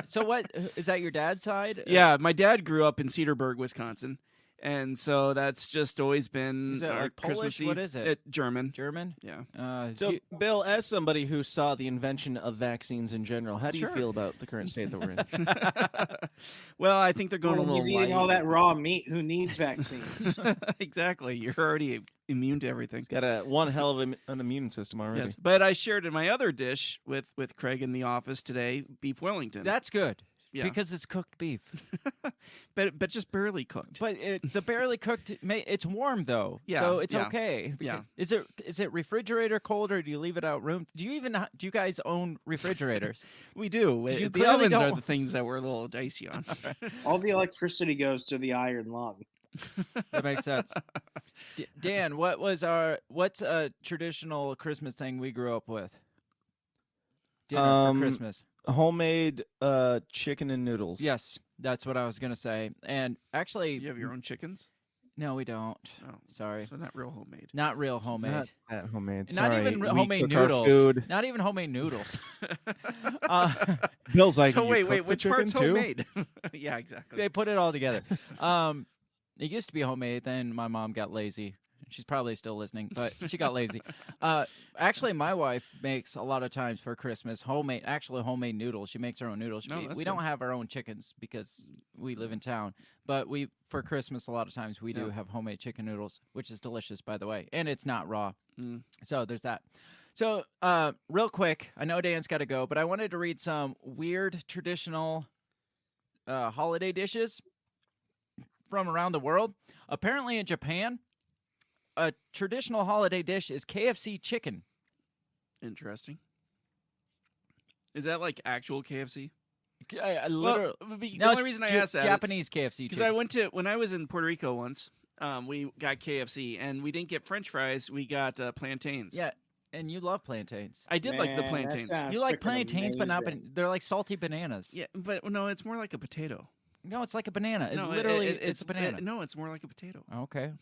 So what is that? Your dad's side? Yeah, my dad grew up in Cedarburg, Wisconsin, and so that's just always been Is that our like Christmas Polish? Eve. What is it? German. German. Yeah. So, Bill, as somebody who saw the invention of vaccines in general, how do you Sure. feel about the current state that we're in? Well, I think they're going Well, a little he's eating light. all that raw meat. Who needs vaccines? Exactly. You're already immune to everything. He's got one hell of an immune system already. Yes, but I shared in my other dish with Craig in the office today, beef Wellington. That's good. Yeah. Because it's cooked beef. but just barely cooked. But the barely cooked, it's warm though. Yeah, So it's yeah, okay. yeah. Is it refrigerator cold or do you leave it out room? Do you guys own refrigerators? We do. You The clearly ovens are don't. the things that we're a little dicey on. All the electricity goes to the iron lung. That makes sense. Dan, what's a traditional Christmas thing we grew up with? Dinner for Christmas. Homemade chicken and noodles. Yes, that's what I was gonna say. And actually, You have your own chickens? no, we don't. Oh, Sorry, So not real homemade. not real homemade. Not that homemade. Not Sorry, even we homemade cook our noodles. food. Not even homemade noodles. Bill's like, So "You wait, cook the which chicken part's too?" homemade? Yeah, exactly. They put it all together. It used to be homemade. Then my mom got lazy. She's probably still listening, but she got lazy. Actually, my wife makes a lot of times for Christmas homemade noodles. She makes her own noodles. We don't have our own chickens because we live in town, but for Christmas a lot of times we do have homemade chicken noodles, which is delicious, by the way, and it's not raw. So there's that. So real quick, I know Dan's got to go, but I wanted to read some weird traditional holiday dishes from around the world. Apparently in Japan, a traditional holiday dish is KFC chicken. Interesting. Is that like actual KFC? Literally, the only reason I asked that Japanese KFC because when I was in Puerto Rico once, we got KFC and we didn't get French fries. We got plantains. Yeah, and you love plantains. I did like the plantains. You like plantains, but not they're like salty bananas. Yeah, but no, it's more like a potato. No, it's like a banana. No, it's a banana. No, it's more like a potato. Okay.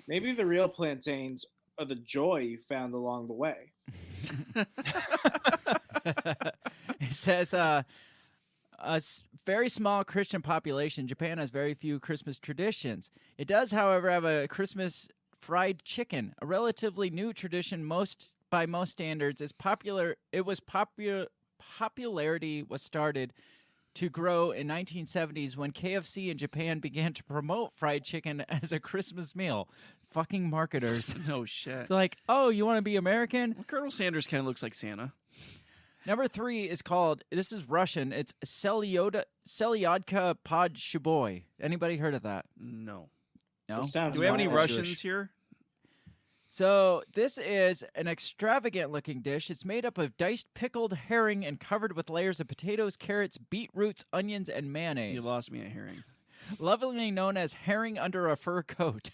Maybe the real plantains are the joy you found along the way. It says very small Christian population. Japan has very few Christmas traditions. It does, however, have a Christmas fried chicken, a relatively new tradition. By most standards, is popular. It was popularity was started to grow in 1970s when KFC in Japan began to promote fried chicken as a Christmas meal. Fucking marketers. No shit. It's like, oh, you want to be American? Well, Colonel Sanders kind of looks like Santa. Number 3 is called, this is Russian, it's Selyodka pod Shuboy. Anybody heard of that? No. No? Do we have any Russians here? So this is an extravagant-looking dish. It's made up of diced pickled herring and covered with layers of potatoes, carrots, beetroots, onions, and mayonnaise. You lost me at herring. Lovingly known as herring under a fur coat.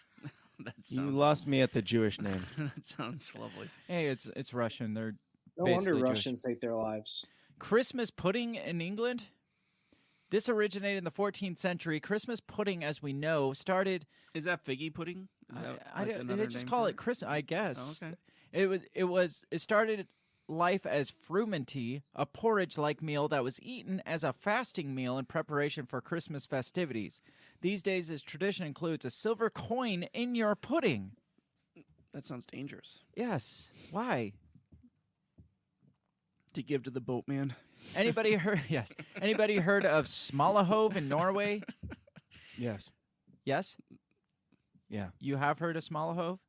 You lost me at the Jewish name. That sounds lovely. Hey, it's Russian. They're No wonder Russians hate their lives. Christmas pudding in England. This originated in the 14th century. Christmas pudding, as we know, started. Is that figgy pudding? Is that They just call it Christmas, I guess. Oh, okay. It started life as frumenty, a porridge-like meal that was eaten as a fasting meal in preparation for Christmas festivities. These days, this tradition includes a silver coin in your pudding. That sounds dangerous. Yes. Why? To give to the boatman. Anybody heard? Yes. Anybody heard of Smalahove in Norway? Yes. Yes. Yeah. You have heard of Smalahove?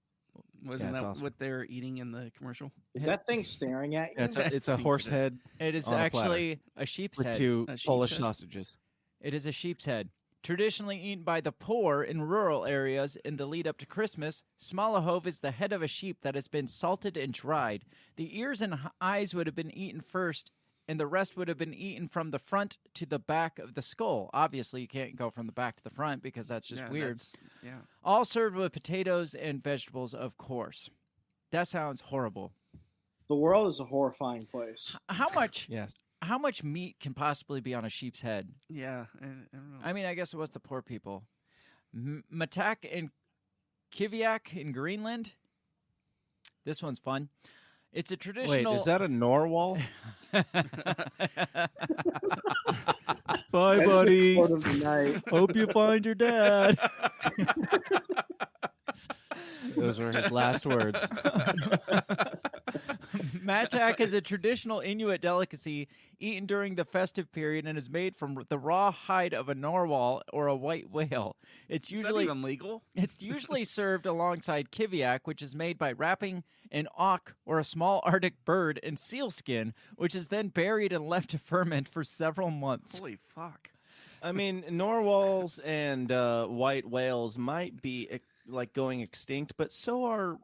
Wasn't that awesome. what they're eating in the commercial? Is that thing staring at you? It's a horse head. It is on a actually a sheep's with head. 2 A sheep's Polish head? sausages. It is a sheep's head. Traditionally eaten by the poor in rural areas in the lead up to Christmas, Smalahove is the head of a sheep that has been salted and dried. The ears and eyes would have been eaten first, and the rest would have been eaten from the front to the back of the skull. Obviously, you can't go from the back to the front because that's just weird. Yeah. All served with potatoes and vegetables, of course. That sounds horrible. The world is a horrifying place. How much? Yes. How much meat can possibly be on a sheep's head? Yeah. I don't know. I mean, I guess it was the poor people. Matak and Kiviak in Greenland. This one's fun. It's a traditional. Wait, is that a narwhal? Bye, That's buddy. the quote of the night. Hope you find your dad. Those were his last words. Matak is a traditional Inuit delicacy eaten during the festive period and is made from the raw hide of a narwhal or a white whale. It's Is that usually even legal? It's usually served alongside kiviak, which is made by wrapping an auk or a small Arctic bird in sealskin, which is then buried and left to ferment for several months. Holy fuck. I mean, narwhals and white whales might be like going extinct, but so are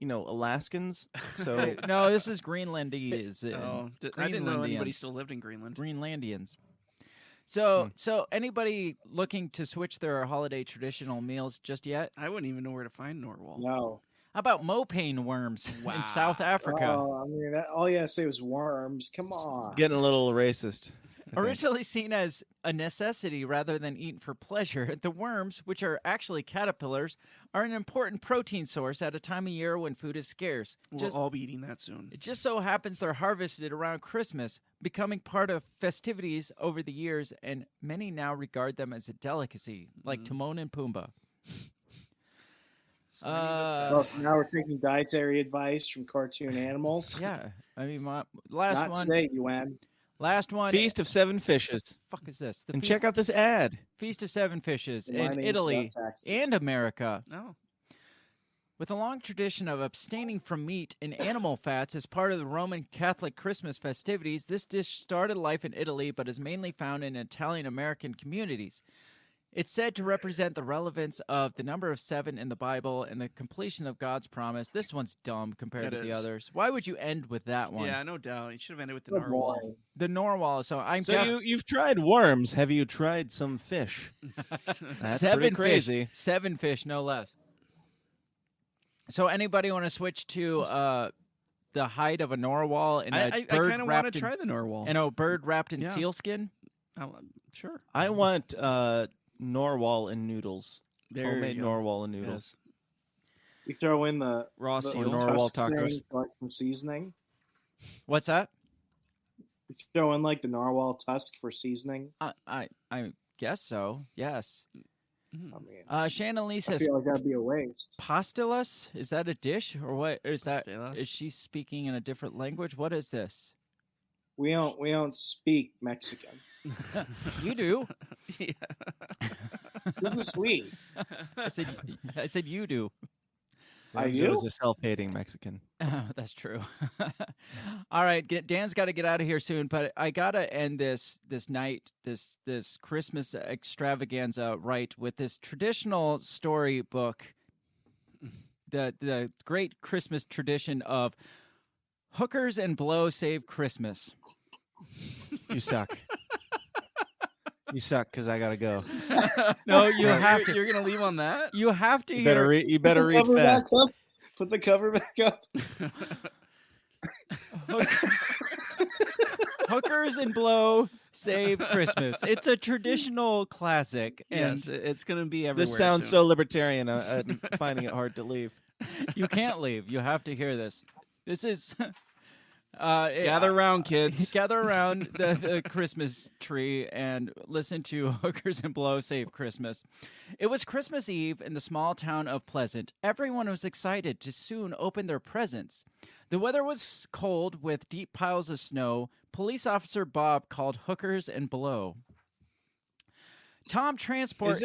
Alaskans. So No, this is Greenlandese. I didn't know anybody still lived in Greenland. Greenlandians. So anybody looking to switch their holiday traditional meals just yet? I wouldn't even know where to find narwhal. No. How about mopane worms in South Africa? Oh, I mean, all you had to say was worms. Come on. getting a little racist. Originally seen as a necessity rather than eaten for pleasure, the worms, which are actually caterpillars, are an important protein source at a time of year when food is scarce. We'll all be eating that soon. It just so happens they're harvested around Christmas, becoming part of festivities over the years, and many now regard them as a delicacy, like Timon and Pumbaa. Well, so now we're taking dietary advice from cartoon animals. Yeah, I mean, my last Not one. today, UN. Last one. Feast of Seven Fishes. Fuck is this? And check out this ad. Feast of Seven Fishes in Reminding us Italy about taxes. and America. No. With a long tradition of abstaining from meat and animal fats as part of the Roman Catholic Christmas festivities, this dish started life in Italy but is mainly found in Italian-American communities. It's said to represent the relevance of the number of 7 in the Bible and the completion of God's promise. This one's dumb compared It to the is. others. Why would you end with that one? Yeah, no doubt. You should have ended with the Good narwhal. boy. The narwhal. So You've tried worms. Have you tried some fish? That's 7 pretty crazy. Fish, 7 fish, no less. So anybody want to switch to the hide of a narwhal and I a bird kind of want wrapped to try the narwhal. and a bird wrapped in Yeah. sealskin? Sure. I want narwhal and noodles. There you Homemade go. narwhal and noodles. You throw in the Raw the seal. narwhal tusk thing tacos. for, like some seasoning. What's that? You throw in like the narwhal tusk for seasoning. I guess so. Yes. I mean, Shannon Lee I says feel like that'd be a waste. pastillas. Is that a dish or what? Is that? Pastillas? Is she speaking in a different language? What is this? We don't speak Mexican. You do. Yeah. This is sweet. I said you do. I Remso do? is a self-hating Mexican. That's true. All right, Dan's got to get out of here soon, but I gotta end this night, this Christmas extravaganza right with this traditional storybook, the great Christmas tradition of hookers and blow save Christmas. You suck. You suck because I gotta go. No, you have to. You're gonna leave on that? You have to You better hear. you better Put the read cover fast. back up. Put the cover back up. Hookers and blow save Christmas. It's a traditional classic, and Yes, it's gonna be everywhere. This sounds soon. so libertarian. I'm finding it hard to leave. you can't leave. You have to hear this. This is. Gather around, kids. Gather around the Christmas tree and listen to Hookers and Blow Save Christmas. It was Christmas Eve in the small town of Pleasant. Everyone was excited to soon open their presents. The weather was cold with deep piles of snow. Police officer Bob called Hookers and Blow. Tom Transport.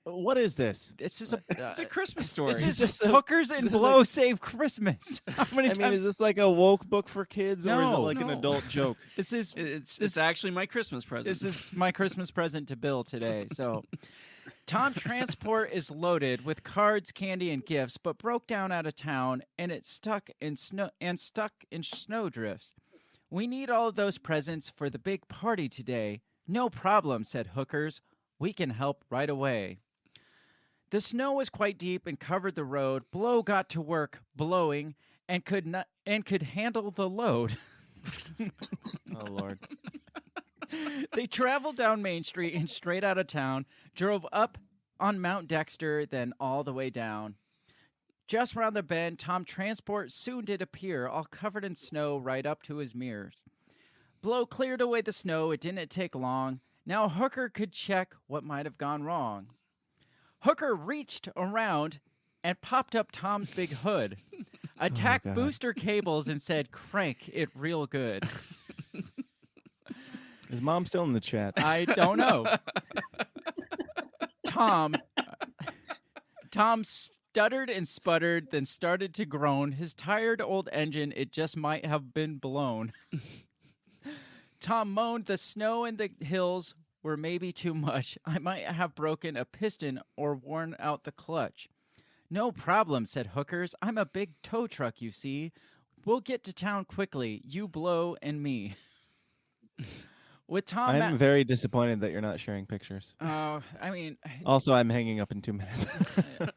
What is this? This is a. It's a Christmas story. This is Hookers and Blow Save Christmas. How many I mean, times? is this like a woke book for kids, or is it No, like an no. adult joke? This is It's actually my Christmas present. This is my Christmas present to Bill today. So, Tom Transport is loaded with cards, candy, and gifts, but broke down out of town, and it's stuck in snow drifts. We need all of those presents for the big party today. No problem, said Hookers. We can help right away. The snow was quite deep and covered the road. Blow got to work blowing and could handle the load. Oh Lord. They traveled down Main Street and straight out of town, drove up on Mount Dexter, then all the way down. Just round the bend, Tom Transport soon did appear, all covered in snow right up to his mirrors. Blow cleared away the snow. It didn't take long. Now Hooker could check what might have gone wrong. Hooker reached around and popped up Tom's big hood, attacked God. booster cables, and said, "Crank it real good." Is Mom still in the chat? I don't know. Tom stuttered and sputtered, then started to groan. His tired old engine, it just might have been blown. Tom moaned, the snow and the hills were maybe too much. I might have broken a piston or worn out the clutch. No problem, said Hookers. I'm a big tow truck, you see. We'll get to town quickly, you Blow and me. With Tom, I'm very disappointed that you're not sharing pictures. I mean, Also, I'm hanging up in 2 minutes.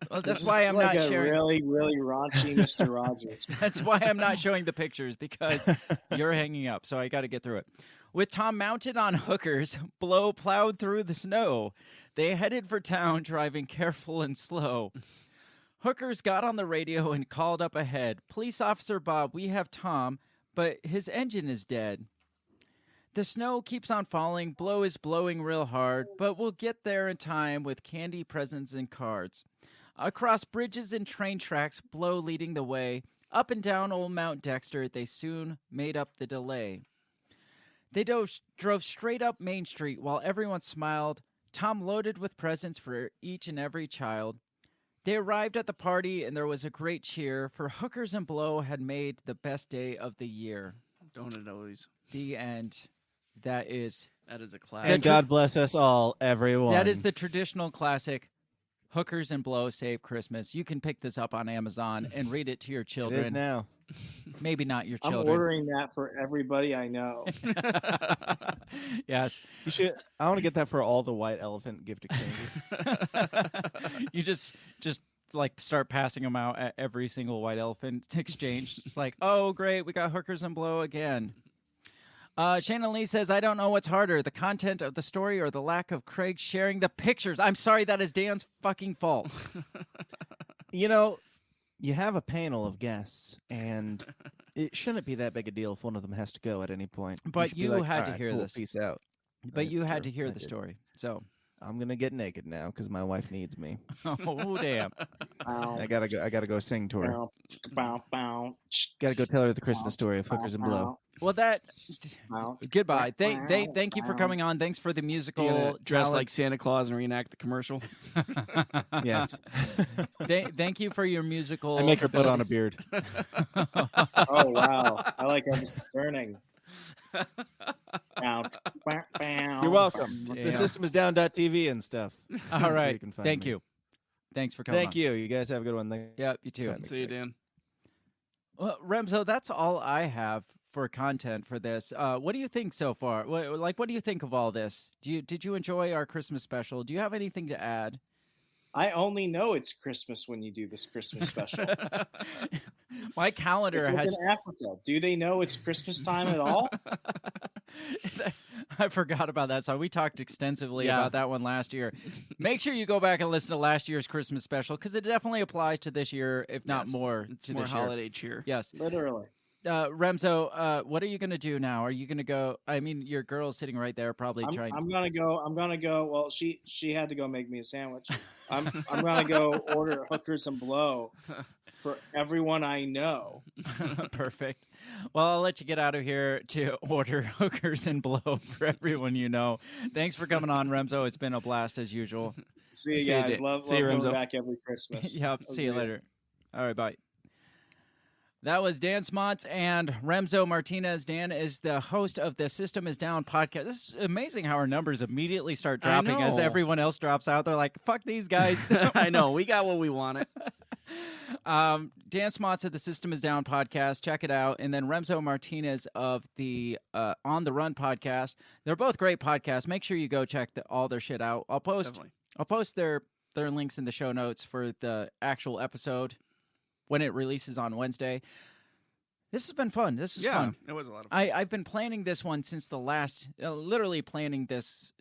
well, that's why I'm like not a sharing. really, really raunchy Mr. Rogers. That's why I'm not showing the pictures, because you're hanging up, so I got to get through it. With Tom mounted on Hookers, Blow plowed through the snow. They headed for town, driving careful and slow. Hookers got on the radio and called up ahead. Police Officer Bob, we have Tom, but his engine is dead. The snow keeps on falling. Blow is blowing real hard, but we'll get there in time with candy, presents, and cards. Across bridges and train tracks, Blow leading the way. Up and down old Mount Dexter, they soon made up the delay. They drove straight up Main Street while everyone smiled, Tom loaded with presents for each and every child. They arrived at the party, and there was a great cheer, for Hookers and Blow had made the best day of the year. Don't it always? The end. That is a classic. And God bless us all, everyone. That is the traditional classic, Hookers and Blow Save Christmas. You can pick this up on Amazon and read it to your children. It is now. Maybe not your I'm children. ordering that for everybody I know. Yes. You should. I want to get that for all the white elephant gift exchanges. You just like start passing them out at every single white elephant exchange. It's like, oh, great, we got Hookers and Blow again. Shannon Lee says, I don't know what's harder, the content of the story or the lack of Craig sharing the pictures. I'm sorry, that is Dan's fucking fault. You know, you have a panel of guests, and it shouldn't be that big a deal if one of them has to go at any point. But should be you like, had "All to right, hear cool, this. Peace out. But you That's had true. to hear I the did. story. So I'm gonna get naked now because my wife needs me. Oh damn! I gotta go. I gotta go sing to her. Bow, bow. Gotta go tell her the Christmas story of Hookers and Blow. Well, that. Goodbye. Thank you for coming on. Thanks for the musical. You gonna dress talent. like Santa Claus and reenact the commercial. Yes. Thank you for your musical. I make her put on a abilities. beard. Oh wow! I like how this is turning. You're welcome. Yeah. The system is down.tv and stuff. All That's where right. you can find Thank me. you. Thanks for coming. Thank you. You guys have a good one. Yep, you too. See you, Dan. Well, Remso, that's all I have for content for this. What do you think so far? What do you think of all this? Did you enjoy our Christmas special? Do you have anything to add? I only know it's Christmas when you do this Christmas special. My calendar It's like has. in Africa. Do they know it's Christmas time at all? I forgot about that song. We talked extensively Yeah. about that one last year. Make sure you go back and listen to last year's Christmas special because it definitely applies to this year, if not Yes. more. It's to more this year. holiday cheer. Yes. Literally. Remso, what are you going to do now? Are you going to go? I mean, your girl's sitting right there, probably trying. I'm gonna go. Well, she had to go make me a sandwich. I'm gonna go order Hookers and Blow for everyone I know. Perfect. Well, I'll let you get out of here to order Hookers and Blow for everyone you know. Thanks for coming on, Remso. It's been a blast as usual. See you See you, guys. Dan. Love See you, going Remso. back every Christmas. Yep. That See you was weird. later. All right. Bye. That was Dan Smontz and Remso Martinez. Dan is the host of the System is Down podcast. This is amazing how our numbers immediately start I dropping as know. everyone else drops out. They're like, fuck these guys. I know. We got what we wanted. Dan Smontz of the System is Down podcast. Check it out. And then Remso Martinez of the On the Run podcast. They're both great podcasts. Make sure you go check all their shit out. I'll post their links in the show notes for the actual episode when it releases on Wednesday. This has been fun. This was fun. It was a lot of fun. I've been planning this one since the last, literally planning this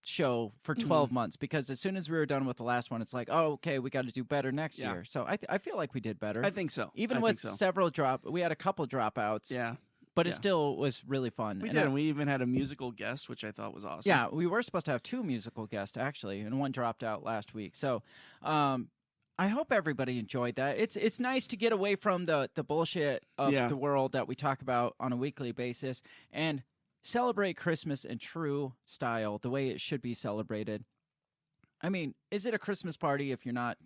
show for 12 months, because as soon as we were done with the last one, it's like, oh, okay, we got to do better next year. So I feel like we did better. I think so. Even I with think so. several we had a couple dropouts. Yeah. But it Yeah. still was really fun. We And did. And we even had a musical guest, which I thought was awesome. yeah, we were supposed to have 2 musical guests, actually, and one dropped out last week. So I hope everybody enjoyed that. It's nice to get away from the bullshit of Yeah. the world that we talk about on a weekly basis and celebrate Christmas in true style, the way it should be celebrated. I mean, is it a Christmas party if you're not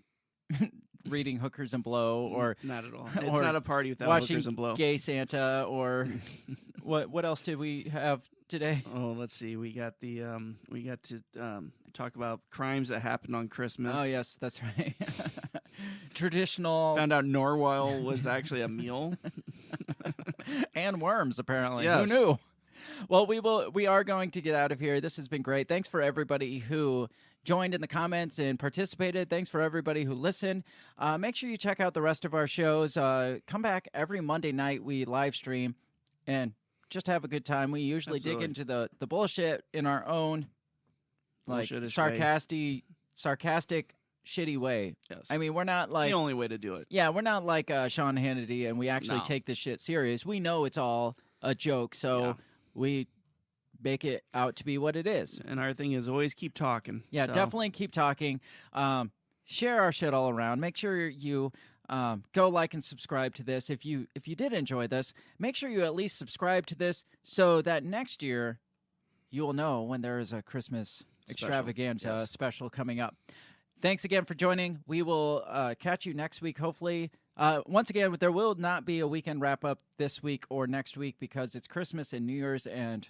reading Hookers and Blow or Not at all. It's or not a party without watching Hookers and Blow. Gay Santa or what else did we have today? Oh, let's see. We got to talk about crimes that happened on Christmas. Oh yes, that's right. Traditional Found out Norwell was actually a meal. and worms, apparently. Yes. Who knew? Well, we are going to get out of here. This has been great. Thanks for everybody who joined in the comments and participated. Thanks for everybody who listened. Make sure you check out the rest of our shows. Come back every Monday night. We live stream and just have a good time. We usually Absolutely. dig into the bullshit in our own like Bullshit-ish way. sarcastic, shitty way. Yes. I mean, we're not It's like the only way to do it. yeah, we're not like Sean Hannity, and we actually No. take this shit serious. We know it's all a joke, so we make it out to be what it is. And our thing is always keep talking. Yeah, So, definitely keep talking. share our shit all around. Make sure you go like and subscribe to this. If you did enjoy this, make sure you at least subscribe to this so that next year you will know when there is a Christmas extravaganza special coming up. Thanks again for joining. We will catch you next week, hopefully. Once again, there will not be a weekend wrap-up this week or next week because it's Christmas and New Year's, and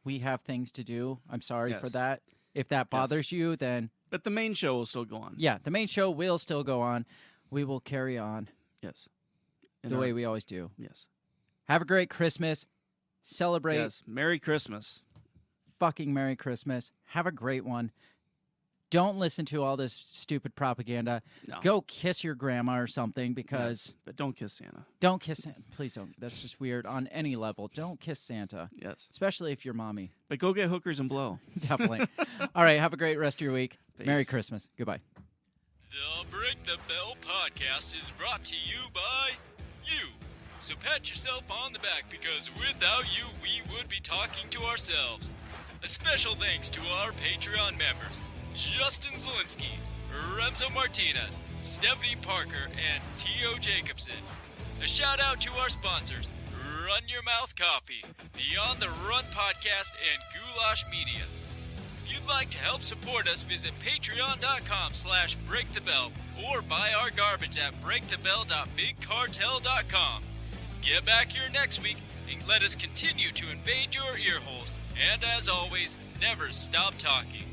we have things to do. I'm sorry for that. If that bothers you, then... But the main show will still go on. Yeah, the main show will still go on. We will carry on. Yes. The way we always do. Yes. Have a great Christmas. Celebrate. Yes. Merry Christmas. Fucking Merry Christmas. Have a great one. Don't listen to all this stupid propaganda. No. Go kiss your grandma or something because... Yes, but don't kiss Santa. Don't kiss Santa. Please don't. That's just weird on any level. Don't kiss Santa. Yes. Especially if you're mommy. But go get hookers and blow. Definitely. All right. Have a great rest of your week. Peace. Merry Christmas. Goodbye. The Break the Bell podcast is brought to you by you. So pat yourself on the back because without you, we would be talking to ourselves. A special thanks to our Patreon members, Justin Zielinski, Remso Martinez, Stephanie Parker, and T.O. Jacobson. A shout out to our sponsors, Run Your Mouth Coffee, the On the Run podcast, and Goulash Media. If you'd like to help support us, visit patreon.com/breakthebell or buy our garbage at breakthebell.bigcartel.com. Get back here next week and let us continue to invade your ear holes. And as always, never stop talking.